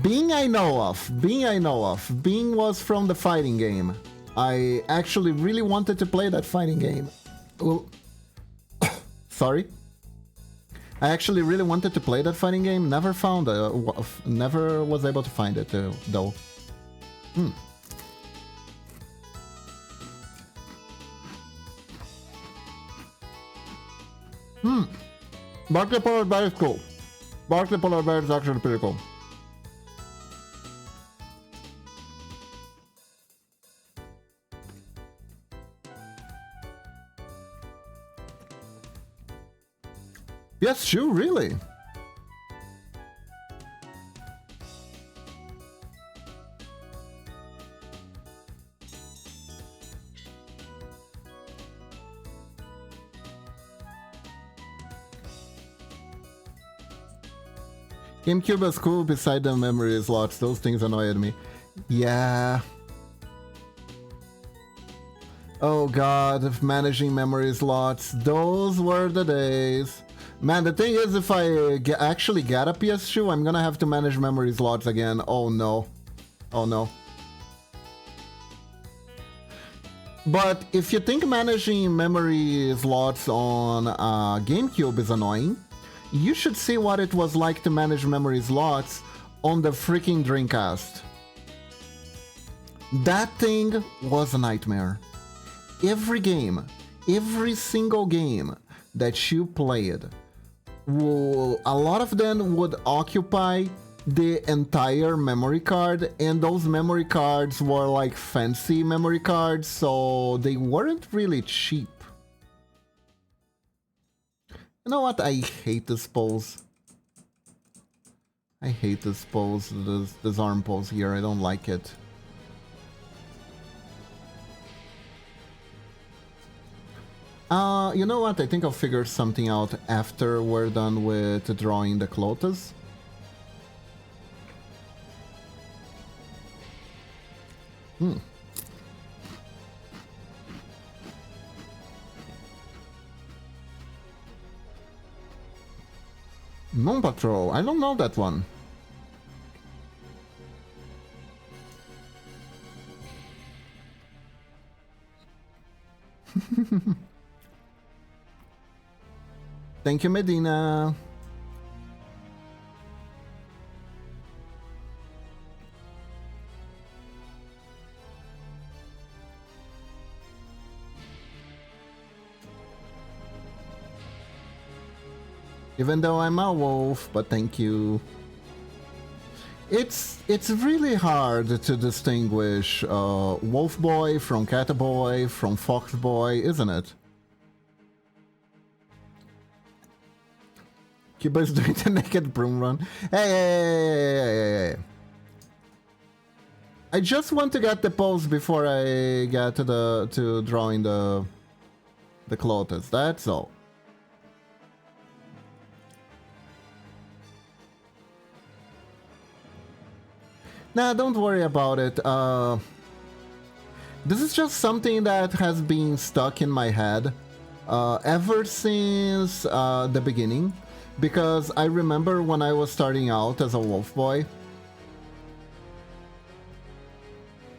Bing I know of. Bing was from the fighting game. I actually really wanted to play that fighting game. Well, sorry. I actually really wanted to play that fighting game. Never found it. Never was able to find it though. Bark the Polar Bear is cool. Bark the Polar Bear is actually pretty cool. Yes, Shu, really? GameCube was cool beside the memory slots. Those things annoyed me. Yeah. Oh god, of managing memory slots. Those were the days. Man, the thing is, if I actually get a PS2, I'm gonna have to manage memory slots again. Oh no. Oh no. But if you think managing memory slots on GameCube is annoying, you should see what it was like to manage memory slots on the freaking Dreamcast. That thing was a nightmare. Every game, every single game that you played, a lot of them would occupy the entire memory card, and those memory cards were like fancy memory cards, so they weren't really cheap. You know what? I hate this pose. I hate this pose, this arm pose here. I don't like it. You know what? I think I'll figure something out after we're done with drawing the Clotus. Moon Patrol. I don't know that one. Thank you, Medina. Even though I'm a wolf, but thank you. It's really hard to distinguish wolf boy from cat boy from fox boy, isn't it? Cuba's doing the naked broom run. Hey. I just want to get the pose before I get to drawing the clothes. That's all. Nah, don't worry about it. This is just something that has been stuck in my head ever since the beginning. Because I remember when I was starting out as a wolf boy,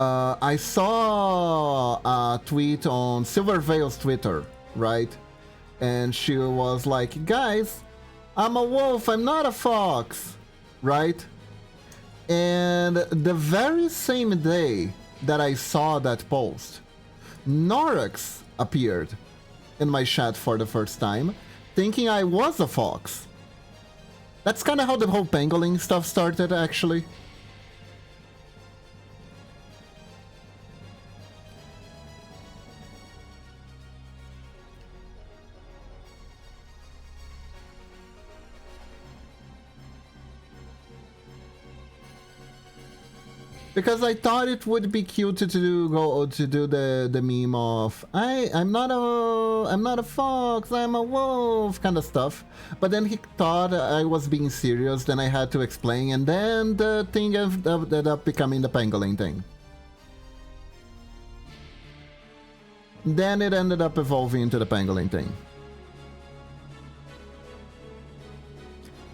I saw a tweet on Silverveil's Twitter, right? And she was like, guys, I'm a wolf, I'm not a fox, right? And the very same day that I saw that post, Norax appeared in my chat for the first time, thinking I was a fox. That's kind of how the whole pangolin stuff started, actually. Because I thought it would be cute to do the meme of I'm not a fox, I'm a wolf kind of stuff. But then he thought I was being serious, then I had to explain, and then the thing ended up becoming the pangolin thing. Then it ended up evolving into the pangolin thing.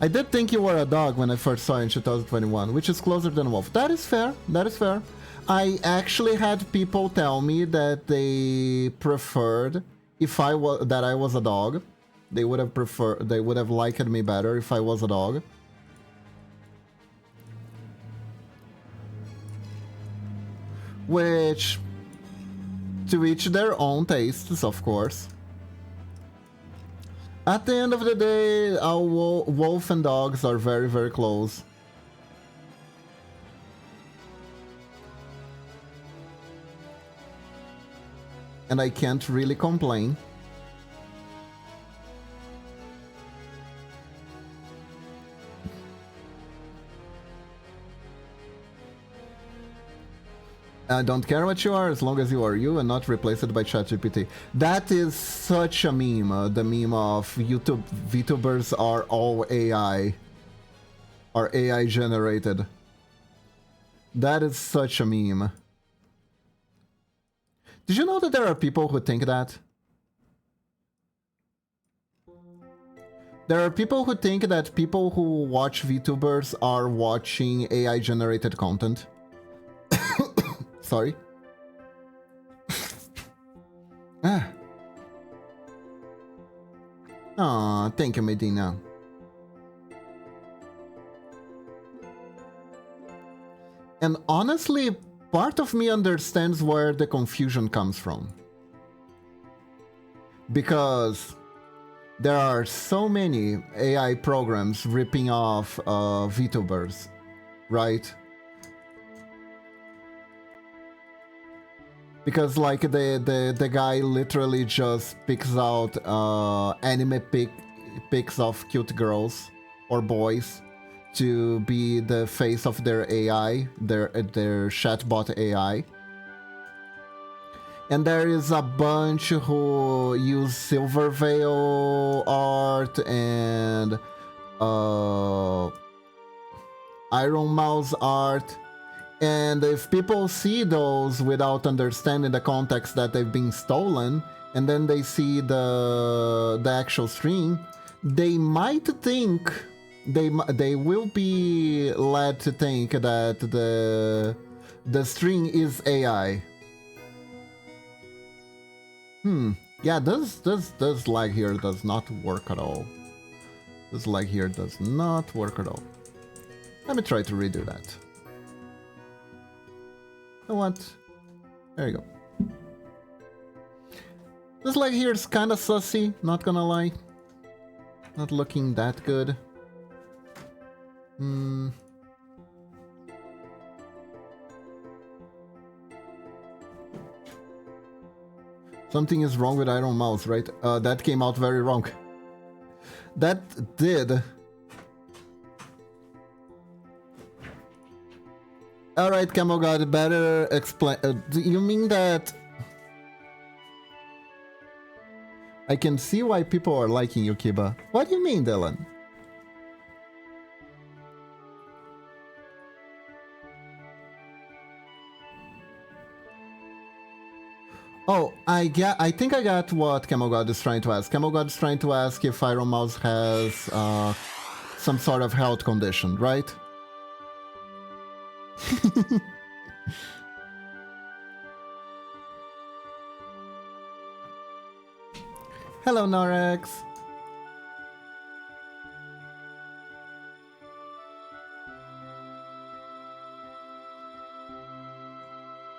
I did think you were a dog when I first saw you in 2021, which is closer than a wolf. That is fair. That is fair. I actually had people tell me that they preferred if I was a dog. They would have liked me better if I was a dog. Which, to each their own tastes, of course. At the end of the day, our wolf and dogs are very, very close. And I can't really complain. I don't care what you are, as long as you are you and not replaced by ChatGPT. That is such a meme, the meme of YouTube VTubers are all AI. Are AI generated. That is such a meme. Did you know that there are people who think that? There are people who think that people who watch VTubers are watching AI generated content. Sorry. Aw, thank you, Medina. And honestly, part of me understands where the confusion comes from. Because there are so many AI programs ripping off VTubers, right? Because like the guy literally just picks out anime pics of cute girls or boys to be the face of their AI, their chatbot AI. And there is a bunch who use Silverveil art and Iron Mouse art. And if people see those without understanding the context that they've been stolen, and then they see the actual string, they might think, they will be led to think that the string is AI. Yeah, this lag here does not work at all. This lag here does not work at all. Let me try to redo that. You know what? There you go. This leg here is kind of sussy, not gonna lie. Not looking that good. Hmm. Something is wrong with Iron Mouse, right? That came out very wrong. That did. Alright, Camel God, better explain. Do you mean that... I can see why people are liking you, Kiba. What do you mean, Dylan? Oh, I think I got what Camel God is trying to ask. Camel God is trying to ask if Iron Mouse has some sort of health condition, right? Hello, Norex.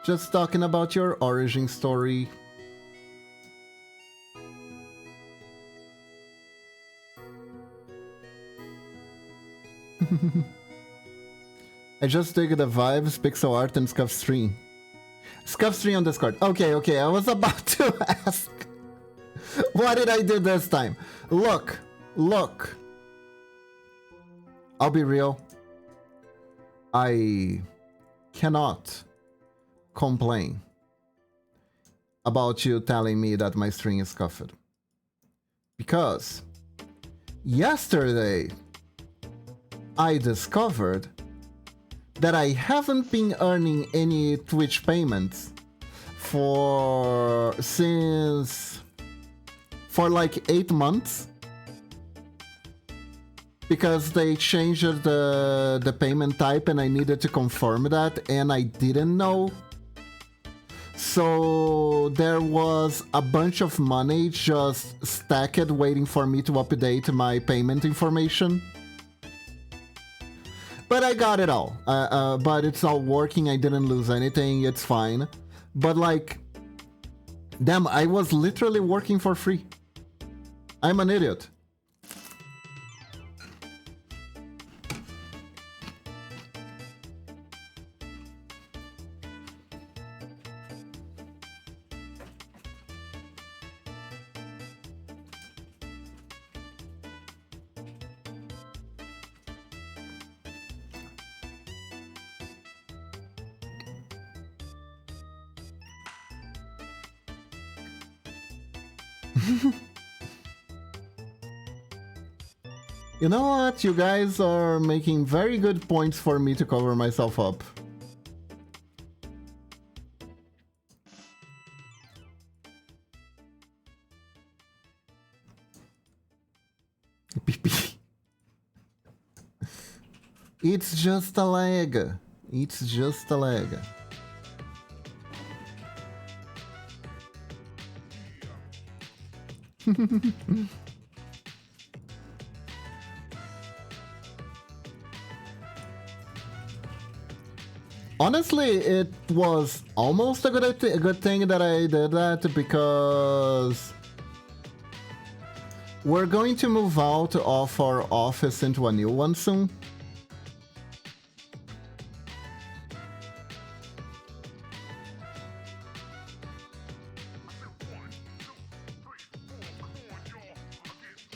Just talking about your origin story. I just dig the vibes, pixel art, and Scuff stream. Scuff stream on Discord. Okay, I was about to ask. What did I do this time? Look. I'll be real. I cannot complain about you telling me that my string is scuffed. Because yesterday I discovered that I haven't been earning any Twitch payments for like 8 months, because they changed the payment type and I needed to confirm that, and I didn't know. So there was a bunch of money just stacked waiting for me to update my payment information. But I got it all. But it's all working. I didn't lose anything. It's fine. But like, damn, I was literally working for free. I'm an idiot. You know what? You guys are making very good points for me to cover myself up. It's just a leg. It's just a leg. Honestly, it was almost a good thing that I did that, because we're going to move out of our office into a new one soon.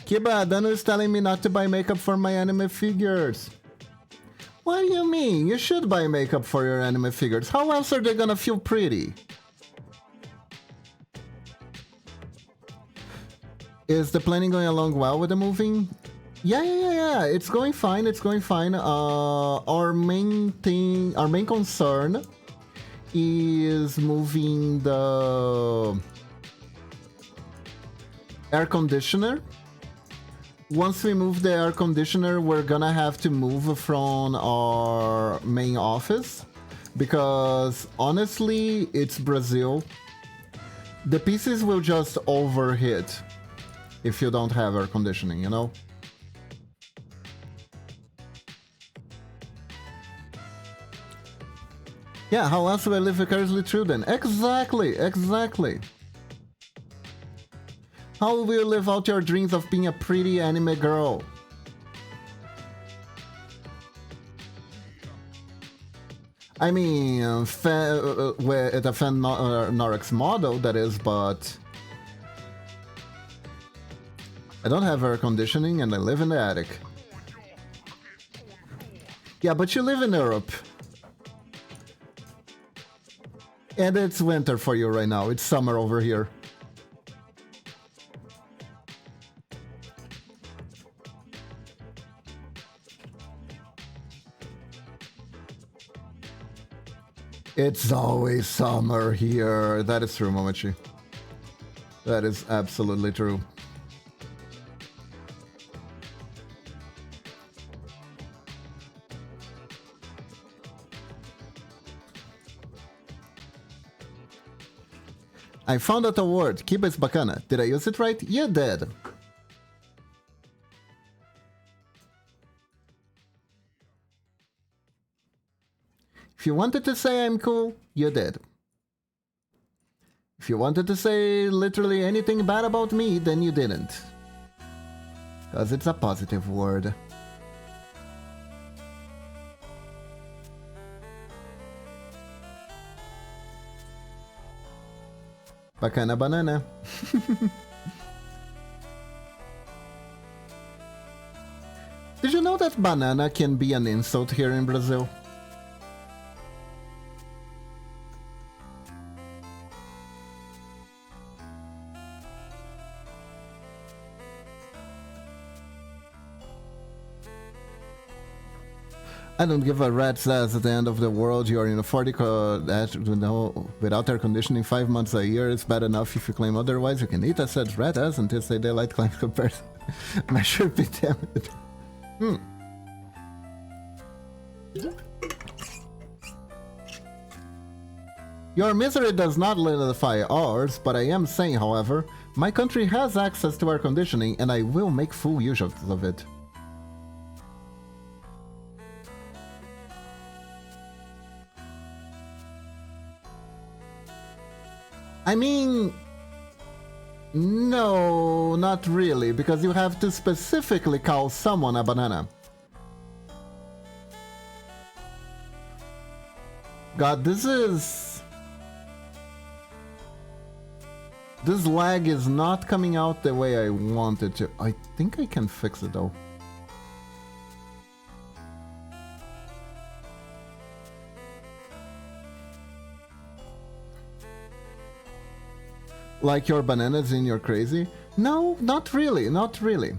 Kiba, Danu is telling me not to buy makeup for my anime figures. What do you mean? You should buy makeup for your anime figures. How else are they gonna feel pretty? Is the planning going along well with the moving? Yeah. It's going fine. It's going fine. Our main concern is moving the air conditioner. Once we move the air conditioner, we're gonna have to move from our main office, because honestly, it's Brazil. The pieces will just overheat if you don't have air conditioning, you know? Yeah, how else will I live vicariously through then? Exactly. How will you live out your dreams of being a pretty anime girl? I mean, with a fan Norex model, that is, but I don't have air conditioning and I live in the attic. Yeah, but you live in Europe. And it's winter for you right now. It's summer over here. It's always summer here. That is true, Momochi. That is absolutely true. I found out a word. Kiba is bacana. Did I use it right? You did. If you wanted to say I'm cool, you did. If you wanted to say literally anything bad about me, then you didn't. Because it's a positive word. Bacana banana. Did you know that banana can be an insult here in Brazil? I don't give a rat's ass at the end of the world. You're in a 40 without air conditioning 5 months a year. It's bad enough if you claim otherwise. You can eat a said rat ass until say daylight claims compared. Measure be damn it. Your misery does not solidify ours, but I am saying, however, my country has access to air conditioning and I will make full use of it. I mean, no, not really, because you have to specifically call someone a banana. God, this lag is not coming out the way I want it to. I think I can fix it though. Like your bananas and you're crazy? No, not really, not really.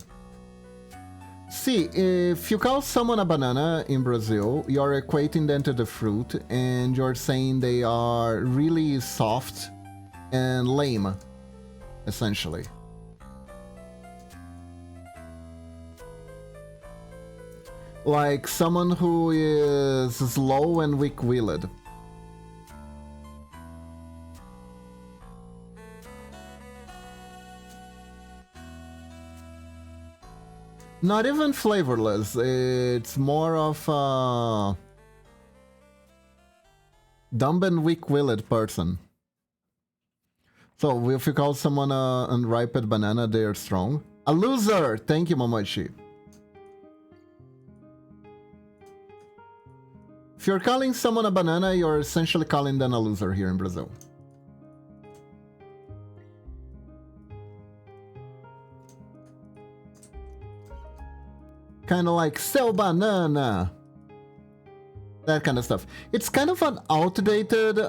See, if you call someone a banana in Brazil, you're equating them to the fruit and you're saying they are really soft and lame, essentially. Like someone who is slow and weak-willed. Not even flavorless, it's more of a dumb and weak-willed person. So if you call someone an unripe banana, they are strong. A loser! Thank you, Momochi. If you're calling someone a banana, you're essentially calling them a loser here in Brazil. Kind of like sell banana, that kind of stuff. It's kind of an outdated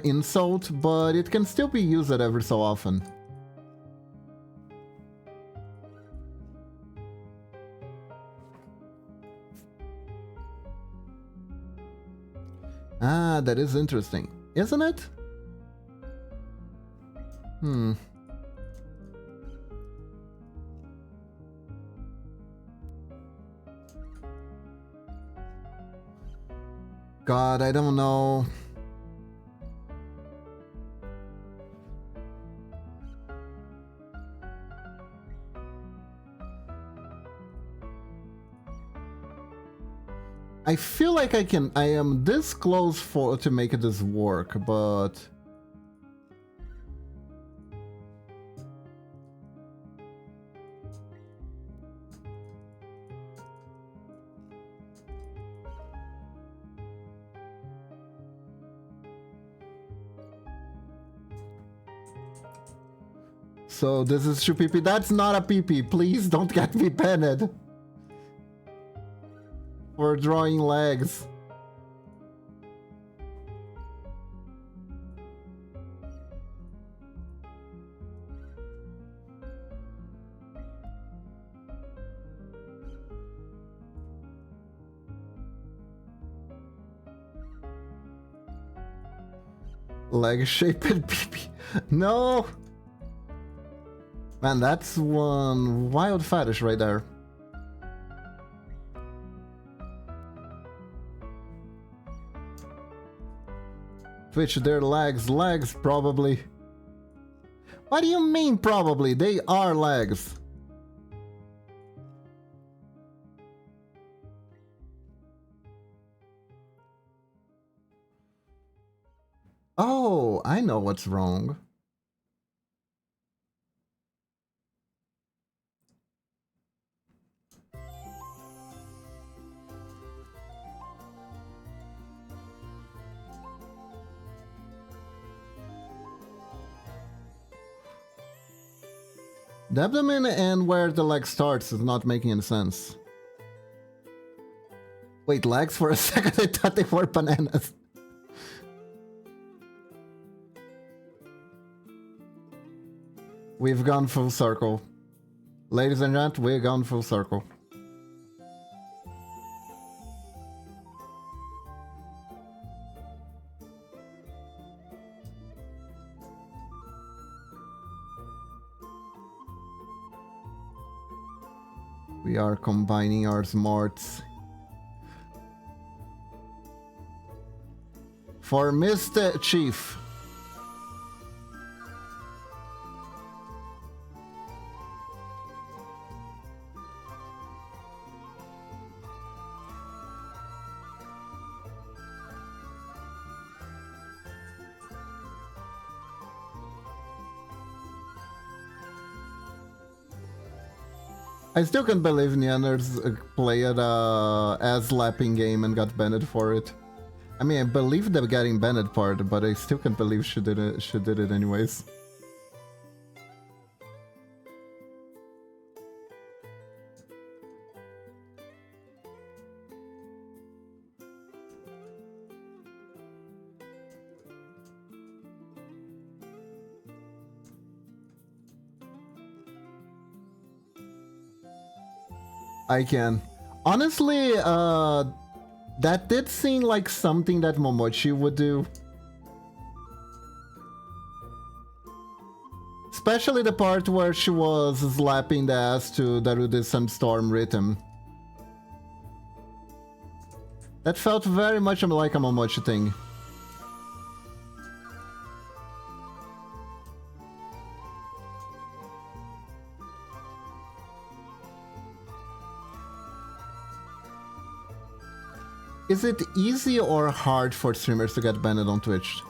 insult, but it can still be used every so often. Ah, that is interesting, isn't it? God, I don't know. I feel like I am this close to make this work, but... So this is Shupipi. That's not a PP. Please don't get me banned for drawing legs. Leg-shaped PP. No! Man, that's one wild fetish right there. Twitch, their legs, probably. What do you mean, probably? They are legs. Oh, I know what's wrong. The abdomen and where the leg starts is not making any sense. Wait, legs for a second? I thought they were bananas. We've gone full circle. Ladies and gentlemen, we've gone full circle. We are combining our smarts. For Mr. Chief. I still can't believe Neanders played a ass-slapping game and got banned for it. I mean, I believe the getting banned part, but I still can't believe she did it anyways. I can. Honestly, that did seem like something that Momochi would do. Especially the part where she was slapping the ass to Darude Sandstorm rhythm. That felt very much like a Momochi thing. Is it easy or hard for streamers to get banned on Twitch?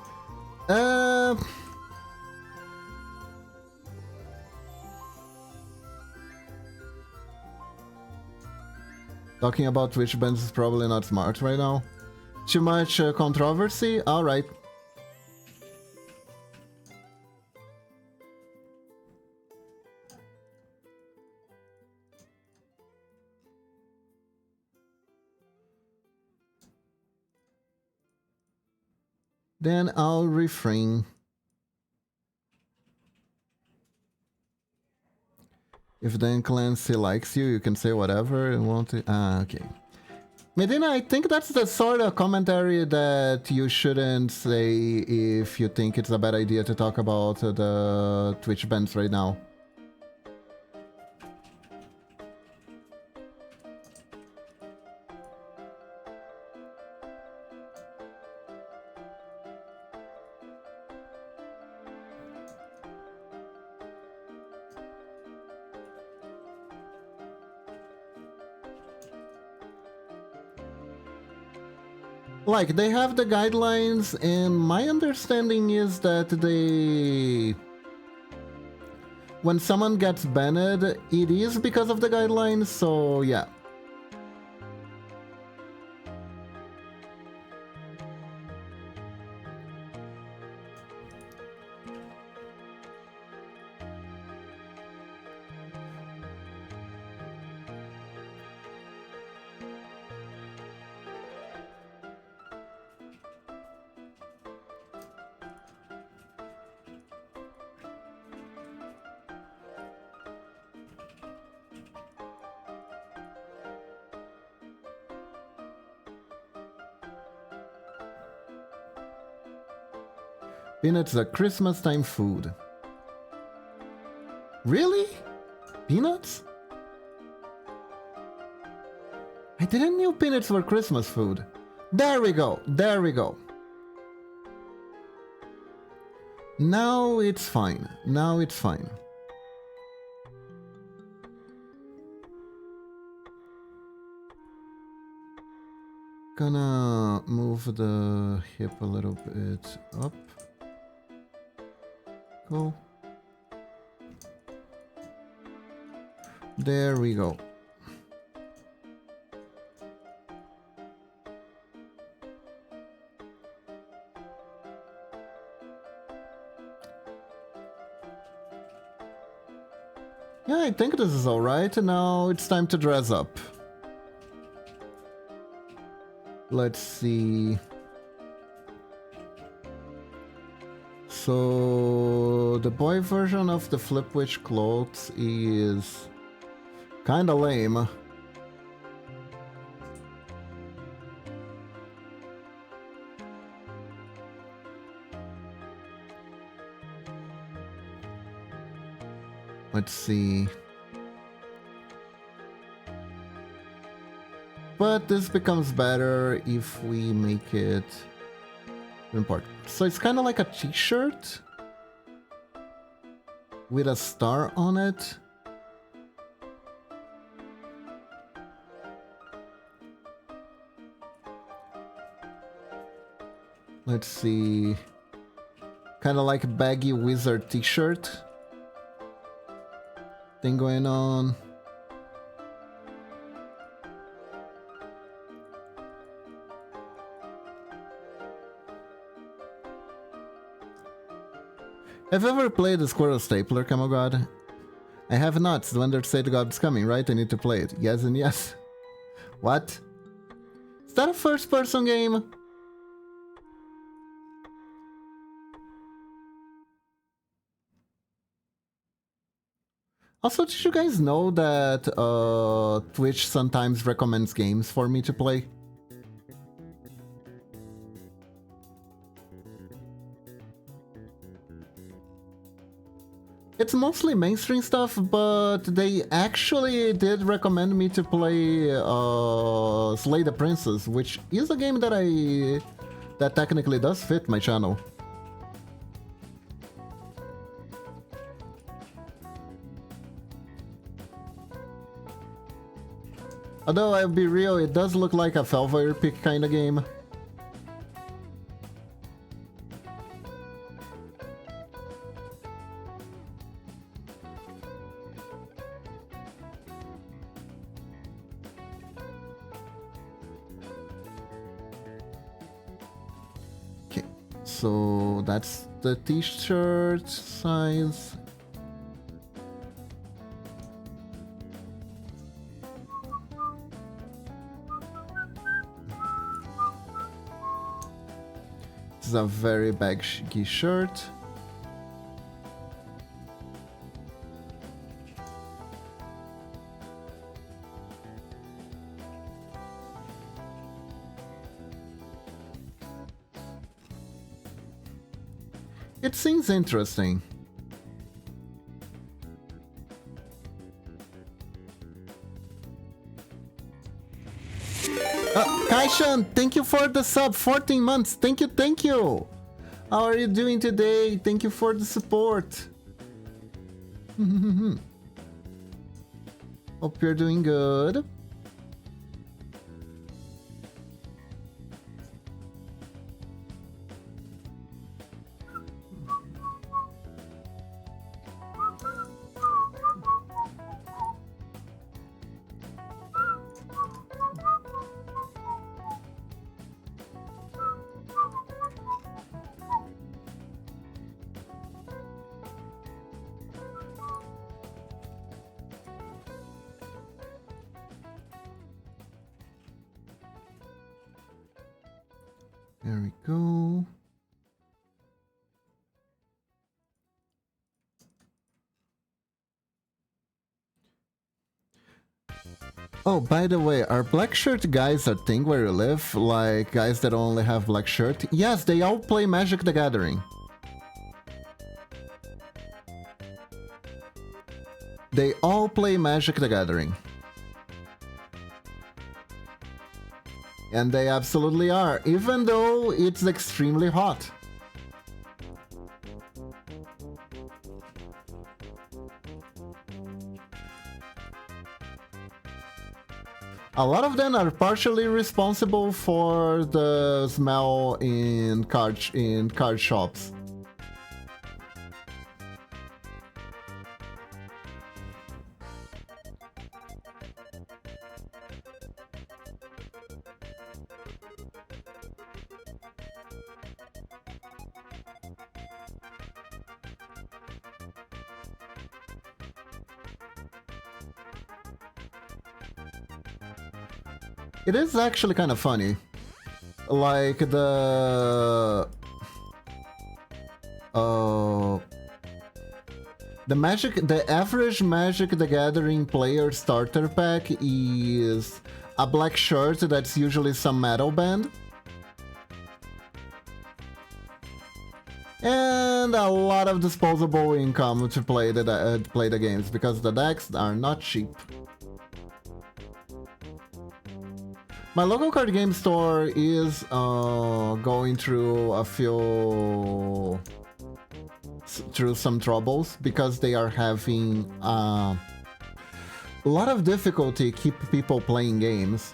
Talking about Twitch bans is probably not smart right now. Too much controversy? Alright. Then I'll refrain. If Dan Clancy likes you, you can say whatever and want to. Ah, okay. Medina, I think that's the sort of commentary that you shouldn't say if you think it's a bad idea to talk about the Twitch bans right now. Like, they have the guidelines, and my understanding is that when someone gets banned, it is because of the guidelines, so yeah. Peanuts are Christmas time food. Really? Peanuts? I didn't know peanuts were Christmas food. There we go. There we go. Now it's fine. Now it's fine. Gonna move the hip a little bit up. Cool. There we go. Yeah, I think this is alright. Now it's time to dress up. Let's see. So the boy version of the Flipwitch clothes is kinda lame. Let's see. But this becomes better if we make it important. So it's kind of like a t-shirt with a star on it. Let's see. Kind of like a baggy wizard t-shirt thing going on. Have you ever played the Squirrel Stapler, Camo God? I have not. The Wonder State God is coming, right? I need to play it. Yes and yes. What? Is that a first-person game? Also, did you guys know that Twitch sometimes recommends games for me to play? It's mostly mainstream stuff, but they actually did recommend me to play Slay the Princess, which is a game that technically does fit my channel. Although I'll be real, it does look like a Felvoir pick kind of game. Okay, so that's the t-shirt size. This is a very baggy shirt. It seems interesting. Kaishan, thank you for the sub, 14 months. Thank you, thank you. How are you doing today? Thank you for the support. Hope you're doing good. There we go. Oh, by the way, are black shirt guys a thing where you live? Like guys that only have black shirt? Yes, they all play Magic the Gathering. They all play Magic the Gathering. And they absolutely are, even though it's extremely hot. A lot of them are partially responsible for the smell in card shops. It is actually kind of funny. Like the average Magic the Gathering player starter pack is a black shirt that's usually some metal band. And a lot of disposable income to play the games, because the decks are not cheap. My local card game store is going through some troubles because they are having a lot of difficulty keep people playing games.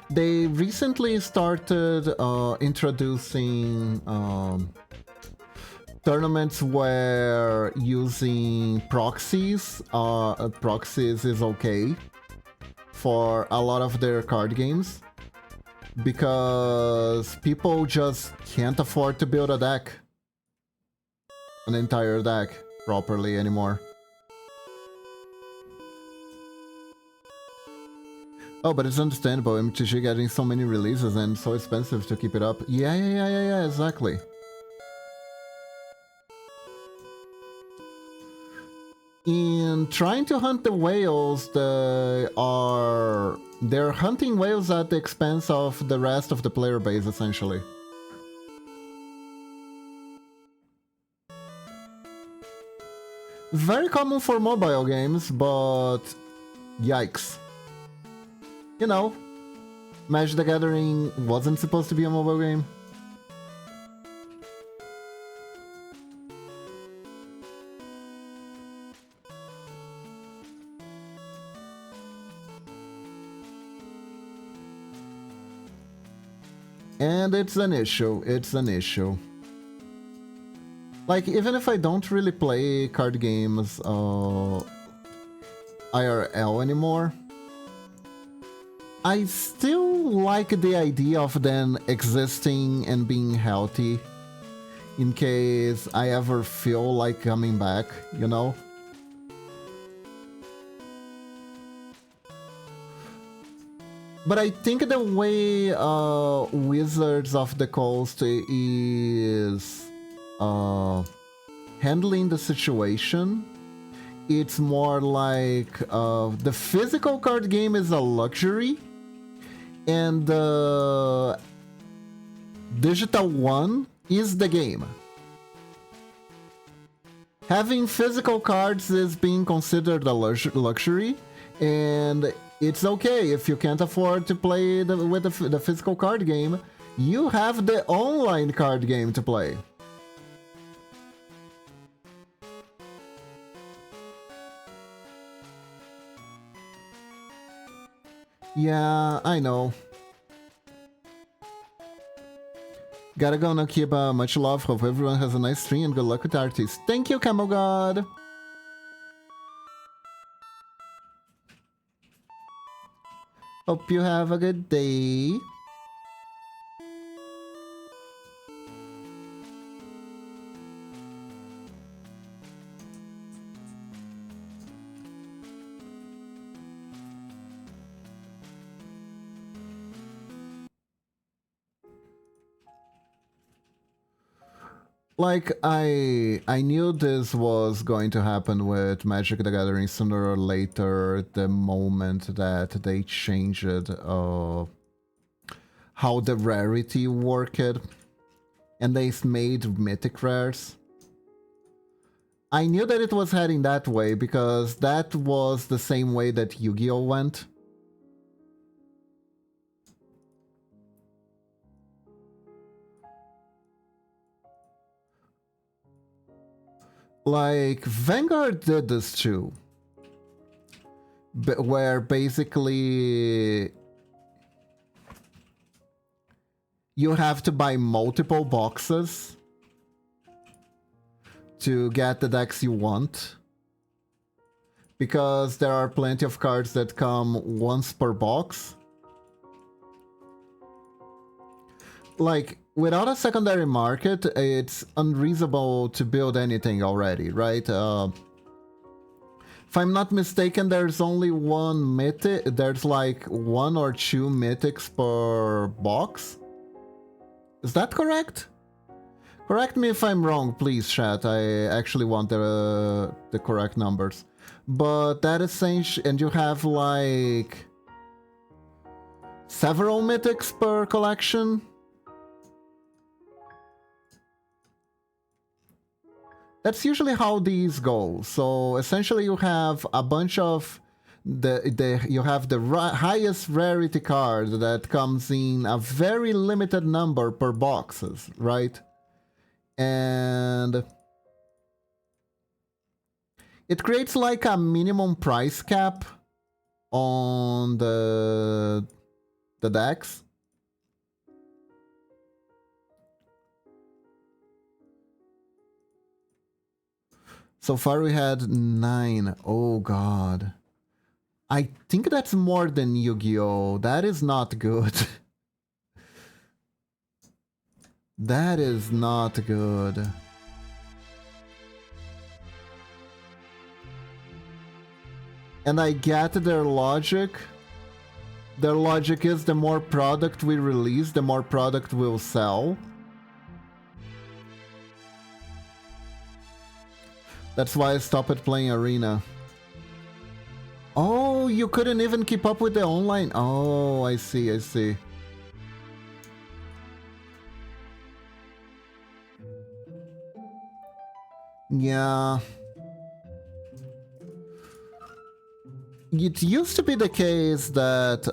They recently started introducing tournaments where using proxies is okay for a lot of their card games, because people just can't afford to build an entire deck properly anymore. Oh, but it's understandable, MTG getting so many releases and so expensive to keep it up. Yeah, exactly. In trying to hunt the whales, they're hunting whales at the expense of the rest of the player base, essentially. Very common for mobile games, but yikes. You know, Magic the Gathering wasn't supposed to be a mobile game. And it's an issue. Like, even if I don't really play card games IRL anymore, I still like the idea of them existing and being healthy in case I ever feel like coming back, you know? But I think the way Wizards of the Coast is handling the situation, it's more like the physical card game is a luxury, and the digital one is the game. Having physical cards is being considered a luxury, and it's okay if you can't afford to play with the physical card game. You have the online card game to play. Yeah, I know. Gotta go now, Kiba. Much love. Hope everyone has a nice stream and good luck with artists. Thank you, Camel God. Hope you have a good day. Like, I knew this was going to happen with Magic the Gathering sooner or later, the moment that they changed how the rarity worked, and they made mythic rares. I knew that it was heading that way because that was the same way that Yu-Gi-Oh went. Like, Vanguard did this too. Where basically you have to buy multiple boxes to get the decks you want. Because there are plenty of cards that come once per box. Like, without a secondary market, it's unreasonable to build anything already, right? If I'm not mistaken, there's only one mythic. There's like 1 or 2 mythics per box. Is that correct? Correct me if I'm wrong, please, chat. I actually want the correct numbers. But that is essentially, and you have like several mythics per collection. That's usually how these go. So essentially, you have a bunch of you have the highest rarity card that comes in a very limited number per boxes, right? And it creates like a minimum price cap on the decks. So far we had 9. Oh god. I think that's more than Yu-Gi-Oh! That is not good. That is not good. And I get their logic. Their logic is the more product we release, the more product we'll sell. That's why I stopped playing Arena. Oh, you couldn't even keep up with the online? Oh, I see, I see. Yeah. It used to be the case that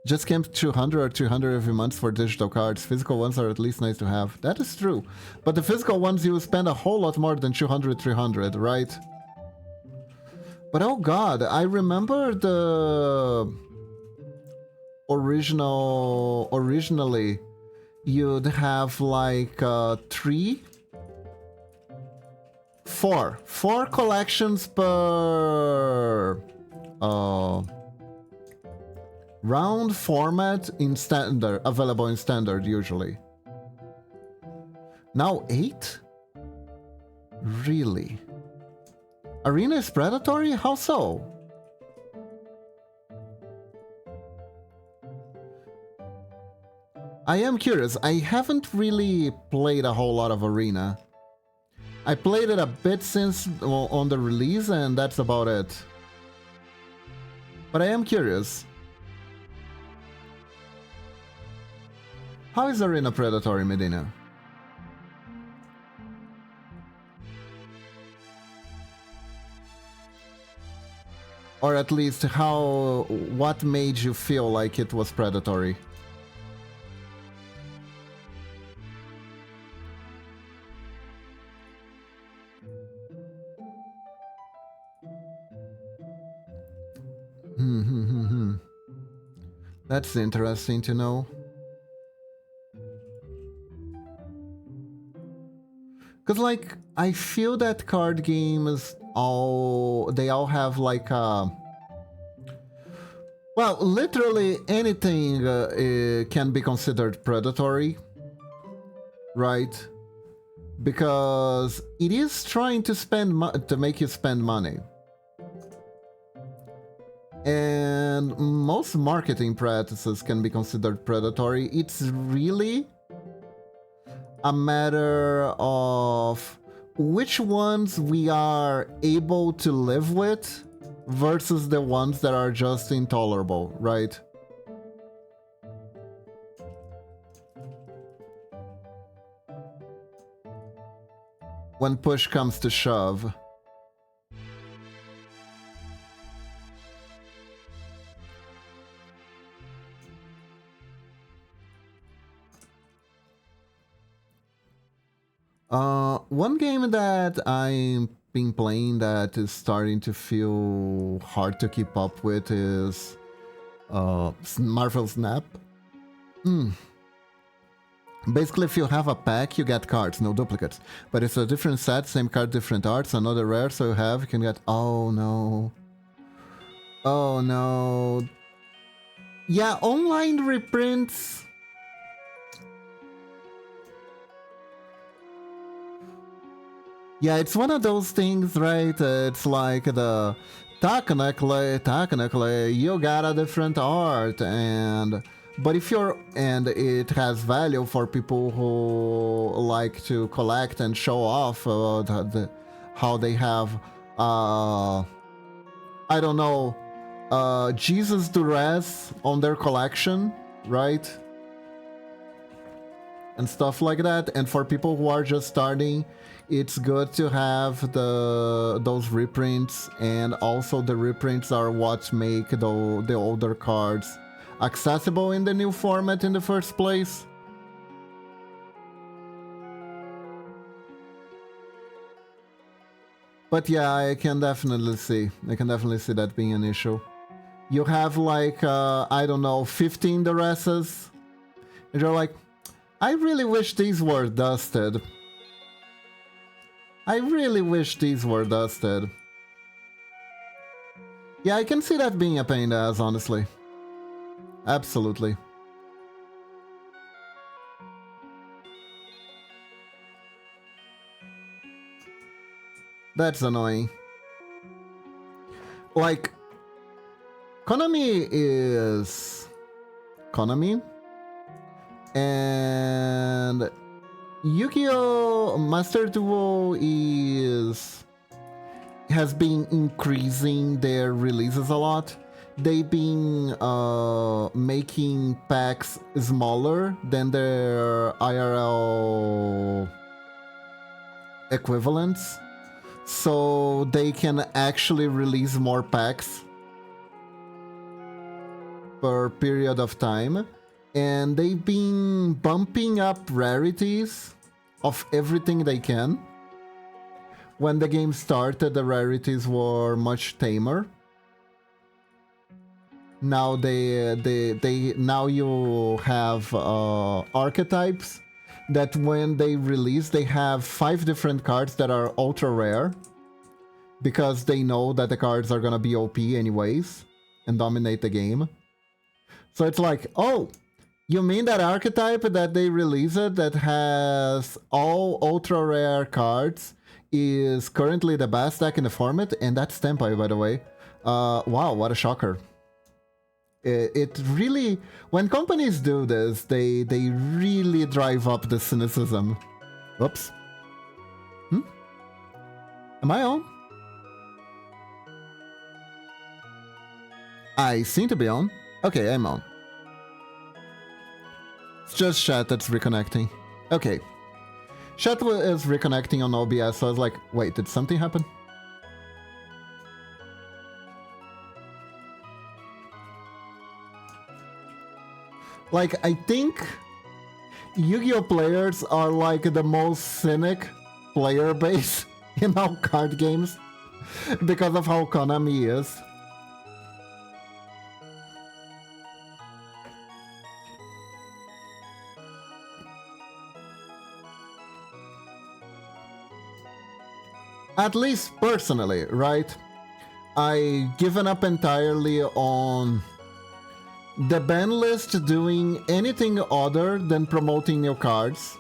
just came 200 or 300 every month for digital cards. Physical ones are at least nice to have. That is true. But the physical ones, you spend a whole lot more than 200, 300, right? But oh god, I remember the originally you'd have like 4 collections per round format in standard, available in standard usually. Now 8? Really? Arena is predatory? How so? I am curious. I haven't really played a whole lot of Arena. I played it a bit since on the release, and that's about it. But I am curious. How is Arena predatory, Medina? Or at least what made you feel like it was predatory? That's interesting to know. Cause like, I feel that card games they all have like a... Well, literally anything can be considered predatory, right? Because it is trying to to make you spend money. And most marketing practices can be considered predatory. It's really a matter of which ones we are able to live with versus the ones that are just intolerable, right? when push comes to shove. One game that I've been playing that is starting to feel hard to keep up with is Marvel Snap. Basically, if you have a pack, you get cards, no duplicates. But it's a different set, same card, different arts, another rare, so you can get... Oh no. Oh no. Yeah, online reprints... Yeah, it's one of those things, right? It's like the technically, you got a different art, and but if you're and it has value for people who like to collect and show off how they have, I don't know, Jesus Durez on their collection, right? And stuff like that. And for people who are just starting, it's good to have those reprints, and also the reprints are what make the older cards accessible in the new format in the first place. But yeah, I can definitely see that being an issue. You have like, I don't know, 15 Duresses, and you're like, I really wish these were dusted. I really wish these were dusted. Yeah, I can see that being a pain in the ass, honestly. Absolutely. That's annoying. Like, Konami is Konami, and Yu-Gi-Oh! Master Duel has been increasing their releases a lot. They've been making packs smaller than their IRL equivalents, so they can actually release more packs per period of time. And they've been bumping up rarities of everything they can. When the game started, the rarities were much tamer. Now now you have archetypes that when they release, they have 5 different cards that are ultra rare, because they know that the cards are gonna be OP anyways and dominate the game. So it's like, oh, you mean that archetype that they released that has all ultra rare cards is currently the best deck in the format? And that's Tenpai, by the way. Wow, what a shocker. It really... When companies do this, they really drive up the cynicism. Whoops. Am I on? I seem to be on. Okay, I'm on. It's just chat that's reconnecting. Okay. Chat is reconnecting on OBS, so I was like, wait, did something happen? Like, I think Yu-Gi-Oh! Players are like the most cynic player base in all card games because of how Konami is. At least personally, right? I've given up entirely on the ban list doing anything other than promoting new cards,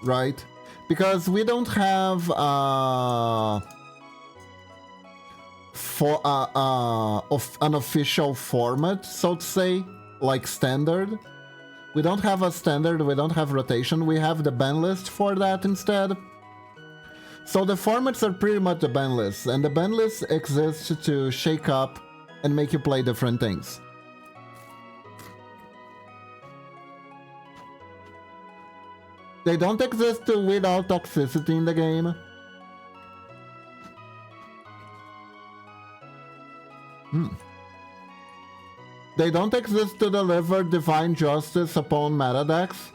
right? Because we don't have an official format, so to say, like standard. We don't have a standard, we don't have rotation, we have the ban list for that instead. So the formats are pretty much the ban lists, and the ban list exists to shake up and make you play different things. They don't exist without toxicity in the game. They don't exist to deliver divine justice upon meta decks.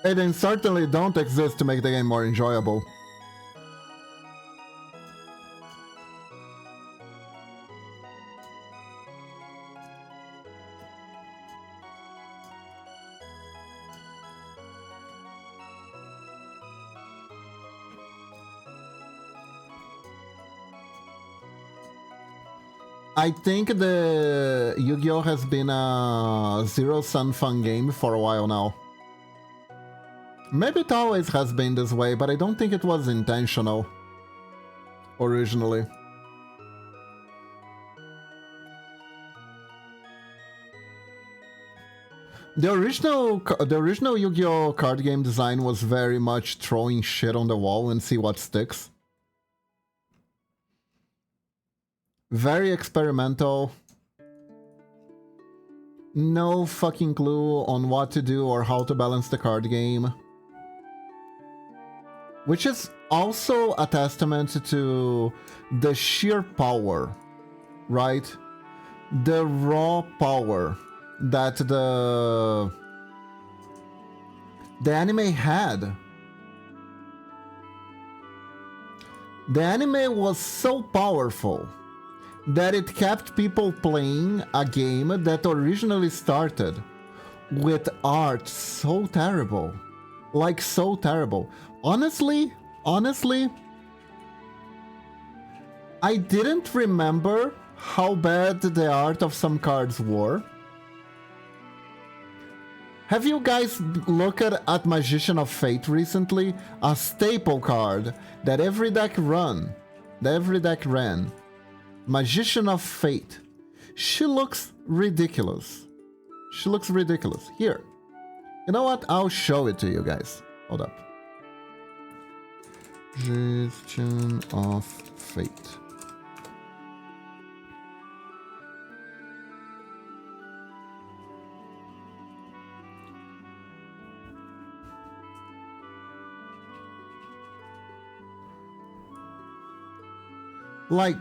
And they certainly don't exist to make the game more enjoyable. I think the Yu-Gi-Oh! Has been a zero-sum fun game for a while now. Maybe it always has been this way, but I don't think it was intentional originally. The original Yu-Gi-Oh! Card game design was very much throwing shit on the wall and see what sticks. Very experimental. No fucking clue on what to do or how to balance the card game. Which is also a testament to the sheer power, right? The raw power that the anime had. The anime was so powerful that it kept people playing a game that originally started with art so terrible. Like, so terrible. Honestly, I didn't remember how bad the art of some cards were. Have you guys looked at Magician of Fate recently? A staple card that every deck ran. Magician of Fate. She looks ridiculous. Here. You know what? I'll show it to you guys. Hold up. Magician of Fate. Like...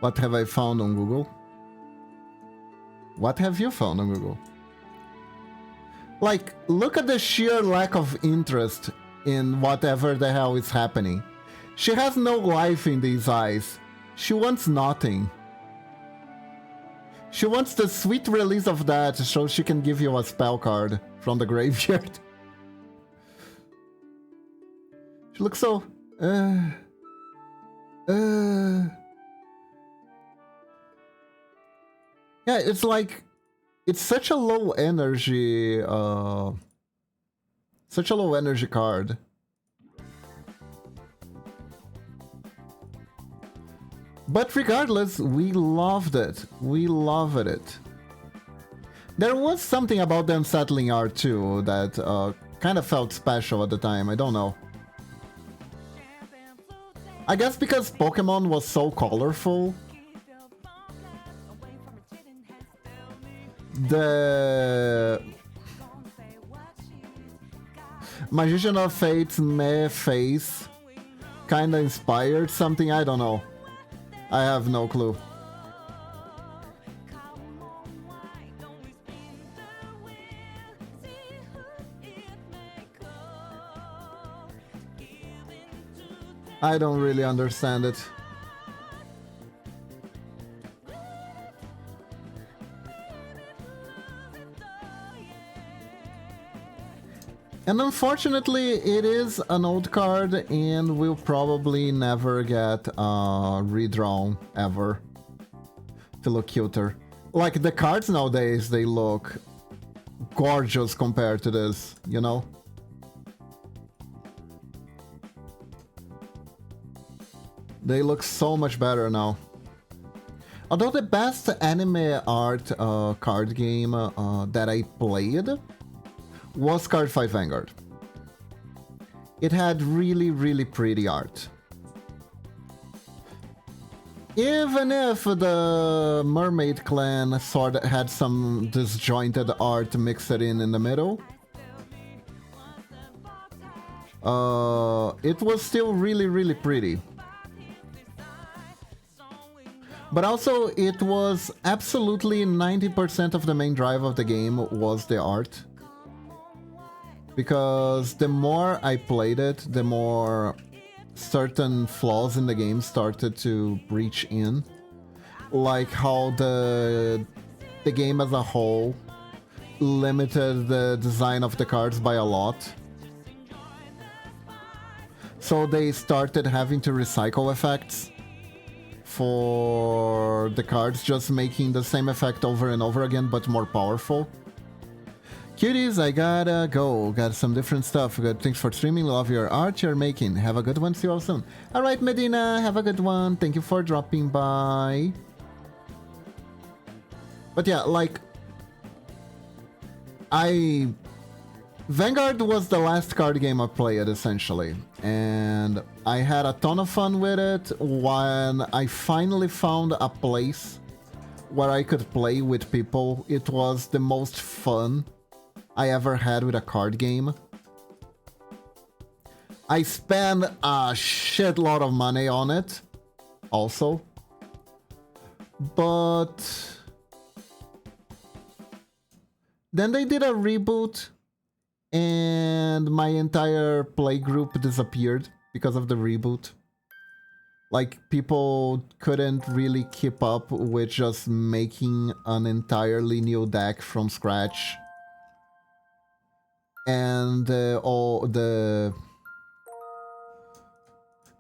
What have I found on Google? What have you found on Google? Like, look at the sheer lack of interest in whatever the hell is happening. She has no life in these eyes. She wants nothing. She wants the sweet release of that so she can give you a spell card from the graveyard. She looks so... Yeah, it's like, it's such a low energy card. But regardless, we loved it. We loved it. There was something about the unsettling art too that kind of felt special at the time, I don't know. I guess because Pokemon was so colorful. The Magician of Fate's meh face kinda inspired something, I don't know. I have no clue. I don't really understand it. And unfortunately, it is an old card and will probably never get redrawn ever to look cuter. Like, the cards nowadays, they look gorgeous compared to this, you know? They look so much better now. Although the best anime art card game that I played was Card 5 Vanguard. It had really, really pretty art. Even if the Mermaid Clan sort of had some disjointed art mixed in the middle, it was still really, really pretty. But also, it was absolutely 90% of the main drive of the game was the art. Because the more I played it, the more certain flaws in the game started to breach in. Like how the game as a whole limited the design of the cards by a lot. So they started having to recycle effects for the cards, just making the same effect over and over again, but more powerful. Cuties, I gotta go. Got some different stuff. Good. Thanks for streaming. Love your art you're making. Have a good one. See you all soon. Alright, Medina. Have a good one. Thank you for dropping by. But yeah, like... Vanguard was the last card game I played, essentially. And I had a ton of fun with it when I finally found a place where I could play with people. It was the most fun I ever had with a card game. I spent a shitload of money on it, also. But then they did a reboot, and my entire play group disappeared because of the reboot. Like, people couldn't really keep up with just making an entirely new deck from scratch. And the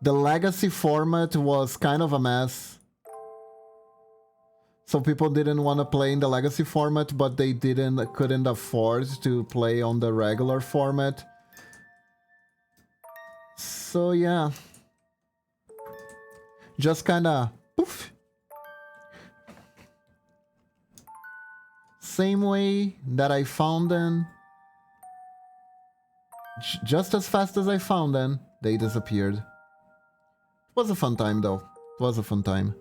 legacy format was kind of a mess. So people didn't want to play in the legacy format, but they couldn't afford to play on the regular format. So yeah. Just kinda poof. Same way that I found them. Just as fast as I found them, they disappeared. It was a fun time, though. It was a fun time.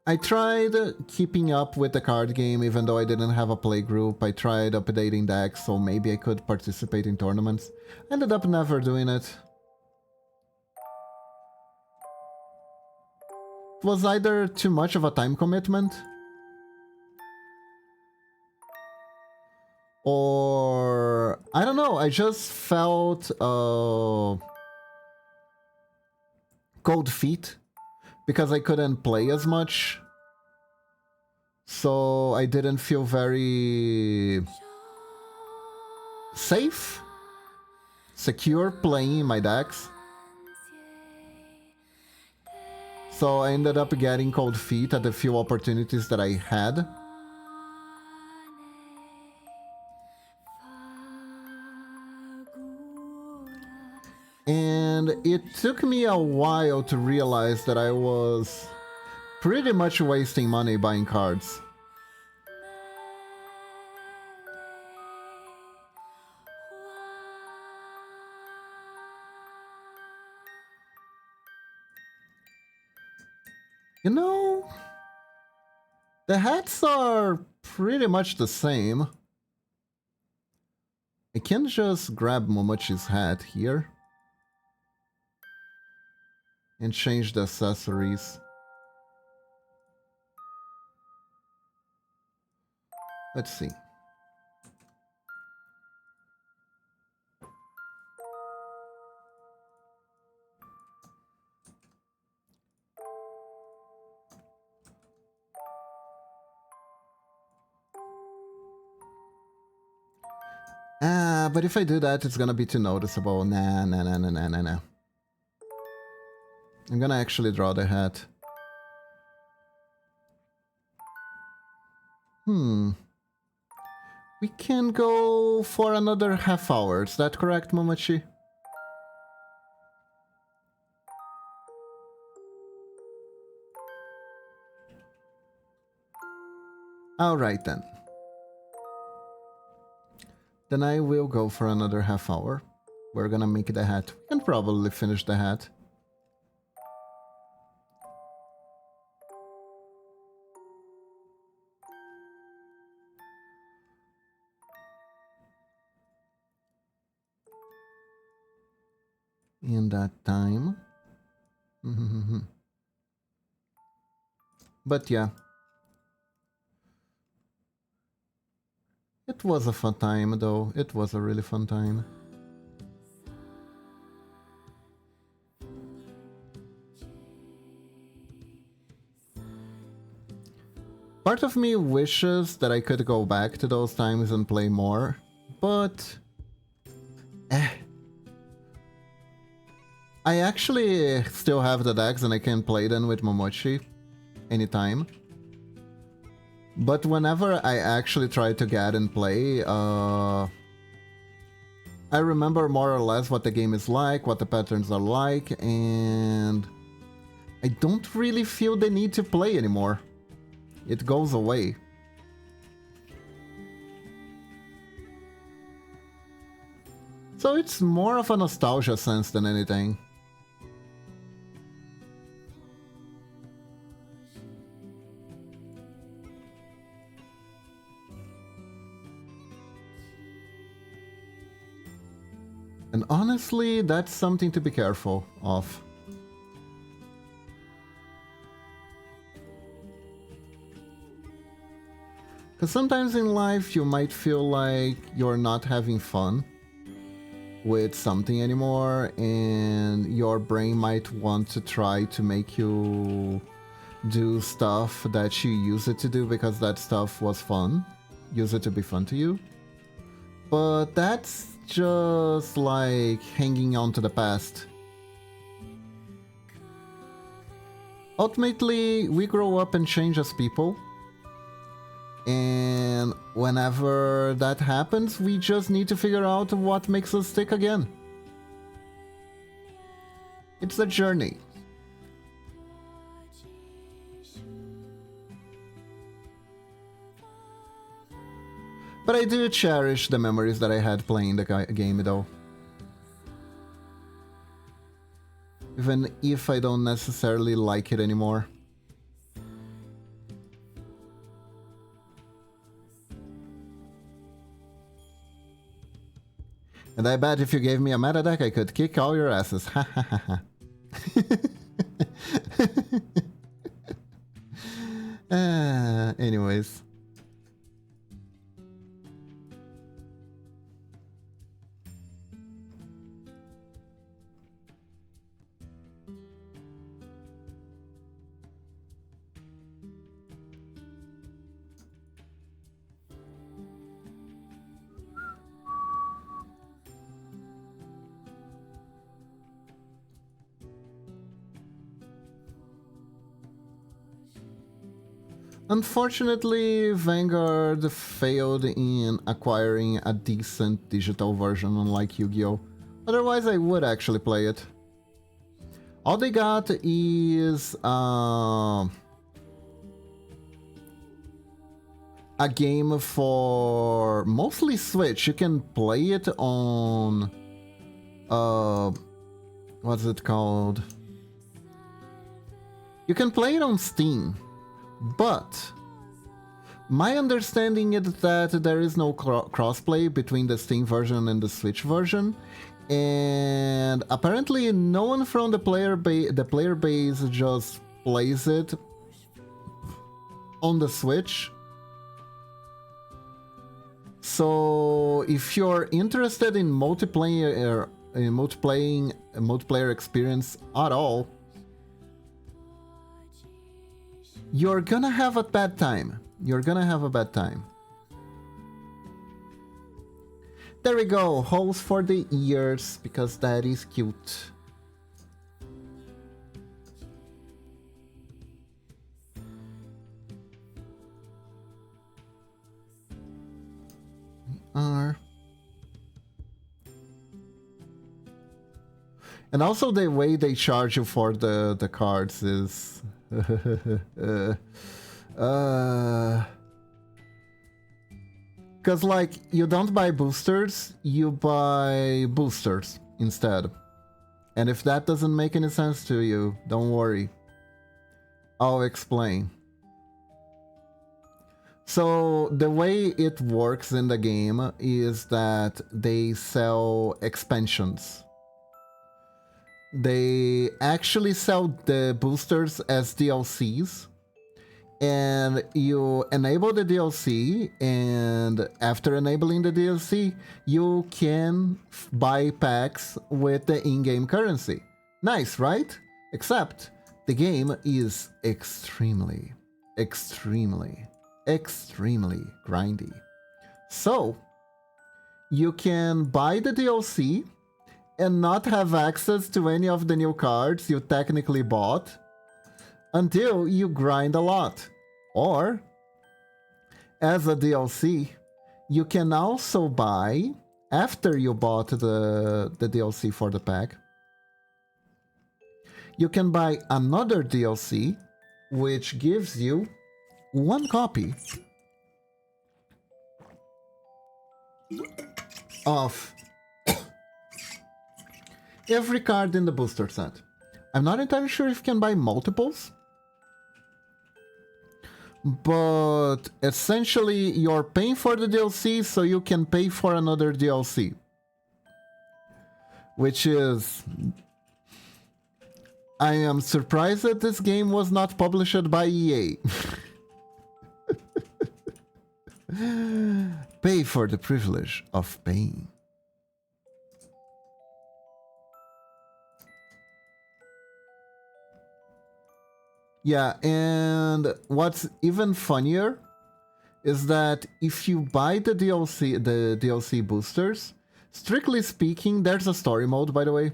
I tried keeping up with the card game, even though I didn't have a play group. I tried updating decks, so maybe I could participate in tournaments. Ended up never doing it. It was either too much of a time commitment, or I don't know, I just felt cold feet because I couldn't play as much. So I didn't feel very safe, secure playing my decks. So I ended up getting cold feet at the few opportunities that I had. And it took me a while to realize that I was pretty much wasting money buying cards. You know, the hats are pretty much the same. I can just grab Momochi's hat here and change the accessories. Let's see. But if I do that, it's gonna be too noticeable. Nah. I'm gonna actually draw the hat. We can go for another half hour. Is that correct, Momochi? Alright then. Then I will go for another half hour. We're gonna make the hat. We can probably finish the hat. in that time. But yeah. It was a fun time though. It was a really fun time. Part of me wishes that I could go back to those times and play more, but I actually still have the decks and I can play them with Momochi anytime. But whenever I actually try to get and play, I remember more or less what the game is like, what the patterns are like, and I don't really feel the need to play anymore. It goes away. So it's more of a nostalgia sense than anything. And honestly, that's something to be careful of. Because sometimes in life you might feel like you're not having fun with something anymore, and your brain might want to try to make you do stuff that you used it to do because that stuff was fun. Use it to be fun to you. But that's just like hanging on to the past. Ultimately, we grow up and change as people. And whenever that happens, we just need to figure out what makes us tick again. It's a journey. But I do cherish the memories that I had playing the game though. Even if I don't necessarily like it anymore. And I bet if you gave me a meta deck, I could kick all your asses. Ha ha ha ha. Anyways. Unfortunately, Vanguard failed in acquiring a decent digital version unlike Yu-Gi-Oh! Otherwise I would actually play it. All they got is a game for mostly Switch. You can play it on what's it called? You can play it on Steam. But my understanding is that there is no crossplay between the Steam version and the Switch version, and apparently no one from the player base just plays it on the Switch. So if you're interested in multiplayer experience at all, you're gonna have a bad time. You're gonna have a bad time. There we go. Holes for the ears, because that is cute. And also the way they charge you for the cards is because like you don't buy boosters, you buy boosters instead. And if that doesn't make any sense to you, don't worry, I'll explain. So the way it works in the game is that they sell expansions. They actually sell the boosters as DLCs, and you enable the DLC, and after enabling the DLC, you can buy packs with the in-game currency. Nice, right? Except the game is extremely grindy. So you can buy the DLC and not have access to any of the new cards you technically bought until you grind a lot. Or, as a DLC, you can also buy, after you bought the DLC for the pack, you can buy another DLC, which gives you one copy of every card in the booster set. I'm not entirely sure if you can buy multiples, but essentially you're paying for the DLC so you can pay for another DLC, which is... I am surprised that this game was not published by EA. Pay for the privilege of paying. Yeah, and what's even funnier is that if you buy the DLC boosters, strictly speaking, there's a story mode, by the way.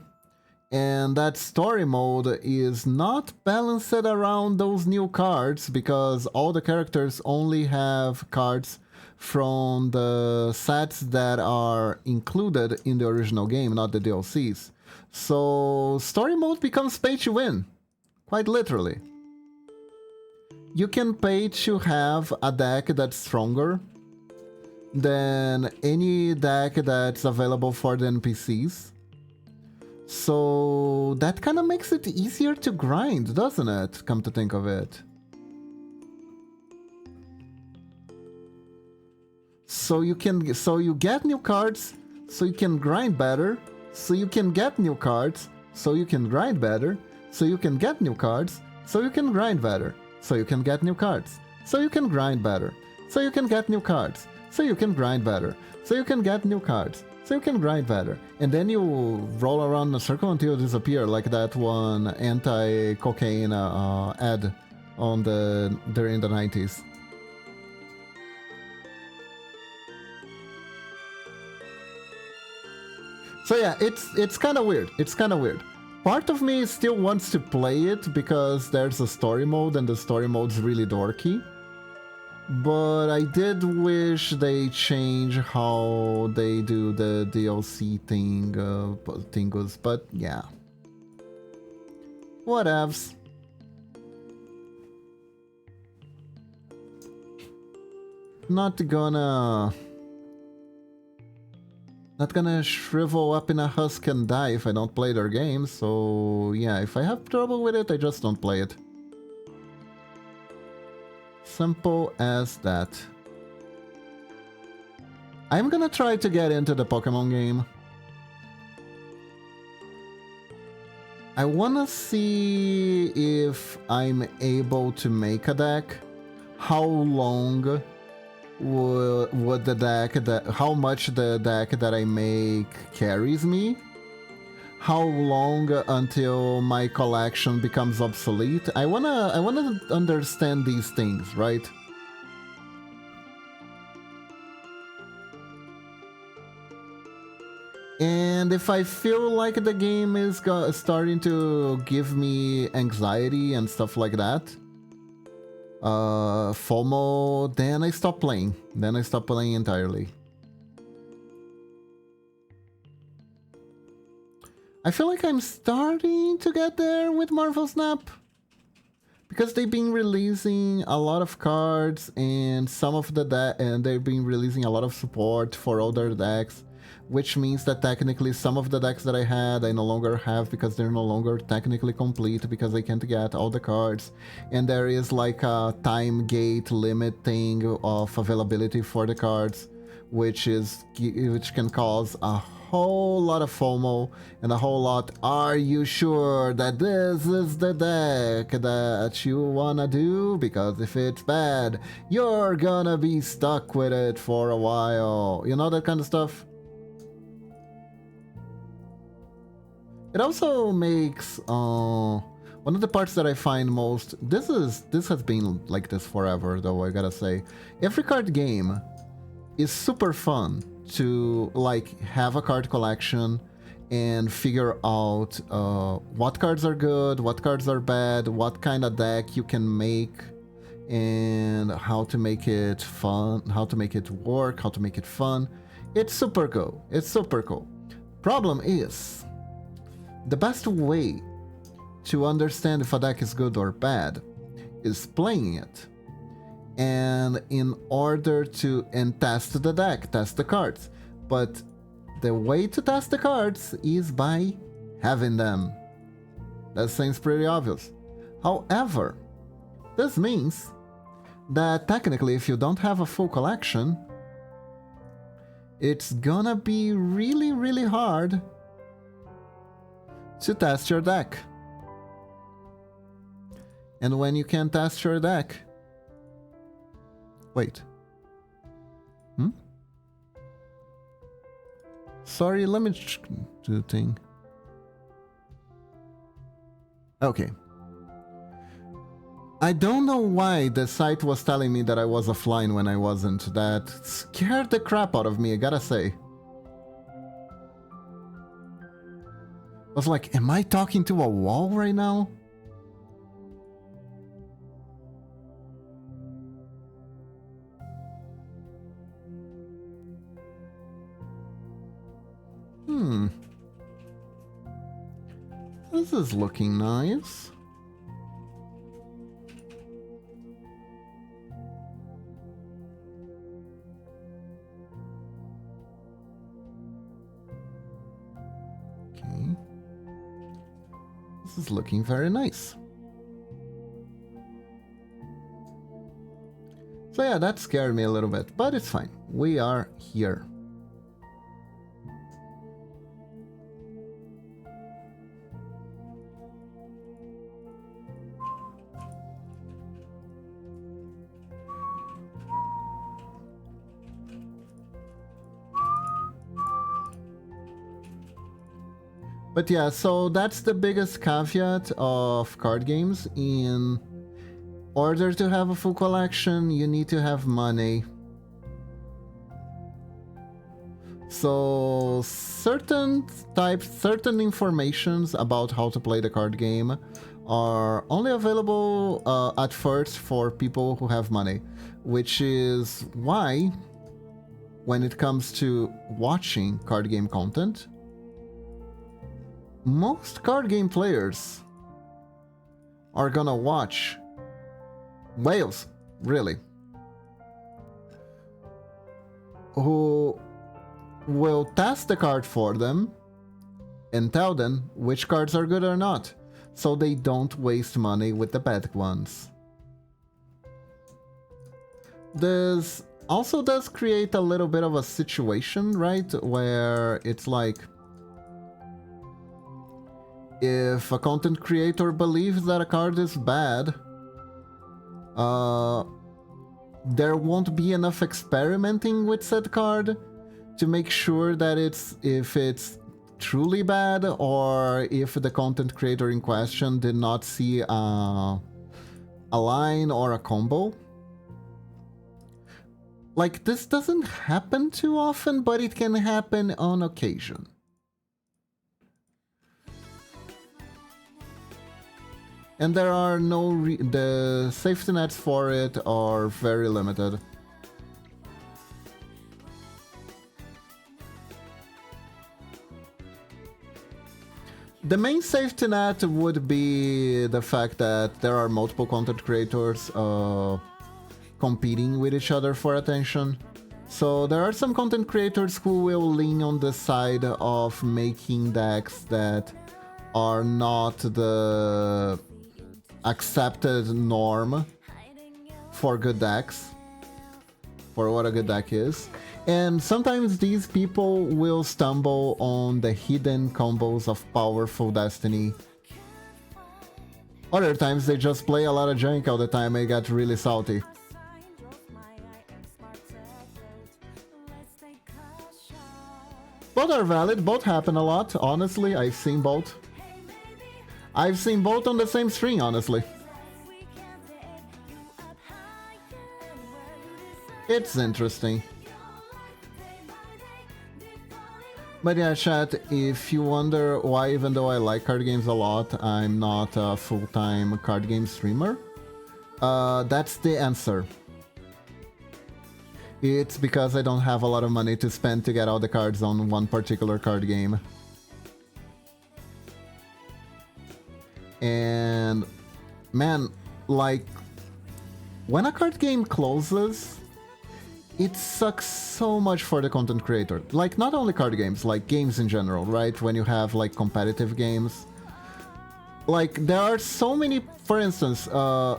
And that story mode is not balanced around those new cards because all the characters only have cards from the sets that are included in the original game, not the DLCs. So story mode becomes pay to win, quite literally. You can pay to have a deck that's stronger than any deck that's available for the NPCs. So that kind of makes it easier to grind, doesn't it? Come to think of it. So you get new cards, so you can grind better. So you can get new cards, so you can grind better. So you can get new cards, so you can grind better. So you can get new cards, so you can grind better. So you can get new cards, so you can grind better. So you can get new cards, so you can grind better. And then you roll around in a circle until you disappear, like that one anti-cocaine ad on during the 90s. So yeah, it's kind of weird. It's kind of weird. Part of me still wants to play it because there's a story mode and the story mode's really dorky. But I did wish they change how they do the DLC thingos, but yeah. Whatevs. Not gonna shrivel up in a husk and die if I don't play their games, so yeah, if I have trouble with it, I just don't play it. Simple as that. I'm gonna try to get into the Pokemon game. I wanna see if I'm able to make a deck. How long would the deck how much the deck that I make carries me? How long until my collection becomes obsolete? I wanna understand these things, right? And if I feel like the game is starting to give me anxiety and stuff like that, FOMO, then I stop playing. Then I stop playing entirely. I feel like I'm starting to get there with Marvel Snap. Because they've been releasing a lot of cards and some of the and they've been releasing a lot of support for older decks, which means that technically some of the decks that I had I no longer have because they're no longer technically complete because I can't get all the cards, and there is like a time gate limit thing of availability for the cards, which can cause a whole lot of FOMO and a whole lot, are you sure that this is the deck that you wanna do? Because if it's bad, you're gonna be stuck with it for a while. You know, that kind of stuff. It also makes one of the parts that I find most, this has been like this forever though, I gotta say. Every card game is super fun to like have a card collection and figure out what cards are good, what cards are bad, what kind of deck you can make, and how to make it fun, how to make it work, how to make it fun. It's super cool. It's super cool. Problem is, the best way to understand if a deck is good or bad is playing it. And in order to test the deck, test the cards. But the way to test the cards is by having them. That seems pretty obvious. However, this means that technically if you don't have a full collection, it's gonna be really, really hard to test your deck. And when you can test your deck... Wait. Sorry, let me do the thing. Okay. I don't know why the site was telling me that I was offline when I wasn't. That scared the crap out of me, I gotta say. I was like, am I talking to a wall right now? This is looking nice. Okay. This is looking very nice. So yeah, that scared me a little bit, but it's fine. We are here. But yeah, so that's the biggest caveat of card games. In order to have a full collection, you need to have money. So certain informations about how to play the card game are only available at first for people who have money, which is why when it comes to watching card game content, most card game players are gonna watch whales, really, who will test the card for them and tell them which cards are good or not, so they don't waste money with the bad ones. This also does create a little bit of a situation, right, where it's like, if a content creator believes that a card is bad, there won't be enough experimenting with said card to make sure that if it's truly bad, or if the content creator in question did not see a line or a combo. Like, this doesn't happen too often, but it can happen on occasion. And there are the safety nets for it are very limited. The main safety net would be the fact that there are multiple content creators competing with each other for attention. So there are some content creators who will lean on the side of making decks that are not the accepted norm for good decks, for what a good deck is. And sometimes these people will stumble on the hidden combos of powerful Destiny. Other times they just play a lot of junk all the time and get really salty. Both are valid, both happen a lot, honestly, I've seen both. I've seen both on the same string, honestly. It's interesting. But yeah, chat, if you wonder why even though I like card games a lot, I'm not a full-time card game streamer, that's the answer. It's because I don't have a lot of money to spend to get all the cards on one particular card game. And man, like, when a card game closes, it sucks so much for the content creator. Like, not only card games, like games in general, right? When you have like competitive games. Like, there are so many, for instance,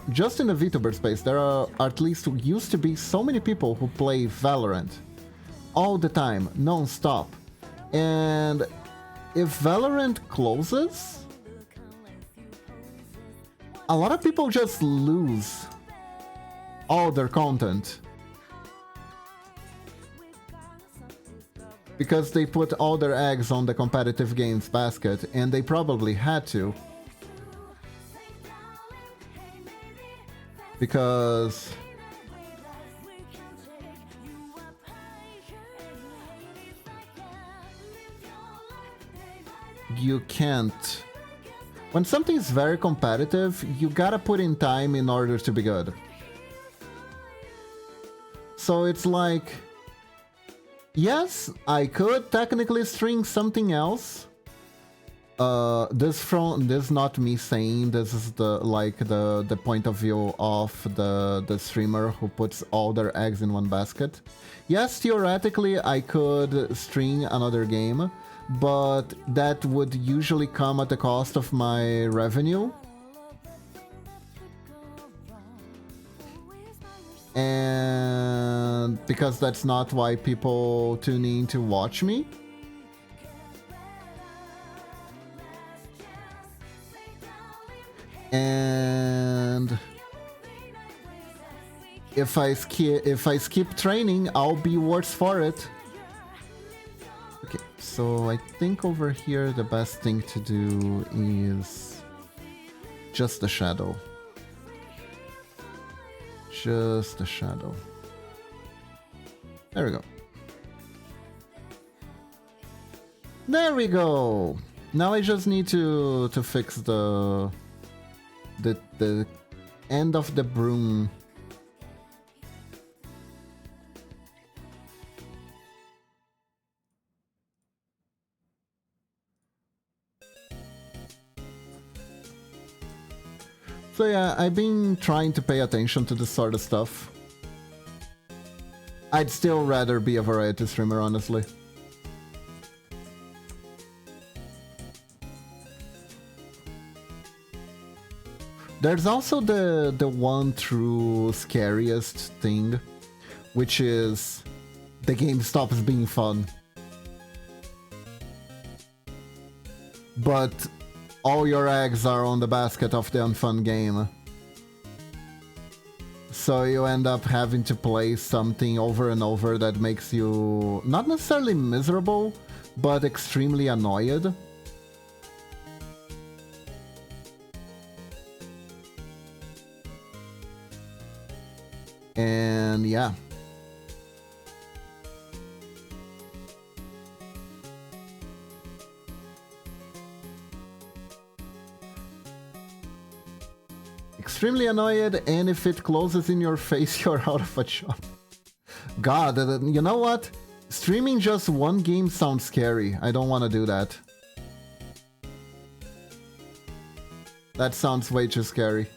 just in the VTuber space, there are at least used to be so many people who play Valorant all the time, non-stop. And if Valorant closes, a lot of people just lose all their content. Because they put all their eggs on the competitive games basket, and they probably had to. Because you can't. When something is very competitive, you gotta put in time in order to be good. So it's like, yes, I could technically string something else. This not me saying, this is the point of view of the streamer who puts all their eggs in one basket. Yes, theoretically I could string another game, but that would usually come at the cost of my revenue. And because that's not why people tune in to watch me. And if I skip training, I'll be worse for it. Okay, so I think over here the best thing to do is just the shadow. Just the shadow. There we go. There we go. Now I just need to fix the end of the broom. So yeah, I've been trying to pay attention to this sort of stuff. I'd still rather be a variety streamer, honestly. There's also the one true scariest thing, which is the game stops being fun. But all your eggs are on the basket of the unfun game. So you end up having to play something over and over that makes you not necessarily miserable, but extremely annoyed. And yeah. Extremely annoyed, and if it closes in your face, you're out of a job. God, you know what? Streaming just one game sounds scary. I don't want to do that. That sounds way too scary.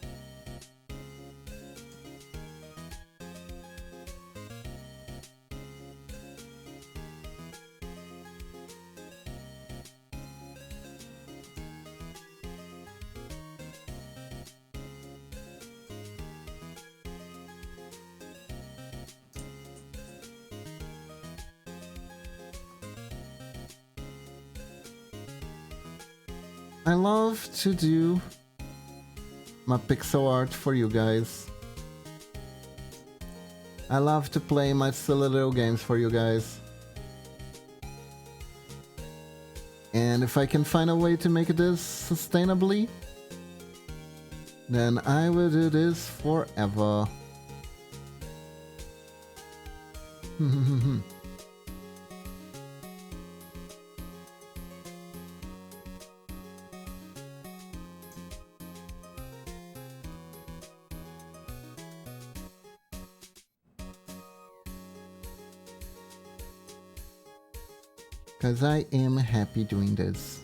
I love to do my pixel art for you guys. I love to play my silly little games for you guys. And if I can find a way to make this sustainably, then I will do this forever. Because I am happy doing this.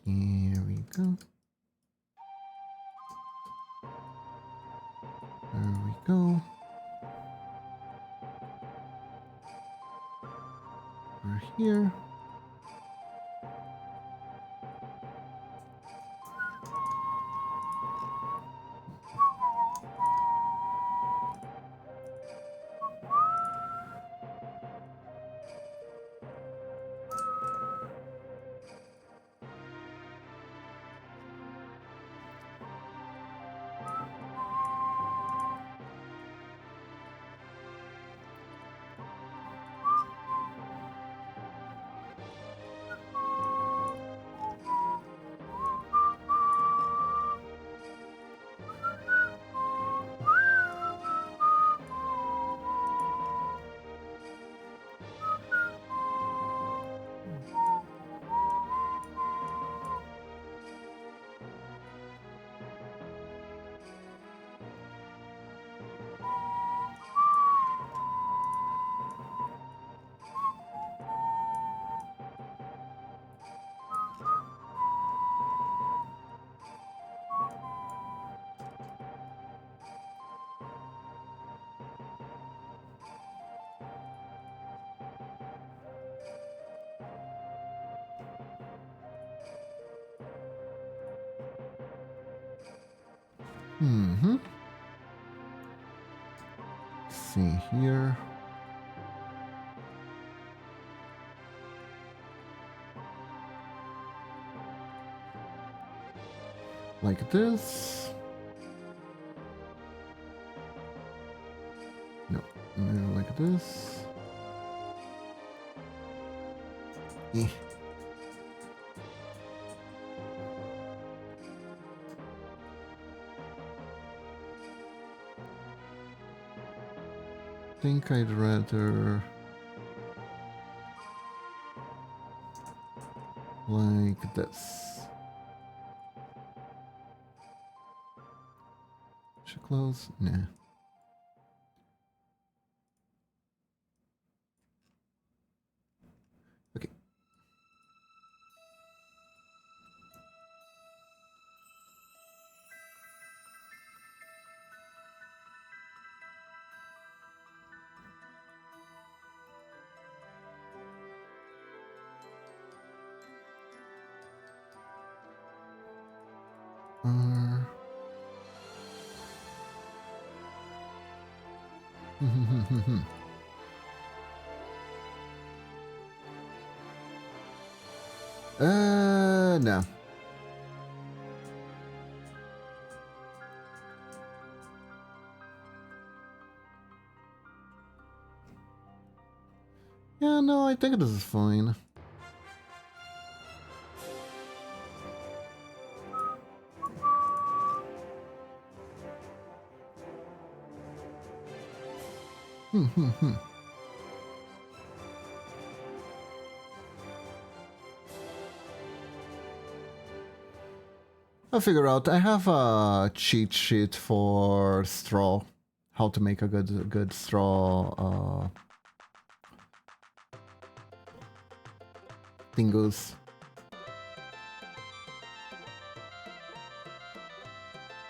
Here we go. There we go. We're here. Mm-hmm. Let's see here. Like this. No, no, like this. Eh. Think I'd rather like this. Should close? Nah. Okay. No. Yeah, no, I think this is fine. I'll figure out. I have a cheat sheet for straw. How to make a good straw dingoes.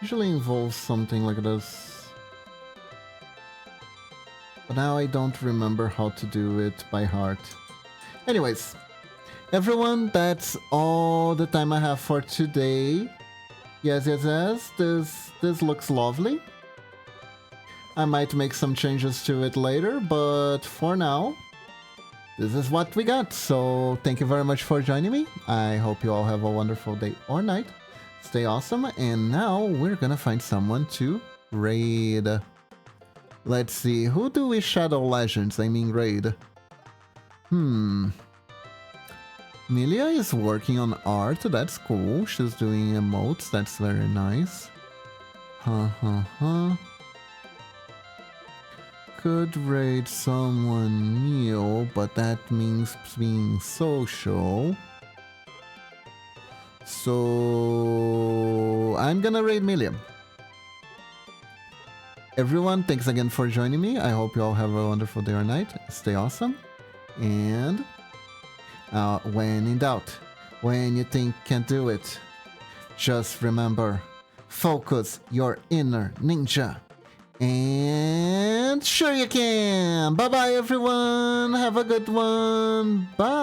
Usually involves something like this. But now I don't remember how to do it by heart. Anyways, everyone, that's all the time I have for today. Yes, this looks lovely. I might make some changes to it later, but for now, this is what we got. So thank you very much for joining me. I hope you all have a wonderful day or night. Stay awesome. And now we're gonna find someone to raid. Let's see, who do we Shadow Legends? I mean raid. Milia is working on art. That's cool. She's doing emotes. That's very nice. Could raid someone new, but that means being social. So I'm gonna raid Milia. Everyone, thanks again for joining me. I hope you all have a wonderful day or night. Stay awesome. And when in doubt, when you think can't do it, just remember, focus your inner ninja. And sure you can. Bye bye everyone. Have a good one. Bye.